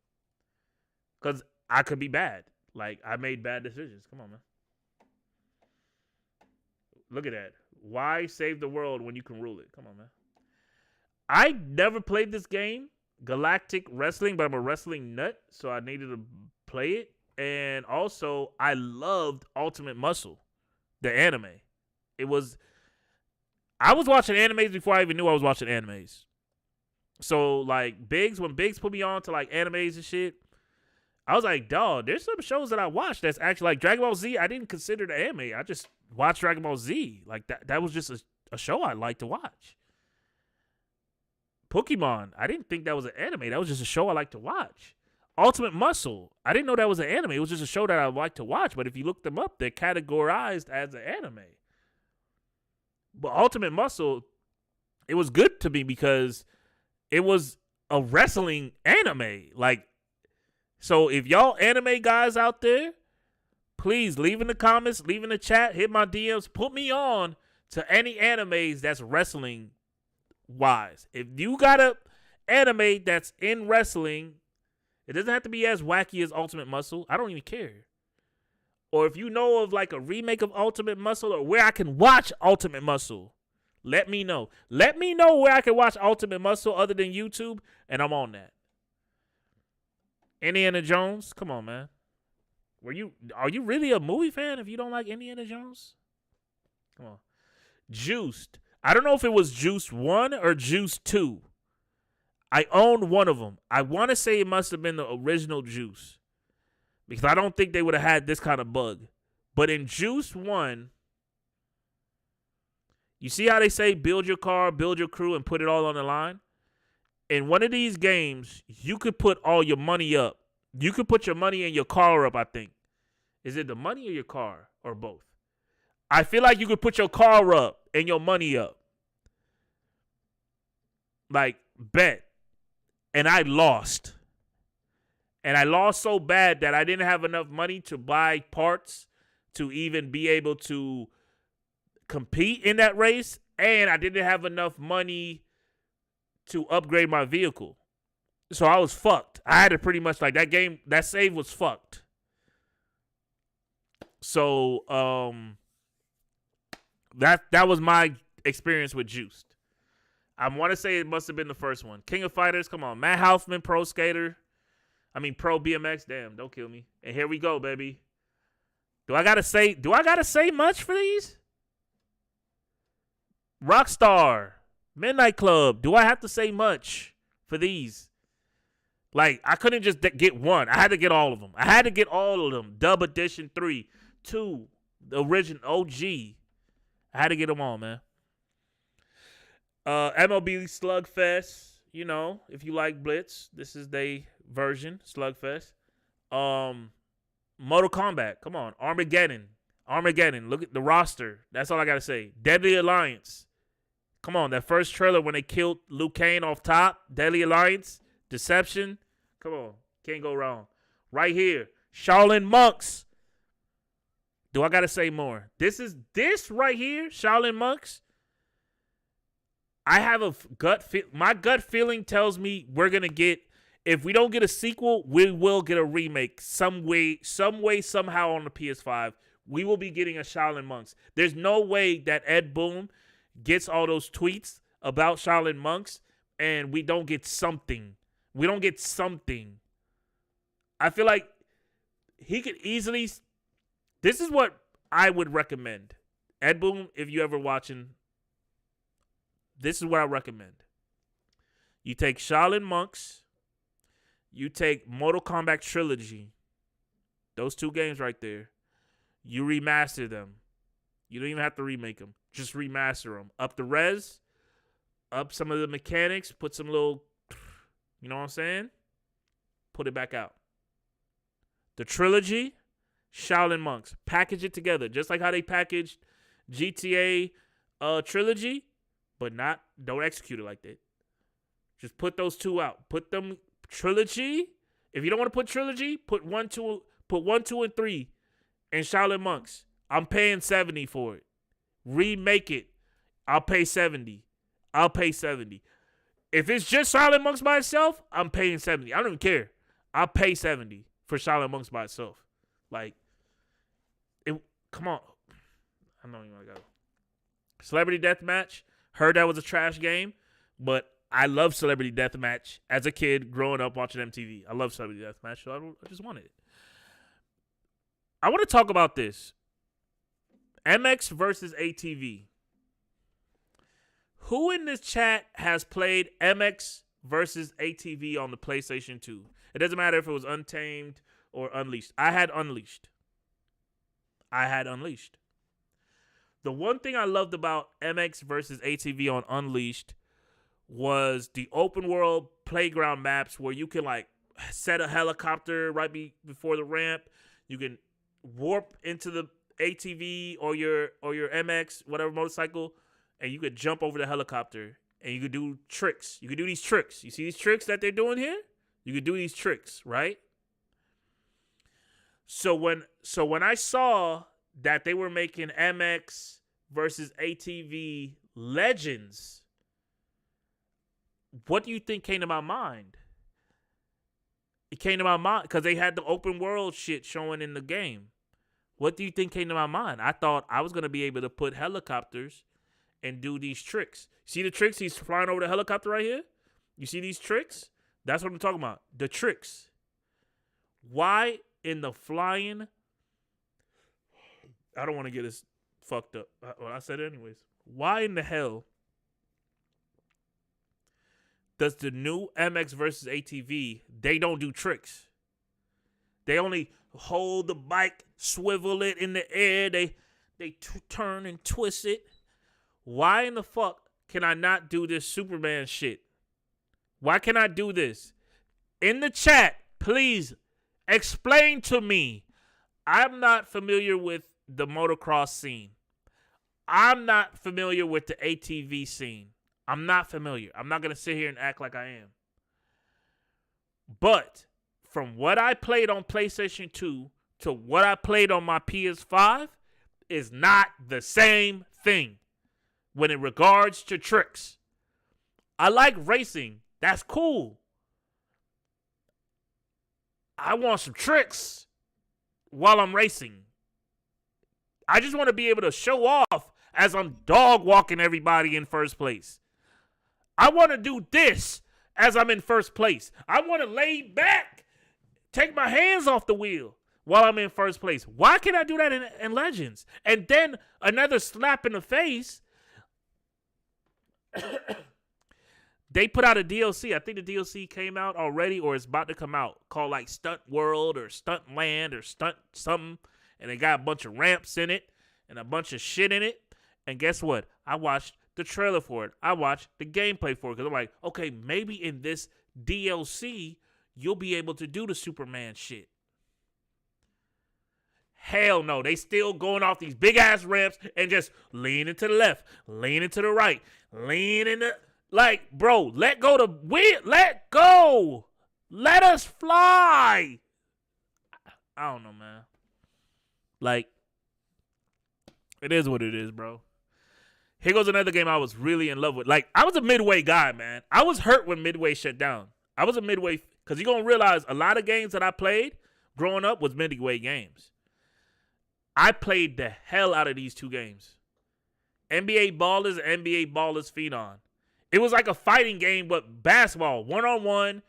Because I could be bad. Like, I made bad decisions. Come on, man. Look at that. Why save the world when you can rule it? Come on, man. I never played this game, Galactic Wrestling, but I'm a wrestling nut, so I needed to play it. And also, I loved Ultimate Muscle, the anime. I was watching animes before I even knew I was watching animes. So, like, when Biggs put me on to, like, animes and shit, I was like, dawg, there's some shows that I watched that's actually, like, Dragon Ball Z, I didn't consider the anime. I just watched Dragon Ball Z. Like, that was just a show I liked to watch. Pokemon, I didn't think that was an anime. That was just a show I liked to watch. Ultimate Muscle, I didn't know that was an anime. It was just a show that I liked to watch. But if you look them up, they're categorized as an anime. But Ultimate Muscle, it was good to me because it was a wrestling anime. Like, so if y'all anime guys out there, please leave in the comments, leave in the chat, hit my DMs, put me on to any animes that's wrestling wise. If you got a anime that's in wrestling, it doesn't have to be as wacky as Ultimate Muscle. I don't even care. Or if you know of like a remake of Ultimate Muscle or where I can watch Ultimate Muscle, let me know. Let me know where I can watch Ultimate Muscle other than YouTube, and I'm on that. Indiana Jones, come on, man. Are you really a movie fan if you don't like Indiana Jones? Come on. Juiced. I don't know if it was Juiced 1 or Juiced 2. I owned one of them. I want to say it must have been the original Juice. Because I don't think they would have had this kind of bug. But in Juice 1, you see how they say build your car, build your crew, and put it all on the line? In one of these games, you could put all your money up. You could put your money and your car up, I think. Is it the money or your car? Or both? I feel like you could put your car up and your money up. Like, bet. And I lost. And I lost so bad that I didn't have enough money to buy parts to even be able to compete in that race. And I didn't have enough money to upgrade my vehicle. So I was fucked. I had to pretty much, like, that save was fucked. So, that was my experience with Juiced. I want to say it must have been the first one. King of Fighters, come on. Matt Hoffman, Pro BMX, damn, don't kill me. And here we go, baby. Do I gotta say much for these? Rockstar, Midnight Club, do I have to say much for these? Like, I couldn't just get one. I had to get all of them. Dub Edition 3, 2, the original OG. I had to get them all, man. MLB Slugfest, you know, if you like Blitz, this is their version, Slugfest. Mortal Kombat, come on. Armageddon, look at the roster. That's all I got to say. Deadly Alliance. Come on, that first trailer when they killed Liu Kang off top. Deadly Alliance, Deception. Come on, can't go wrong. Right here, Shaolin Monks. Do I got to say more? This right here, Shaolin Monks. I have a my gut feeling tells me we're going to get, if we don't get a sequel, we will get a remake some way, somehow on the PS5. We will be getting a Shaolin Monks. There's no way that Ed Boon gets all those tweets about Shaolin Monks and we don't get something. I feel like he could easily, this is what I would recommend. Ed Boon, if you ever watching, this is what I recommend. You take Shaolin Monks, you take Mortal Kombat Trilogy, those two games right there, you remaster them. You don't even have to remake them. Just remaster them. Up the res, up some of the mechanics, put some little, you know what I'm saying? Put it back out. The trilogy, Shaolin Monks. Package it together. Just like how they packaged GTA Trilogy, but don't execute it like that. Just put those two out. Put them trilogy. If you don't want to put trilogy, put 1, 2, and 3 and Shaolin Monks. I'm paying $70 for it. remake it. I'll pay 70. I'll pay 70. If it's just Silent Monks by itself, I'm paying 70. I don't even care. I'll pay 70 for Silent Monks by itself. Like, come on. I don't even want to go. Celebrity Deathmatch. Heard that was a trash game, but I love Celebrity Deathmatch as a kid growing up watching MTV. I love Celebrity Deathmatch, so I just wanted it. I want to talk about this. MX versus ATV. Who in this chat has played MX versus ATV on the PlayStation 2? It doesn't matter if it was Untamed or Unleashed. I had Unleashed. The one thing I loved about MX versus ATV on Unleashed was the open world playground maps where you can like set a helicopter right before the ramp. You can warp into the ATV or your MX, whatever motorcycle, and you could jump over the helicopter and you could do tricks. You could do these tricks. You see these tricks that they're doing here? You could do these tricks, right? So when I saw that they were making MX versus ATV Legends, what do you think came to my mind? It came to my mind because they had the open world shit showing in the game. What do you think came to my mind? I thought I was going to be able to put helicopters and do these tricks. See the tricks? He's flying over the helicopter right here. You see these tricks? That's what I'm talking about. The tricks. Why in the flying? I don't want to get this fucked up. Well, I said it anyways. Why in the hell does the new MX versus ATV, they don't do tricks? They only hold the bike, swivel it in the air. They turn and twist it. Why in the fuck can I not do this Superman shit? Why can I do this? In the chat, please explain to me. I'm not familiar with the motocross scene. I'm not familiar with the ATV scene. I'm not familiar. I'm not going to sit here and act like I am. But from what I played on PlayStation 2 to what I played on my PS5 is not the same thing when it regards to tricks. I like racing. That's cool. I want some tricks while I'm racing. I just want to be able to show off as I'm dog walking everybody in first place. I want to do this as I'm in first place. I want to lay back, take my hands off the wheel while I'm in first place. Why can't I do that in Legends? And then another slap in the face. They put out a DLC. I think the DLC came out already or it's about to come out, called like Stunt World or Stunt Land or Stunt something. And they got a bunch of ramps in it and a bunch of shit in it. And guess what? I watched the trailer for it. I watched the gameplay for it because I'm like, okay, maybe in this DLC, you'll be able to do the Superman shit. Hell no. They still going off these big-ass ramps and just leaning to the left, leaning to the right, leaning to... Like, bro, let go the wheel. Let go. Let us fly. I don't know, man. Like, it is what it is, bro. Here goes another game I was really in love with. Like, I was a Midway guy, man. I was hurt when Midway shut down. I was a Midway, because you're going to realize a lot of games that I played growing up was Midway games. I played the hell out of these two games. NBA Ballers and NBA Ballers Phenom. It was like a fighting game, but basketball, one-on-one.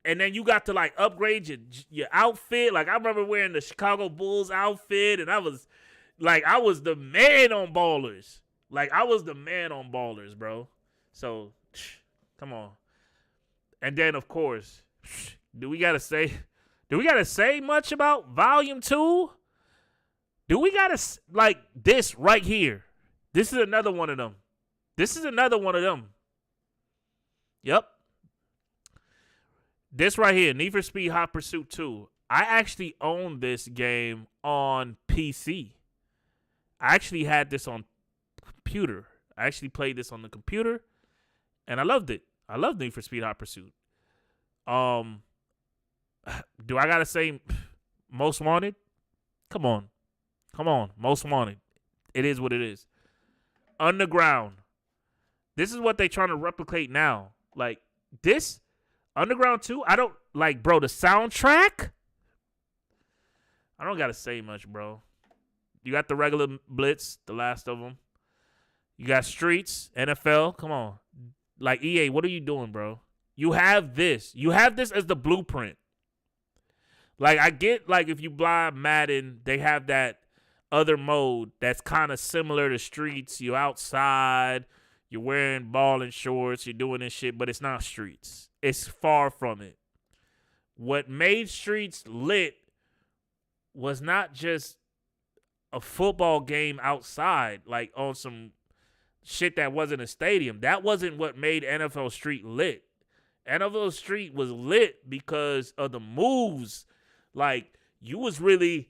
And then you got to, like, upgrade your outfit. Like, I remember wearing the Chicago Bulls outfit, and I was the man on Ballers. Like, I was the man on Ballers, bro. So, come on. And then, of course, do we gotta say much about Volume 2? Do we gotta, like, this right here? This is another one of them. Yep. This right here, Need for Speed Hot Pursuit 2. I actually own this game on PC. I actually had this on computer. I actually played this on the computer, and I loved it. I love Need for Speed Hot Pursuit. Do I gotta say Most Wanted? Come on. Most Wanted. it is what it is. Underground. This is what they trying to replicate now. Like, this, Underground 2, I don't, like, bro, the soundtrack, I don't got to say much, bro. You got the regular Blitz, the last of them. You got Streets, NFL, come on. Like, EA, what are you doing, bro? You have this. You have this as the blueprint. Like, I get, like, if you buy Madden, they have that other mode that's kind of similar to Streets. You're outside. You're wearing ball and shorts. You're doing this shit, but it's not Streets. It's far from it. What made Streets lit was not just a football game outside, like on some shit that wasn't a stadium. That wasn't what made NFL Street lit. NFL Street was lit because of the moves. Like, you was really,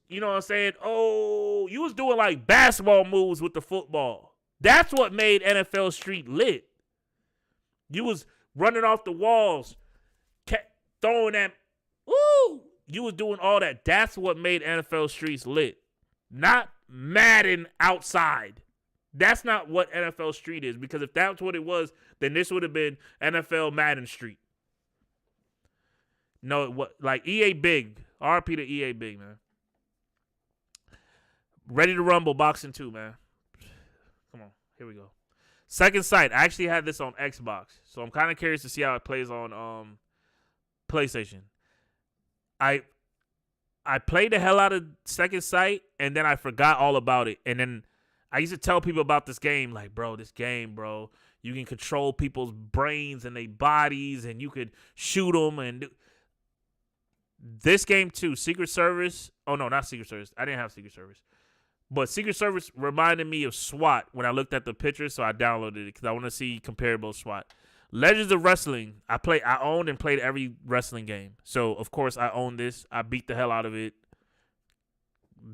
you know what I'm saying? Oh, you was doing like basketball moves with the football. That's what made NFL Street lit. You was running off the walls, throwing that, ooh, you was doing all that. That's what made NFL Streets lit. Not Madden outside. That's not what NFL Street is, because if that's what it was, then this would have been NFL Madden Street. No, what, like EA Big. RP to EA Big, man. Ready to Rumble Boxing 2, man. Come on, here we go. Second Sight. I actually had this on Xbox, so I'm kind of curious to see how it plays on PlayStation. I played the hell out of Second Sight, and then I forgot all about it. And then I used to tell people about this game, like, bro, this game, bro, you can control people's brains and their bodies, and you could shoot them. And this game too, Secret Service. Oh no, not Secret Service. I didn't have Secret Service. But Secret Service reminded me of SWAT when I looked at the picture, so I downloaded it because I want to see comparable SWAT. Legends of Wrestling. I owned and played every wrestling game. So, of course, I own this. I beat the hell out of it.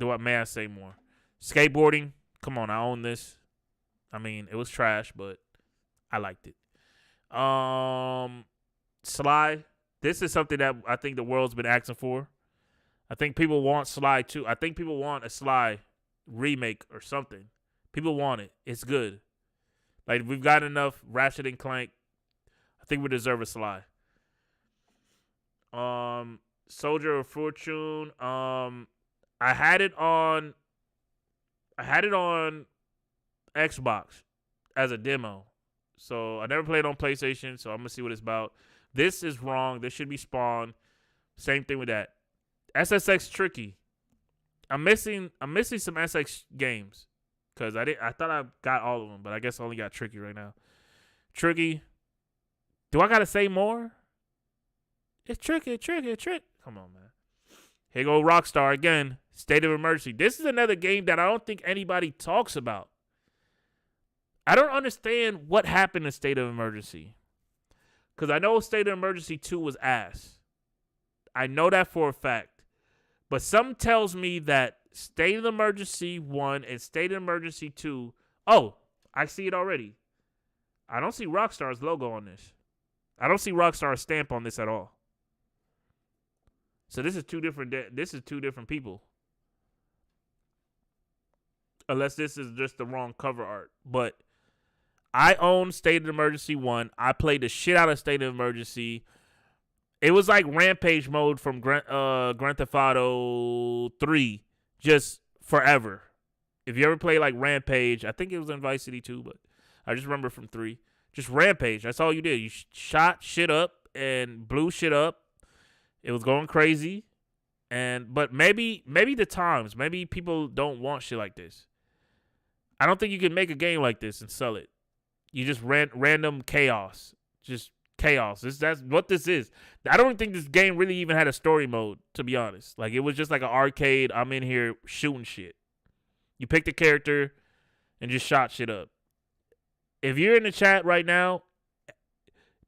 May I say more? Skateboarding. Come on, I own this. I mean, it was trash, but I liked it. Sly. This is something that I think the world's been asking for. I think people want Sly too. I think people want a Sly remake or something. People want it. It's good. Like, we've got enough Ratchet and Clank. I think we deserve a Sly. Soldier of Fortune. I had it on Xbox as a demo. So I never played on PlayStation, so I'm gonna see what it's about. This is wrong. This should be Spawn. Same thing with that. SSX Tricky. I'm missing some SX games because I thought I got all of them, but I guess I only got Tricky right now. Tricky. Do I gotta say more? It's tricky. Come on, man. Here go Rockstar again. State of Emergency. This is another game that I don't think anybody talks about. I don't understand what happened in State of Emergency. Because I know State of Emergency 2 was ass. I know that for a fact. But something tells me that State of Emergency 1 and State of Emergency 2... Oh, I see it already. I don't see Rockstar's logo on this. I don't see Rockstar's stamp on this at all. So this is two different people. Unless this is just the wrong cover art. But I own State of Emergency 1. I played the shit out of State of Emergency. It was like Rampage mode from Grand Theft Auto 3. Just forever. If you ever play like Rampage, I think it was in Vice City 2, but I just remember from 3. Just Rampage. That's all you did. You shot shit up and blew shit up. It was going crazy. But maybe the times. Maybe people don't want shit like this. I don't think you can make a game like this and sell it. You just random chaos. Just chaos. That's what this is. I don't think this game really even had a story mode, to be honest. Like, it was just like an arcade. I'm in here shooting shit. You picked a character and just shot shit up. If you're in the chat right now,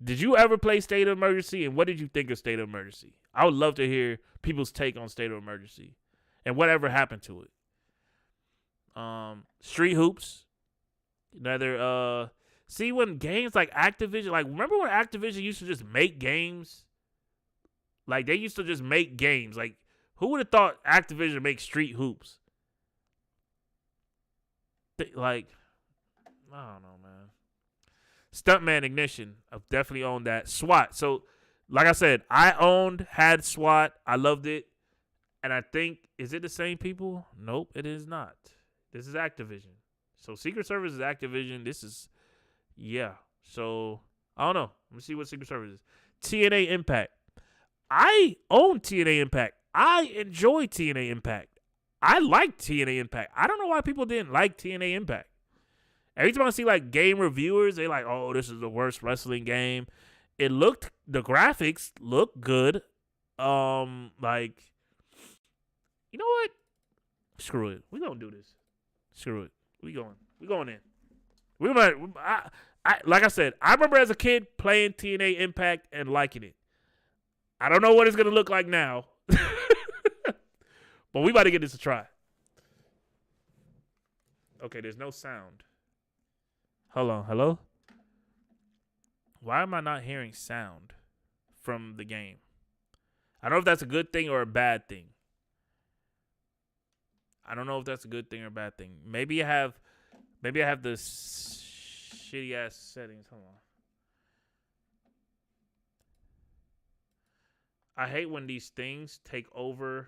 did you ever play State of Emergency, and what did you think of State of Emergency? I would love to hear people's take on State of Emergency and whatever happened to it. Street Hoops. Another, see, when games like Activision, like, remember when Activision used to just make games? Like, they used to just make games. Like, who would have thought Activision make Street Hoops? like, I don't know, man. Stuntman Ignition. I've definitely owned that. SWAT. So, like I said, had SWAT. I loved it. And I think, is it the same people? Nope, it is not. This is Activision. So, Secret Service is Activision. This is, yeah. So, I don't know. Let me see what Secret Service is. TNA Impact. I own TNA Impact. I enjoy TNA Impact. I like TNA Impact. I don't know why people didn't like TNA Impact. Every time I see like game reviewers, they like, oh, this is the worst wrestling game. The graphics look good. Like, you know what? Screw it. We gonna do this. Screw it. We going in. Like I said, I remember as a kid playing TNA Impact and liking it. I don't know what it's gonna look like now, but we about to get this a try. Okay, there's no sound. Hold on, hello? Why am I not hearing sound from the game? I don't know if that's a good thing or a bad thing. I don't know if that's a good thing or a bad thing. Maybe I have the shitty ass settings. Hold on. I hate when these things take over.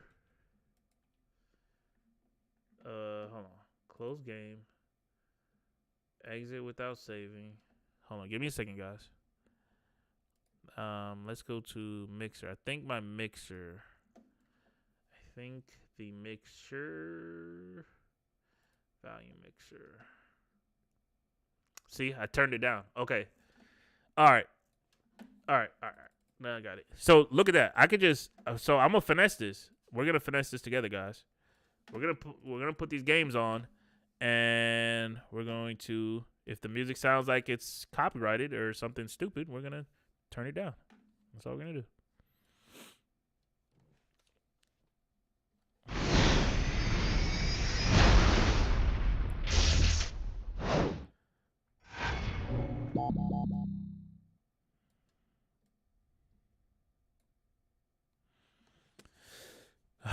Hold on. Close game. Exit without saving. Hold on, give me a second, guys. Let's go to mixer. I think the mixer. Volume mixer. See, I turned it down. Okay. All right. Now I got it. So look at that. I could just. So I'm gonna finesse this. We're gonna finesse this together, guys. We're gonna put these games on. And we're going to, if the music sounds like it's copyrighted or something stupid, we're going to turn it down. That's all we're going to do.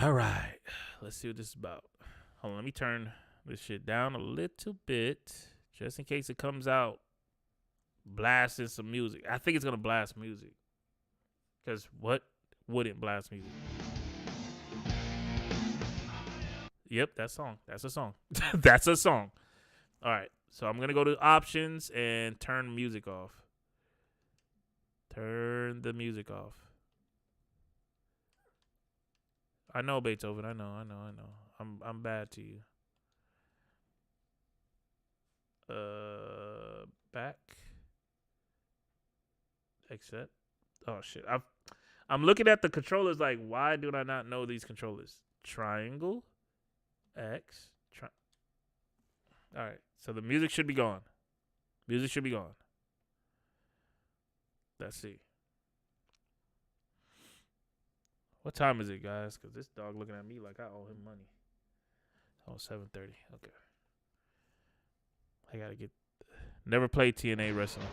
All right. Let's see what this is about. Hold on, let me turn this shit down a little bit, just in case it comes out blasting some music. I think it's going to blast music. Because what wouldn't blast music? Yep, that's a song. That's a song. All right, so I'm going to go to options and turn music off. Turn the music off. I know, Beethoven. I know. I'm bad to you. Back. Accept. Oh shit. I'm looking at the controllers like, why do I not know these controllers? Triangle. X. Alright. So the music should be gone. Let's see. What time is it, guys? Because this dog looking at me like I owe him money. Oh, 7:30. Okay. I gotta get. Never played TNA wrestling.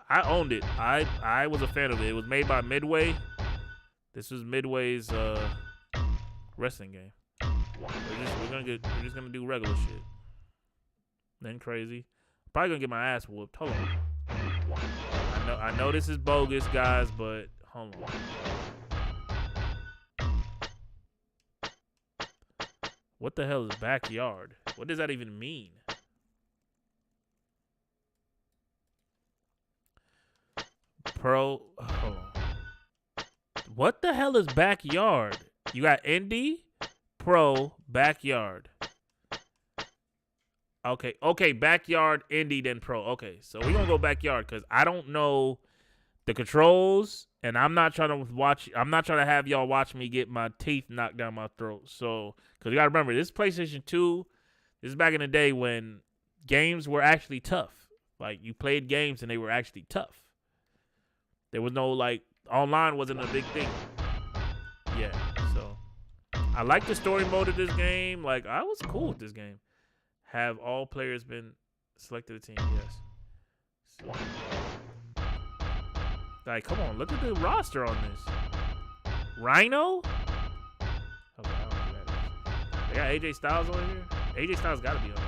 I owned it. I was a fan of it. It was made by Midway. This was Midway's wrestling game. We're just gonna do regular shit. Then crazy. Probably gonna get my ass whooped. Hold on. I know this is bogus, guys, but hold on. What the hell is backyard? What does that even mean? Hold on. What the hell is backyard? You got indie, pro, backyard. Okay, backyard, indie, then pro. Okay, so we're gonna go backyard because I don't know the controls, and I'm not trying to have y'all watch me get my teeth knocked down my throat. So, because you gotta remember, this PlayStation 2, this is back in the day when games were actually tough. Like, you played games and they were actually tough. There was no, like, online wasn't a big thing. Yeah, so I like the story mode of this game. Like, I was cool with this game. Have all players been selected a team? Yes. So, like, come on, look at the roster on this. Rhino? Okay, I don't know who that is. got AJ Styles on here? AJ Styles gotta be on this.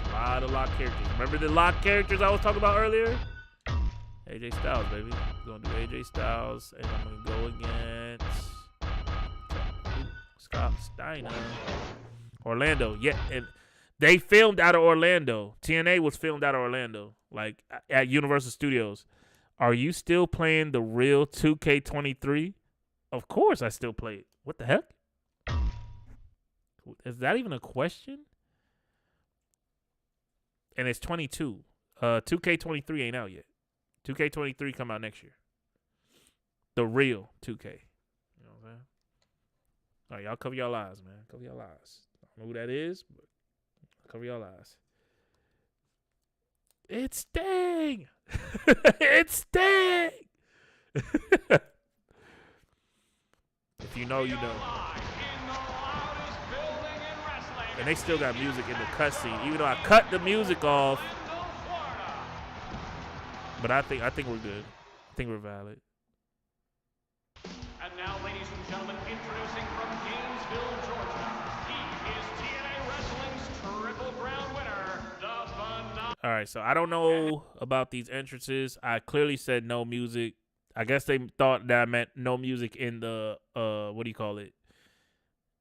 It's a lot of locked characters. Remember the locked characters I was talking about earlier? AJ Styles, baby. We're gonna do AJ Styles, and I'm gonna go against Scott Steiner. Orlando, yeah, and they filmed out of Orlando. TNA was filmed out of Orlando, like at Universal Studios. Are you still playing the real 2K23? Of course I still play it. What the heck? Is that even a question? And it's 22. 2K23 ain't out yet. 2K23 come out next year. The real 2K. You know what I'm saying? All right, y'all cover y'all eyes, man. Cover y'all eyes. I don't know who that is, but cover y'all eyes. It's Sting! It's Sting! If you know, you know. And they still got music in the cutscene, even though I cut the music off. But I think we're good. I think we're valid. And now, ladies and gentlemen, introducing from Gainesville, Georgia, he is TNA Wrestling's Triple Crown winner, the phenomenal. All right, so I don't know about these entrances. I clearly said no music. I guess they thought that I meant no music in the what do you call it?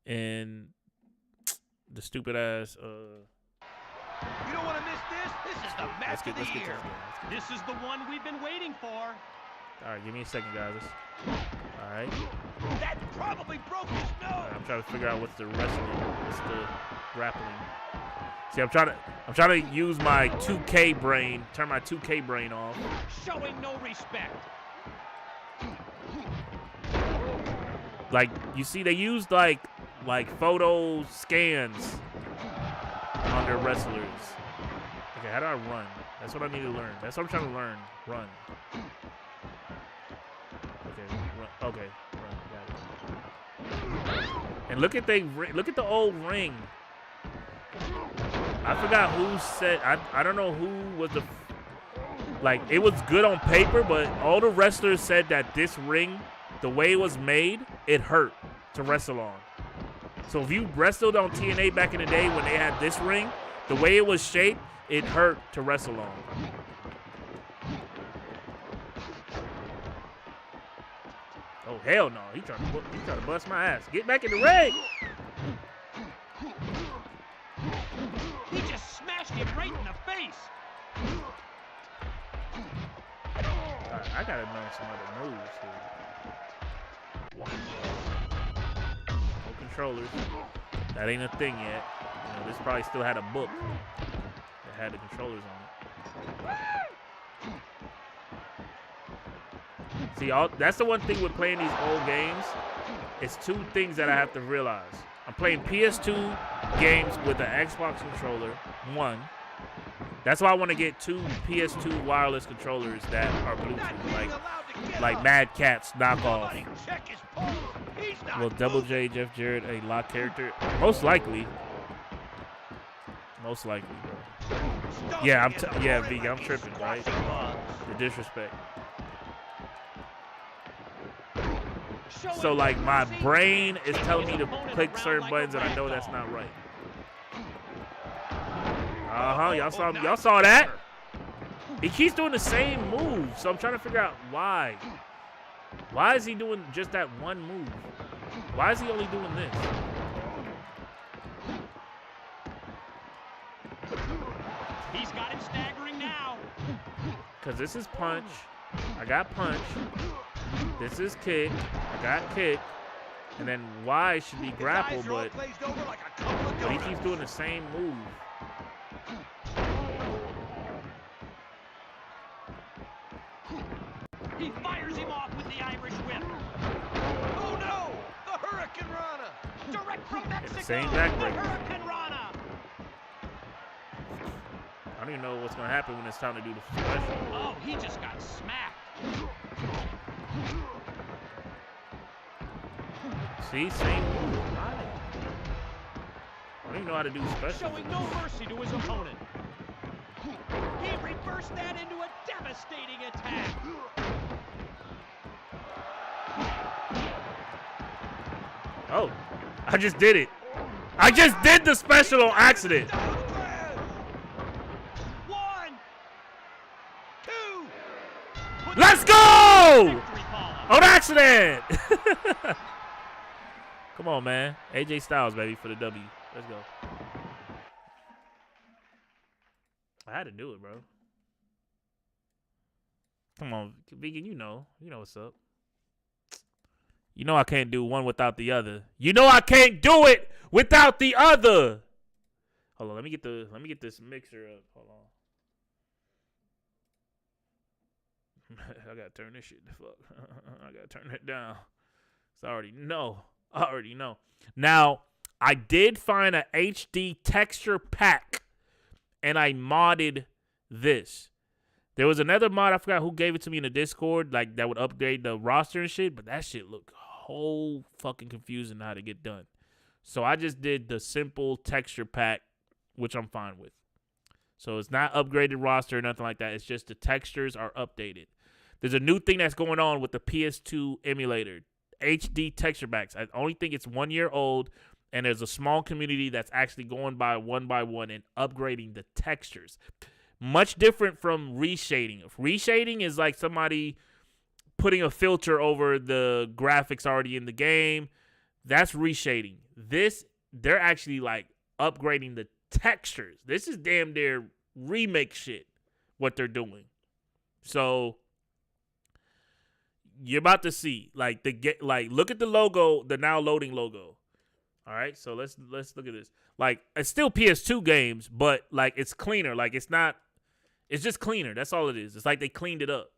In the stupid ass You don't want to miss this. This is the match of the year. This is the one we've been waiting for. All right, give me a second, guys. All right. That probably broke his nose. Right, I'm trying to figure out what's the wrestling, what's the grappling. See, I'm trying to use my 2K brain, turn my 2K brain off. Showing no respect. Like, you see, they used like photo scans on their wrestlers. Okay, how do I run? That's what I need to learn. That's what I'm trying to learn. Run. Okay, run. Okay, run. Got it. And look at the old ring. I forgot who said. I don't know who was the. Like, it was good on paper, but all the wrestlers said that this ring, the way it was made, it hurt to wrestle on. So if you wrestled on TNA back in the day when they had this ring, the way it was shaped, it hurt to wrestle on. Oh, hell no. He trying to bust my ass. Get back in the ring. He just smashed him right in the face. I gotta learn some other moves here. No controllers. That ain't a thing yet. You know, this probably still had a book that had the controllers on it. See, that's the one thing with playing these old games. It's two things that I have to realize. I'm playing PS2 games with an Xbox controller. One. That's why I want to get two PS2 wireless controllers that are Bluetooth, like Mad Catz knockoff. Will Double J Jeff Jarrett a lock character? Most likely. Most likely, bro. Yeah, Vega, I'm tripping, right? The disrespect. So like my brain is telling me to click certain buttons and I know that's not right. Y'all saw that? He keeps doing the same move, so I'm trying to figure out why. Why is he doing just that one move? Why is he only doing this? He's got him staggering now. Because this is punch. I got punch. This is kick. I got kick. And then Y should be grapple, but he keeps doing the same move. He fires him off with the Irish whip. Oh no! The Hurricane Rana! Direct from Mexico! The same backbreaker. The Hurricane Rana! I don't even know what's going to happen when it's time to do the special. Oh, he just got smacked. See, same move. I don't even know how to do special. Showing no mercy to his opponent. He reversed that into a devastating attack. Oh, I just did it. I just did the special on accident. 1, 2. Let's go! On accident. Come on, man. AJ Styles, baby, for the W. Let's go. I had to do it, bro. Come on, Vegan, you know what's up. You know I can't do one without the other. You know I can't do it without the other. Hold on, let me get this mixer up. Hold on. I gotta turn this shit the fuck. I gotta turn it down. So I already know. Now, I did find a HD texture pack, and I modded this. There was another mod, I forgot who gave it to me in the Discord, like that would upgrade the roster and shit, but that shit looked whole fucking confusing how to get done. So I just did the simple texture pack, which I'm fine with. So it's not upgraded roster or nothing like that. It's just the textures are updated. There's a new thing that's going on with the PS2 emulator, HD texture packs. I only think it's 1 year old, and there's a small community that's actually going by one and upgrading the textures. Much different from reshading. Reshading is like somebody putting a filter over the graphics already in the game. That's reshading. This, they're actually like upgrading the textures. This is damn near remake shit, what they're doing. So you're about to see look at the logo, the now loading logo. All right, so let's look at this. Like, it's still PS2 games, but like it's cleaner. Like it's just cleaner. That's all it is. It's like they cleaned it up.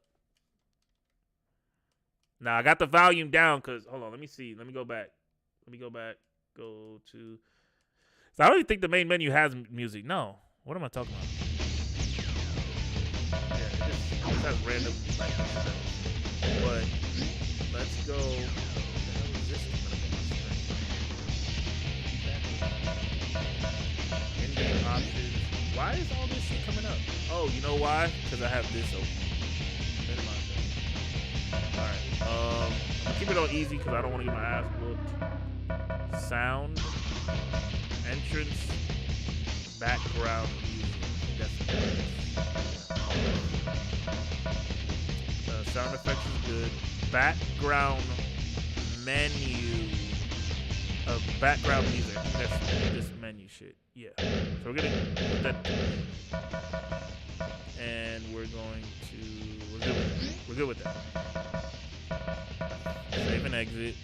Now I got the volume down because hold on, let me see. Let me go back. Go to. So I don't even think the main menu has music. No. What am I talking about? Yeah, it just has random like. But let's go. In-game options. Why is all this shit coming up? Oh, you know why? Because I have this open. Alright. I'll keep it on easy because I don't want to get my ass whooped. Sound. Entrance. Background music. Sound effects is good. Background menu. Background music. That's this menu shit. Yeah. So we're gonna put that. And we're going to. We're good with that. Save and exit.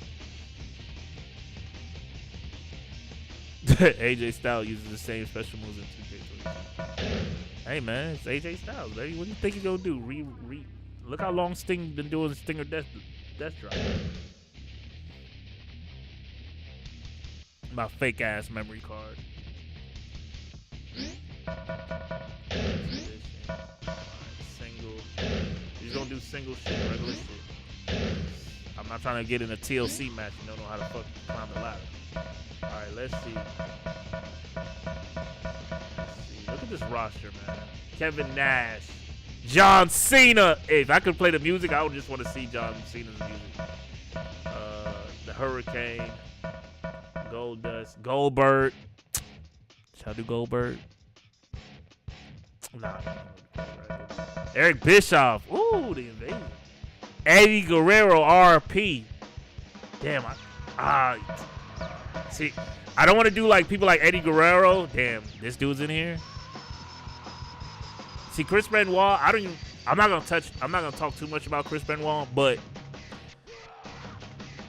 AJ Styles uses the same special moves in 2K22. Hey man, it's AJ Styles, baby. What do you think he's gonna do? Look how long Sting been doing Stinger Death Drop. My fake ass memory card. Single. He's gonna do single shit, regular shit. I'm not trying to get in a TLC match and don't know how to fuck climb the ladder. Alright, let's see. Look at this roster, man. Kevin Nash. John Cena. Hey, if I could play the music, I would just want to see John Cena's music. The Hurricane. Goldust. Goldberg. Should I do Goldberg? Nah. Eric Bischoff. Ooh, the invasion. Eddie Guerrero RP. Damn, see, I don't want to do like people like Eddie Guerrero. Damn, this dude's in here. See, Chris Benoit, I'm not gonna talk too much about Chris Benoit, but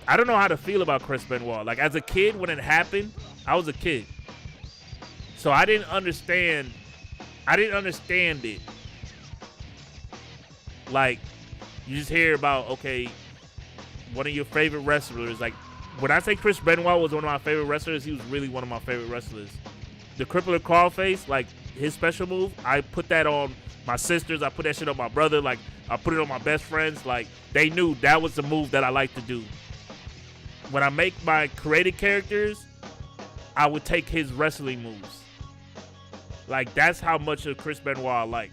I don't know how to feel about Chris Benoit. Like, as a kid, when it happened, I was a kid. So I didn't understand it. Like, you just hear about, okay, one of your favorite wrestlers. Like, when I say Chris Benoit was one of my favorite wrestlers, he was really one of my favorite wrestlers. The crippler crawl face, like, his special move, I put that on my sisters. I put that shit on my brother. Like, I put it on my best friends. Like, they knew that was the move that I like to do. When I make my created characters, I would take his wrestling moves. Like, that's how much of Chris Benoit I like.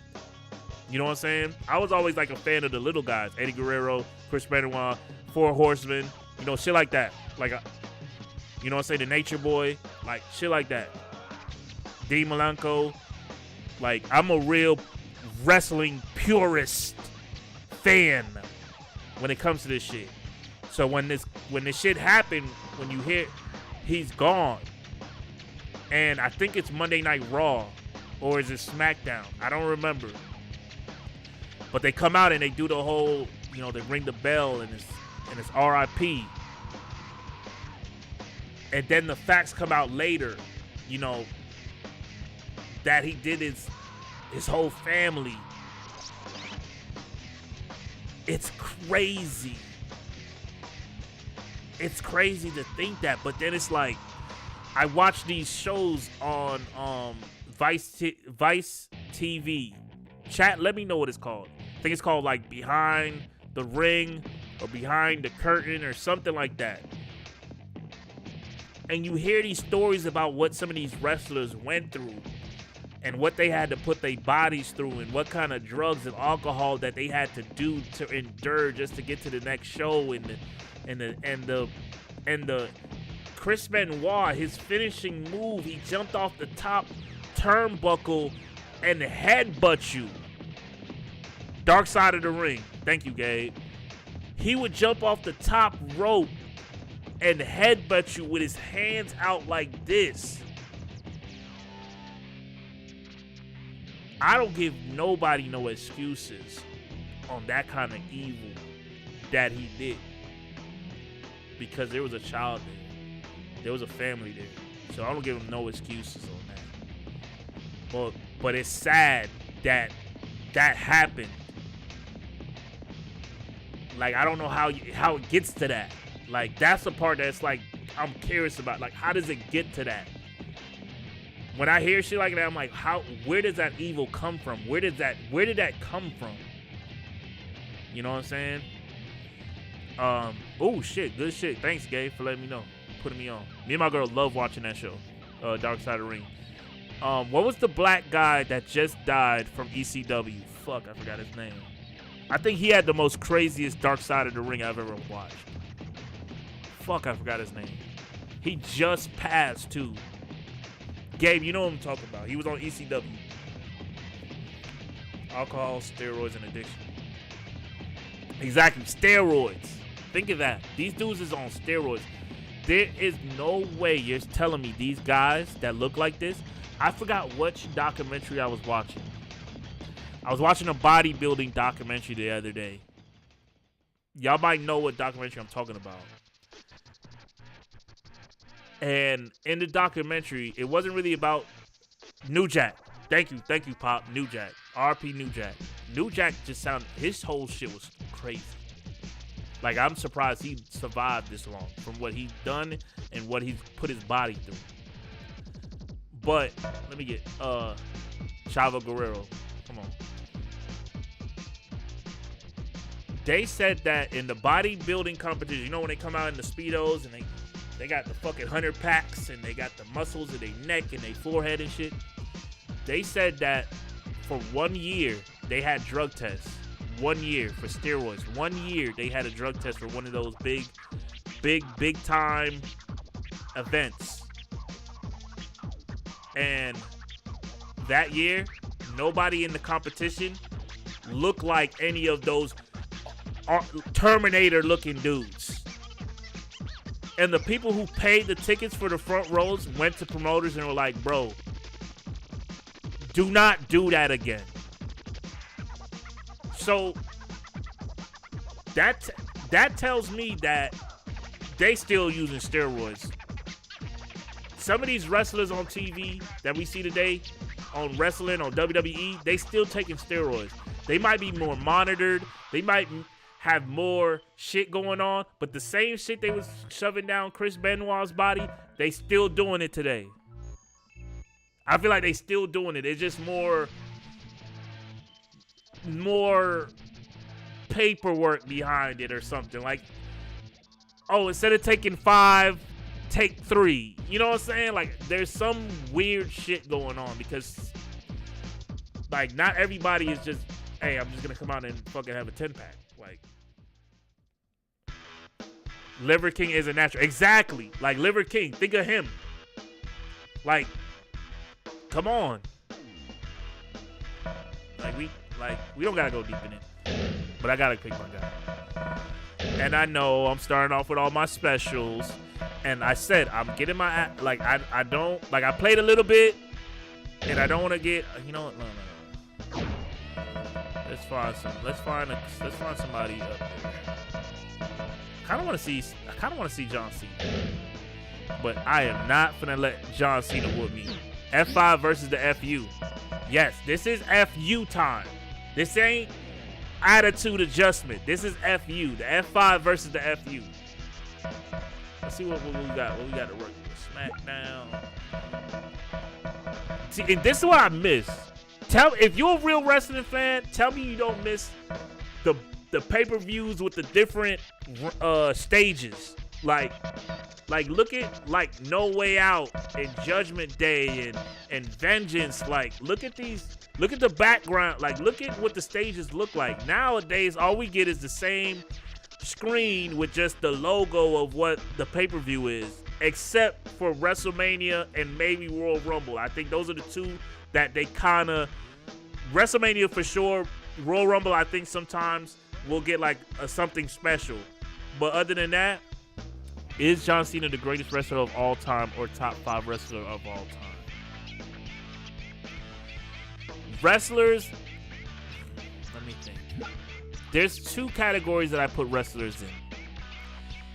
You know what I'm saying? I was always like a fan of the little guys. Eddie Guerrero, Chris Benoit, Four Horsemen, you know, shit like that. Like, You know what I'm saying? The Nature Boy, like shit like that. Dean Malenko. Like, I'm a real wrestling purist fan when it comes to this shit. So when this shit happened, when you hear he's gone, and I think it's Monday Night Raw, or is it SmackDown? I don't remember. But they come out and they do the whole, you know, they ring the bell and it's R.I.P. And then the facts come out later, you know, that he did his whole family. It's crazy. It's crazy to think that, but then it's like, I watch these shows on Vice TV. Chat, let me know what it's called. I think it's called like Behind the Ring or Behind the Curtain or something like that. And you hear these stories about what some of these wrestlers went through and what they had to put their bodies through and what kind of drugs and alcohol that they had to do to endure just to get to the next show and the Chris Benoit, his finishing move, he jumped off the top turnbuckle and headbutt you. Dark Side of the Ring. Thank you, Gabe. He would jump off the top rope and headbutt you with his hands out like this. I don't give nobody no excuses on that kind of evil that he did. Because there was a child there. There was a family there. So I don't give him no excuses on that. But it's sad that happened. Like, I don't know how it gets to that. Like, that's the part that's like, I'm curious about. Like, how does it get to that? When I hear shit like that, I'm like, where does that evil come from? Where did that come from? You know what I'm saying? Oh shit, good shit. Thanks, Gabe, for letting me know. Putting me on. Me and my girl love watching that show. Dark Side of the Ring. What was the black guy that just died from ECW? Fuck, I forgot his name. I think he had the most craziest Dark Side of the Ring I've ever watched. Fuck, I forgot his name. He just passed too. Gabe, you know what I'm talking about. He was on ECW. Alcohol, steroids, and addiction. Exactly, steroids. Think of that. These dudes is on steroids. There is no way you're telling me these guys that look like this. I forgot which documentary I was watching. I was watching a bodybuilding documentary the other day. Y'all might know what documentary I'm talking about. And in the documentary, it wasn't really about New Jack. Thank you, Pop. New Jack. RP New Jack. New Jack just sounded, his whole shit was crazy. Like, I'm surprised he survived this long from what he's done and what he's put his body through. But let me get Chavo Guerrero. Come on. They said that in the bodybuilding competition, you know when they come out in the Speedos and they got the fucking 100 packs and they got the muscles in their neck and their forehead and shit. They said that for 1 year they had drug tests. 1 year for steroids. 1 year they had a drug test for one of those big time events. And that year, nobody in the competition looked like any of those Terminator looking dudes. And the people who paid the tickets for the front rows went to promoters and were like, bro, do not do that again. So that tells me that they still using steroids. Some of these wrestlers on TV that we see today on wrestling, on WWE, they still taking steroids. They might be more monitored. They might have more shit going on, but the same shit they was shoving down Chris Benoit's body, they still doing it today. I feel like they still doing it. It's just more paperwork behind it or something. Like, oh, instead of taking 5, take 3. You know what I'm saying? Like, there's some weird shit going on because, like, not everybody is just, hey, I'm just gonna come out and fucking have a 10-pack. Like, Liver King isn't natural. Exactly. Like Liver King. Think of him. Like, come on. We don't gotta go deep in it. But I gotta pick my guy. And I know I'm starting off with all my specials. And I said I'm getting my I don't like I played a little bit and I don't want to get you know what no. Let's find somebody up there. I kind of want to see John Cena. But I am not finna let John Cena whoop me. F5 versus the FU. Yes, this is FU time. This ain't attitude adjustment. This is FU. The F5 versus the FU. Let's see what we got. What we got to work with. SmackDown. See, and this is what I miss. If you're a real wrestling fan, tell me you don't miss the pay-per-views with the different stages. Like look at like No Way Out and Judgment Day and Vengeance. Like look at the background. Like look at what the stages look like. Nowadays, all we get is the same screen with just the logo of what the pay-per-view is, except for WrestleMania and maybe Royal Rumble. I think those are the two that they kind of WrestleMania for sure. Royal Rumble, I think sometimes we'll get like something special. But other than that, is John Cena the greatest wrestler of all time or top 5 wrestler of all time? Wrestlers, let me think. There's 2 categories that I put wrestlers in.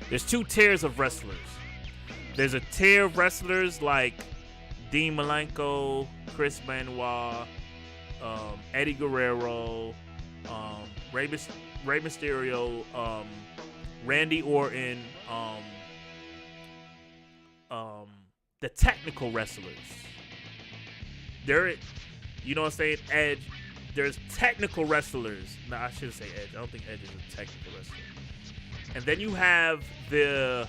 There's 2 tiers of wrestlers. There's a tier of wrestlers like Dean Malenko, Chris Benoit, Eddie Guerrero, Rey Mysterio, Randy Orton, the technical wrestlers. You know what I'm saying? Edge. There's technical wrestlers. No, I shouldn't say Edge. I don't think Edge is a technical wrestler. And then you have the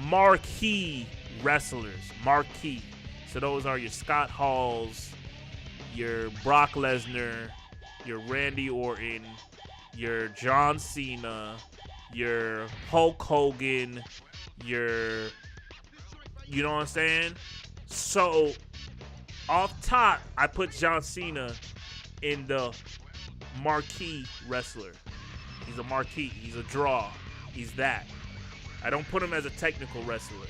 marquee wrestlers. Marquee. So those are your Scott Halls, your Brock Lesnar, your Randy Orton, your John Cena, your Hulk Hogan, your, you know what I'm saying? So off top, I put John Cena in the marquee wrestler. He's a marquee. He's a draw. He's that. I don't put him as a technical wrestler.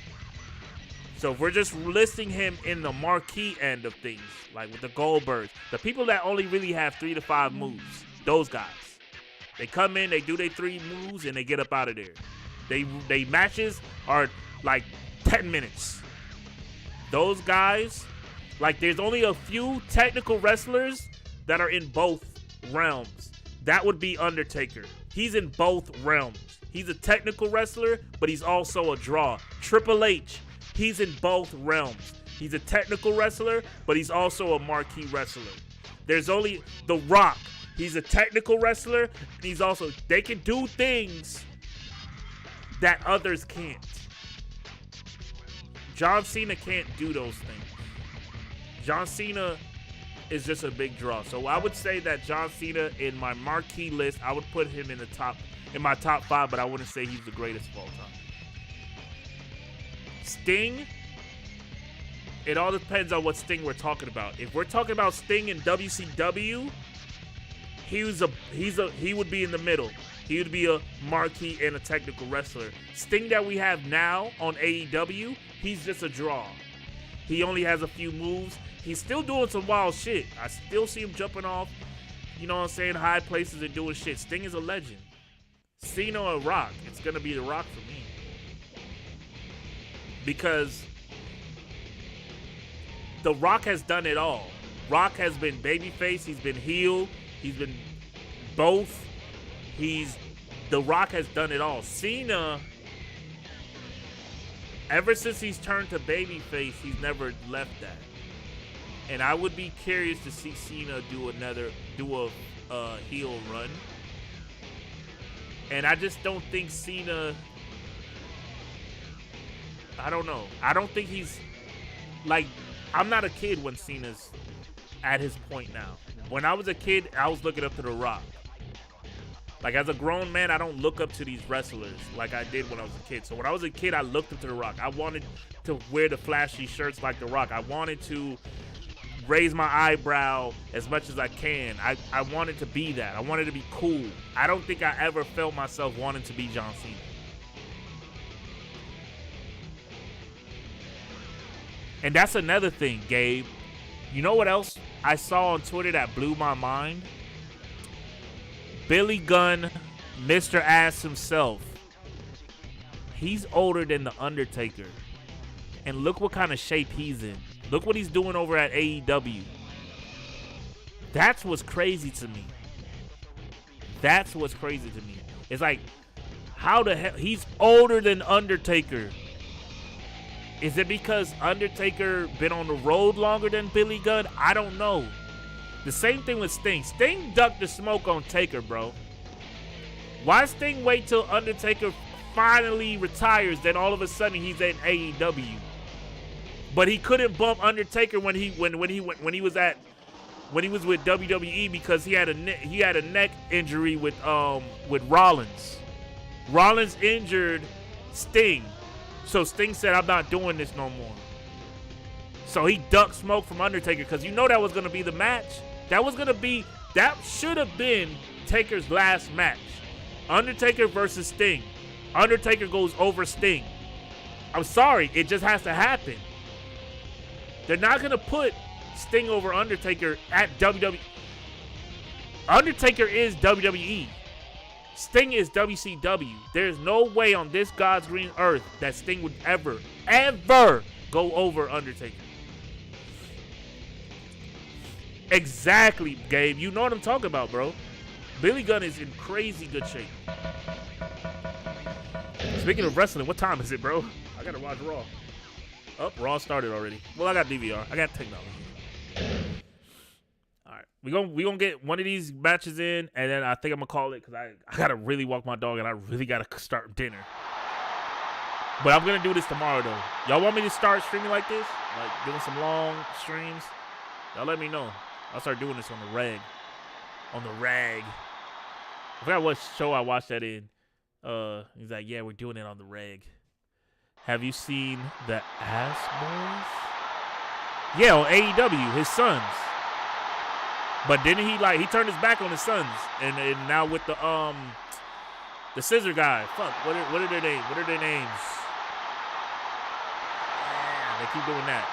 So if we're just listing him in the marquee end of things, like with the Goldbergs, the people that only really have 3 to 5 moves, those guys. They come in, they do their 3 moves, and they get up out of there. They matches are like 10 minutes. Those guys, like there's only a few technical wrestlers that are in both realms. That would be Undertaker. He's in both realms. He's a technical wrestler, but he's also a draw. Triple H, he's in both realms. He's a technical wrestler, but he's also a marquee wrestler. There's only The Rock. He's a technical wrestler, and he's also, they can do things that others can't. John Cena can't do those things. John Cena is just a big draw. So I would say that John Cena in my marquee list, I would put him in my top 5, but I wouldn't say he's the greatest of all time. Sting, it all depends on what Sting we're talking about. If we're talking about Sting in WCW, he would be in the middle. He would be a marquee and a technical wrestler. Sting that we have now on AEW, he's just a draw. He only has a few moves. He's still doing some wild shit. I still see him jumping off, you know what I'm saying, high places and doing shit. Sting is a legend. Cena or Rock, it's going to be The Rock for me. Because The Rock has done it all. Rock has been babyface. He's been heel. He's been both. The Rock has done it all. Cena, ever since he's turned to babyface, he's never left that. And I would be curious to see Cena do a heel run. And I just don't think Cena, I don't know. I don't think he's, like, I'm not a kid when Cena's at his point now. When I was a kid, I was looking up to The Rock. Like, as a grown man, I don't look up to these wrestlers like I did when I was a kid. So when I was a kid, I looked up to The Rock. I wanted to wear the flashy shirts like The Rock. I wanted to raise my eyebrow as much as I can. I wanted to be that. I wanted to be cool. I don't think I ever felt myself wanting to be John Cena. And that's another thing, Gabe. You know what else I saw on Twitter that blew my mind? Billy Gunn, Mr. Ass himself. He's older than The Undertaker. And look what kind of shape he's in. Look what he's doing over at AEW. That's what's crazy to me. That's what's crazy to me. It's like, how the hell? He's older than Undertaker. Is it because Undertaker been on the road longer than Billy Gunn? I don't know. The same thing with Sting. Sting ducked the smoke on Taker, bro. Why Sting wait till Undertaker finally retires, then all of a sudden he's in AEW? But he couldn't bump Undertaker when he was with WWE because he had a neck injury with Rollins. Rollins injured Sting. So Sting said, I'm not doing this no more. So he ducked smoke from Undertaker because you know that was going to be the match. That should have been Taker's last match. Undertaker versus Sting. Undertaker goes over Sting. I'm sorry, it just has to happen. They're not going to put Sting over Undertaker at WWE. Undertaker is WWE. Sting is WCW. There's no way on this God's green earth that Sting would ever go over Undertaker. Exactly, Gabe. You know what I'm talking about, bro. Billy Gunn is in crazy good shape. Speaking of wrestling, what time is it, bro? I gotta watch Raw. Oh, Raw started already. Well, I got DVR. I got technology. All right, we gonna get one of these matches in, and then I think I'm gonna call it because I gotta really walk my dog and I really gotta start dinner. But I'm gonna do this tomorrow though. Y'all want me to start streaming like this, like doing some long streams? Y'all let me know. I'll start doing this on the rag. On the rag. I forgot what show I watched that in. He's like, yeah, we're doing it on the rag. Have you seen the Ass Boys? Yeah, on AEW, his sons. But didn't he turned his back on his sons, and now with the scissor guy. Fuck, what are their names? What are their names? Yeah, they keep doing that.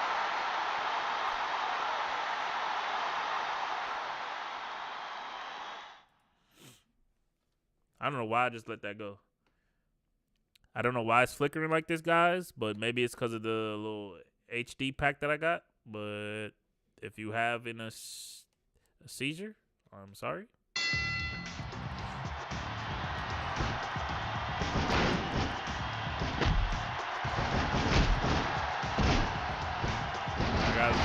I don't know why I just let that go. I don't know why it's flickering like this, guys, but maybe it's because of the little HD pack that I got. But if you have a seizure, I'm sorry. I got it.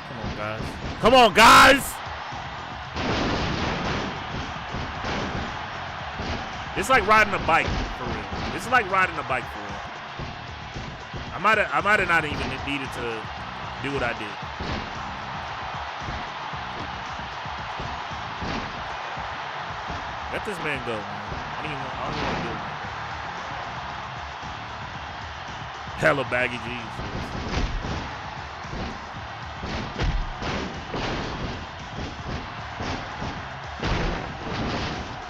Come on, guys. Come on, guys! It's like riding a bike, for real. It's like riding a bike, for real. I might have not even needed to do what I did. Let this man go, man. I don't even want to do it. Hella baggy jeans.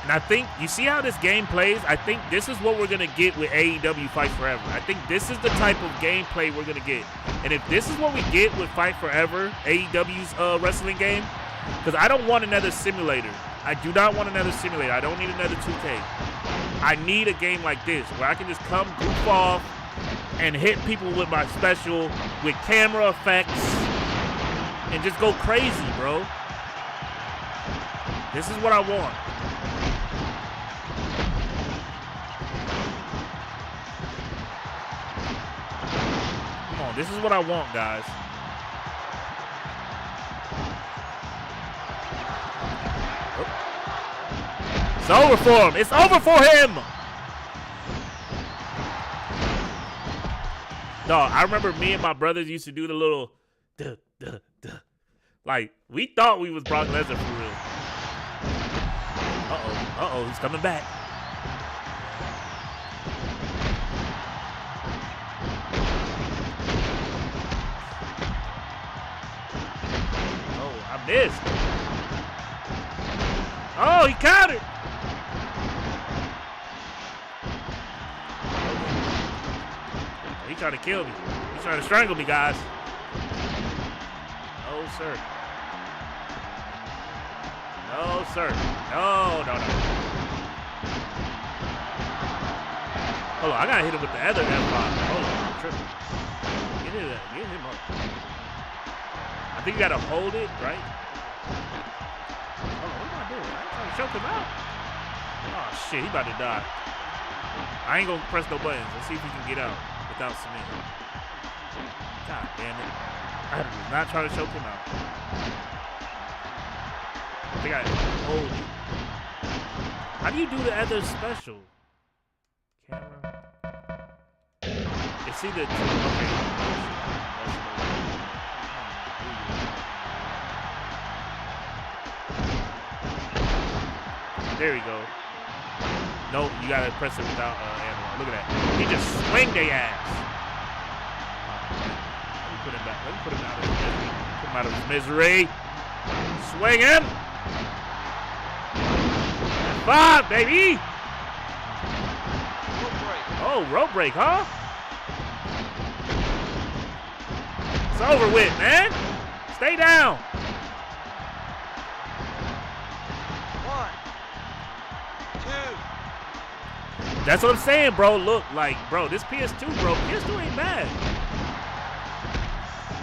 And I think, you see how this game plays? I think this is what we're going to get with AEW Fight Forever. I think this is the type of gameplay we're going to get. And if this is what we get with Fight Forever, AEW's wrestling game, because I don't want another simulator. I do not want another simulator. I don't need another 2K. I need a game like this where I can just come goof off and hit people with my special, with camera effects, and just go crazy, bro. This is what I want. This is what I want, guys. Oh. It's over for him. It's over for him. No, I remember me and my brothers used to do the little duh, duh, duh. Like, we thought we was Brock Lesnar for real. Uh-oh, he's coming back. Oh, I missed. Oh, he countered. Oh, he trying to kill me. He's trying to strangle me, guys. No, sir. No, sir. No. Hold on, I gotta hit him with the other F5. Hold on, I'm tripping. Get him up. I think you gotta hold it, right? Hold on, what am I doing? I'm trying to choke him out. Oh shit, he about to die. I ain't gonna press no buttons. Let's see if he can get out without cement. God damn it. I was not trying to choke him out. I think I hold it. How do you do the other special? Camera. It's either okay. There we go. No, you gotta press it without analog. Look at that. He just swing their ass. Let me put him back. Let me put him out of his misery. Put him out of his misery. Swing him. 5, baby. Oh, rope break, huh? It's over with, man. Stay down. 1, 2. That's what I'm saying, bro. Look, like, bro, this PS2, bro. PS2 ain't bad.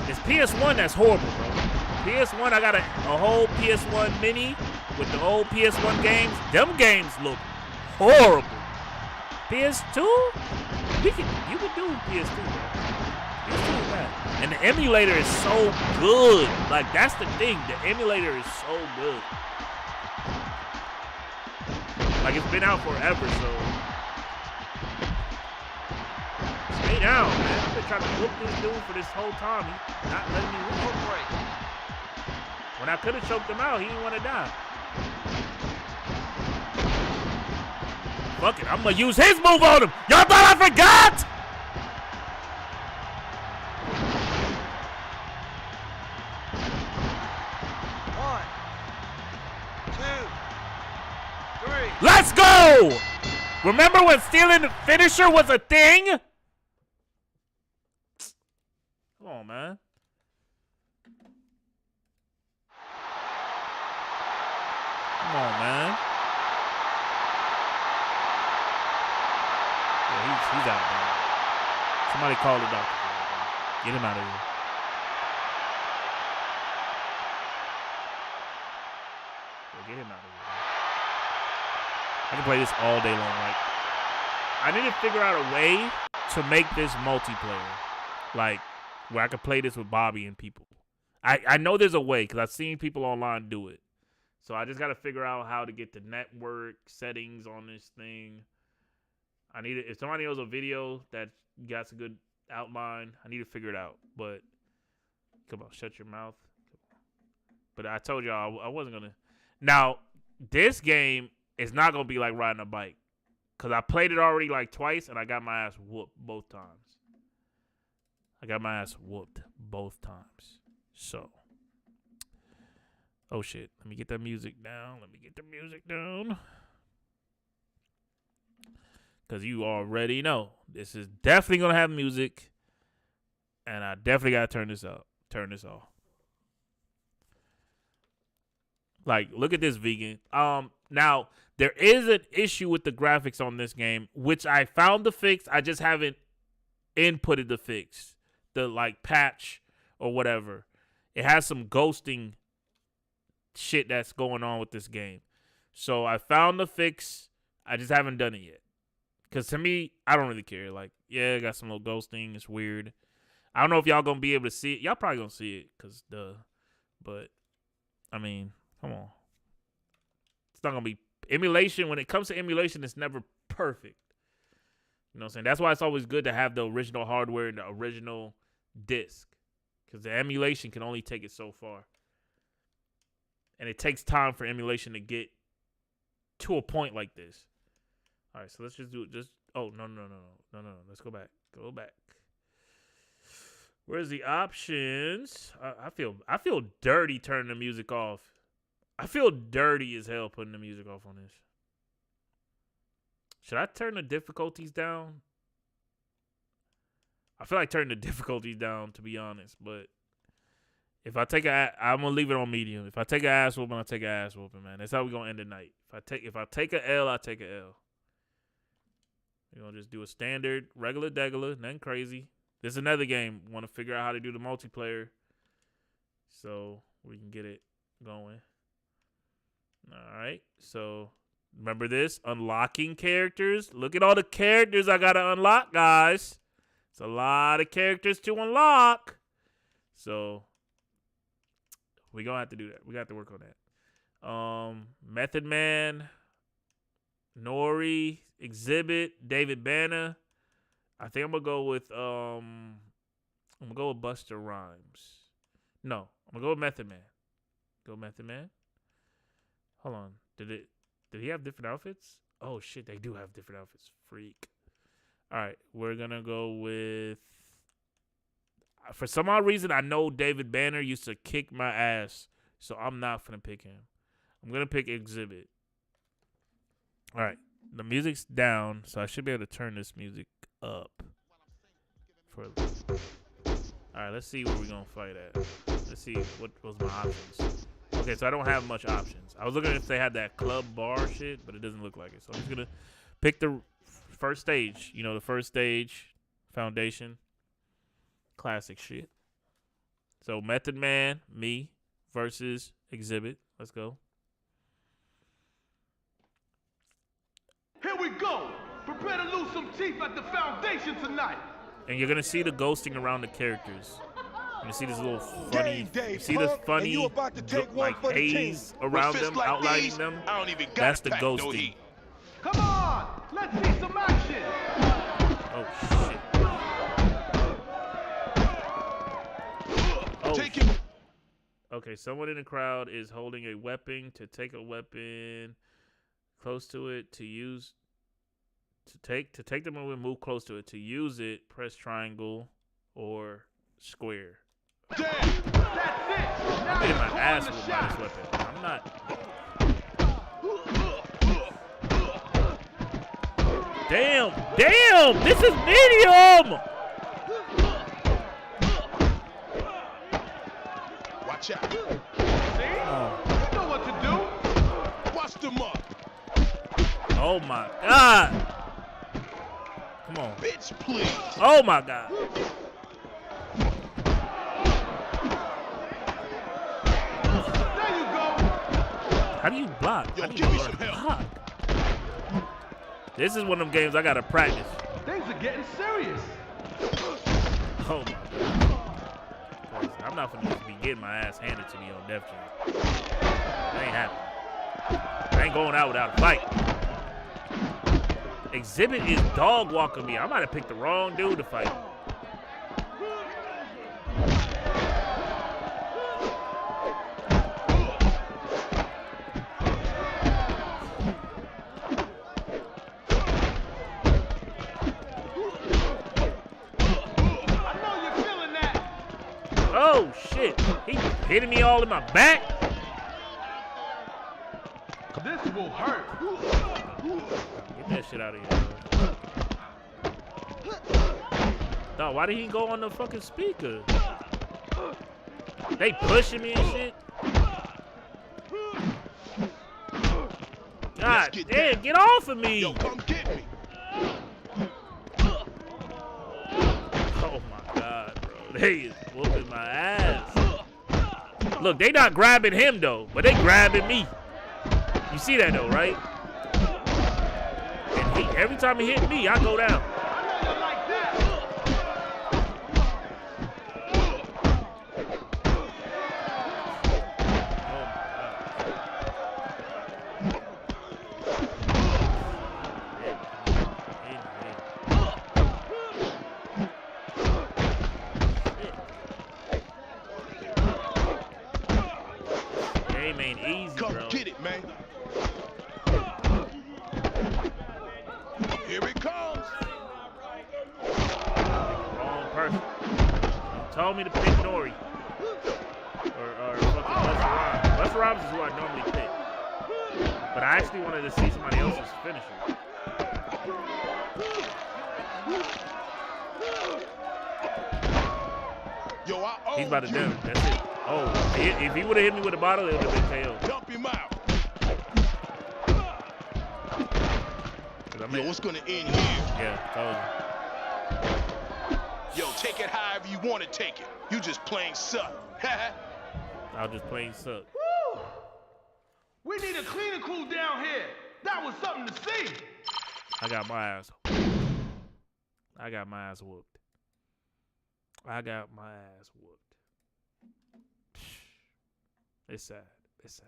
It's PS1 that's horrible, bro. PS1, I got a whole PS1 mini with the old PS1 games. Them games look horrible. PS2? You can do PS2, bro. PS2 is bad. And the emulator is so good. Like, that's the thing. The emulator is so good. Like, it's been out forever, so. Stay down, man. I've been trying to whoop this dude for this whole time. He's not letting me whoop. When I could have choked him out, he didn't want to die. Fuck it, I'm gonna use his move on him. Y'all thought I forgot? Let's go! Remember when stealing the finisher was a thing? Come on, man. Come on, man. Yeah, he's out, man. Somebody call the doctor. Get him out of here. Get him out of here. I can play this all day long. Like, I need to figure out a way to make this multiplayer, like where I can play this with Bobby and people. I know there's a way because I've seen people online do it. So I just got to figure out how to get the network settings on this thing. I need it. If somebody knows a video that got some good outline, I need to figure it out. But come on, shut your mouth. But I told y'all I wasn't gonna. Now this game. It's not going to be like riding a bike. Because I played it already like twice, and I got my ass whooped both times. So. Oh, shit. Let me get that music down. Because you already know. This is definitely going to have music. And I definitely got to turn this off. Like, look at this, vegan. Now, there is an issue with the graphics on this game, which I found the fix. I just haven't inputted the fix, the like patch or whatever. It has some ghosting shit that's going on with this game. So I found the fix. I just haven't done it yet. Because to me, I don't really care. Like, yeah, it got some little ghosting. It's weird. I don't know if y'all going to be able to see it. Y'all probably going to see it because but, I mean, come on. It's not going to be emulation. When it comes to emulation, it's never perfect. You know what I'm saying? That's why it's always good to have the original hardware and the original disc. Because the emulation can only take it so far. And it takes time for emulation to get to a point like this. All right, so let's just do it. Oh, no. Let's go back. Go back. Where's the options? I feel dirty turning the music off. I feel dirty as hell putting the music off on this. Should I turn the difficulties down? I feel like turning the difficulties down, to be honest. But if I take I'm gonna leave it on medium. If I take an ass whooping, I take an ass whooping, man. That's how we gonna end the night. If I take a L, I take a L. We're gonna just do a standard, regular degular, nothing crazy. This is another game. Want to figure out how to do the multiplayer, so we can get it going. All right. So remember this: unlocking characters. Look at all the characters I gotta unlock, guys. It's a lot of characters to unlock. So we gonna have to do that. We got to work on that. Method Man, Nori, Exhibit, David Banner. I think I'm gonna go with Busta Rhymes. No, I'm gonna go with Method Man. Go Method Man. Hold on. Did he have different outfits? Oh shit, they do have different outfits. Freak. All right, we're gonna go with. For some odd reason, I know David Banner used to kick my ass, so I'm not gonna pick him. I'm gonna pick Exhibit. All right, the music's down, so I should be able to turn this music up. All right, let's see where we're gonna fight at. Let's see what was my options. Okay, so I don't have much options. I was looking if they had that club bar shit, but it doesn't look like it. So I'm just gonna pick the first stage. You know, the first stage, Foundation, classic shit. So Method Man, me versus Exhibit. Let's go. Here we go. Prepare to lose some teeth at the Foundation tonight. And you're gonna see the ghosting around the characters. You see this little funny, you see this funny like haze around them, outlining them. That's the ghosting. Come on, let's see some action. Oh shit. Oh. Take him. Okay, someone in the crowd is holding a weapon. To take a weapon close to it, to use. To take the weapon, move close to it. To use it, press triangle or square. Damn, that's it. I'm getting my ass whooped by this weapon. I'm not. Damn! This is medium. Watch out. See? You know what to do. Watch them up. Oh my God! Come on, bitch, please. Oh my God! How do you block? Yo, How do you give me some help. This is one of them games I gotta practice. Things are getting serious. Oh my God. I'm not gonna just be getting my ass handed to me on Def Jam. That ain't happening. I ain't going out without a fight. Exhibit is dog walking me. I might have picked the wrong dude to fight. Oh shit! He hitting me all in my back. This will hurt. Get that shit out of here, bro. Dog, why did he go on the fucking speaker? They pushing me and shit. God damn, get off of me! Yo, come get me. Oh my God, bro. They is whooping my ass. Look, they not grabbing him though, but they grabbing me. You see that though, right? And every time he hit me, I go down. Game ain't easy, Come bro. get it, man. Here it comes. Wrong person. You told me to pick Nori. Or fucking Busta Rhymes. Busta Rhymes is who I normally pick. But I actually wanted to see somebody else's finisher. Yo, He's about to down. That's it. Oh, if he would have hit me with a bottle, it would have been KO. Dump him out. Yo, what's gonna end here? Yeah, told you. Yo, take it however you want to take it. You just plain suck. I'll just plain suck. Woo! We need a cleaning crew down here. That was something to see. I got my ass. I got my ass whooped. I got my ass whooped. It's sad. It's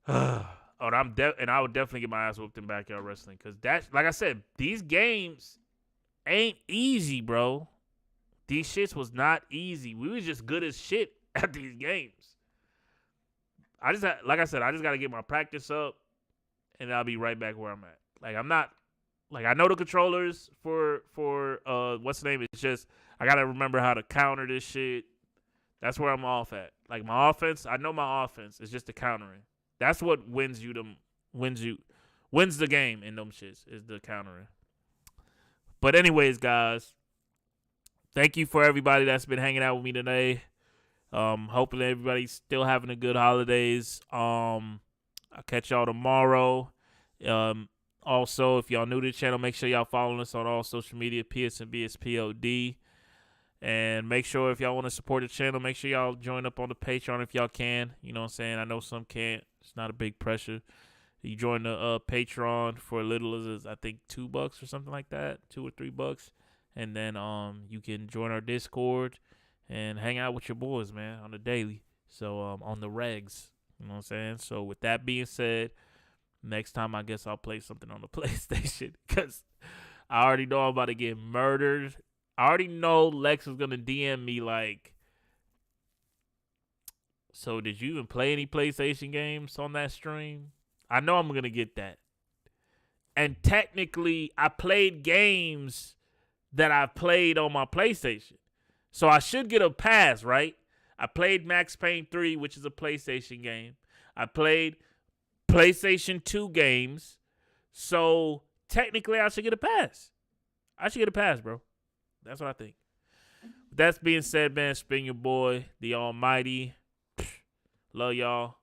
sad. And I would definitely get my ass whooped in backyard wrestling, because that's, like I said, these games ain't easy, bro. These shits was not easy. We was just good as shit at these games. Like I said, I just got to get my practice up, and I'll be right back where I'm at. Like, I'm not, like, I know the controllers for what's the name? It's just, I got to remember how to counter this shit. That's where I'm off at. Like, my offense, I know my offense is just the countering. That's what wins the game in them shits, is the countering. But anyways, guys, thank you for everybody that's been hanging out with me today. Hopefully everybody's still having a good holidays. I'll catch y'all tomorrow. Also, if y'all new to the channel, make sure y'all follow us on all social media, psandbspod. And make sure if y'all want to support the channel, make sure y'all join up on the Patreon if y'all can. You know what I'm saying? I know some can't. It's not a big pressure. You join the Patreon for as little as, I think, $2 or something like that, $2 or $3. And then you can join our Discord and hang out with your boys, man, on the daily. So on the regs, you know what I'm saying? So with that being said, next time I guess I'll play something on the PlayStation, because I already know I'm about to get murdered. I already know Lexx is going to DM me like, so did you even play any PlayStation games on that stream? I know I'm going to get that. And technically, I played games that I played on my PlayStation. So I should get a pass, right? I played Max Payne 3, which is a PlayStation game. I played PlayStation 2 games. So technically, I should get a pass. I should get a pass, bro. That's what I think. With that being said, man, it's been your boy, the Almighty. Love y'all.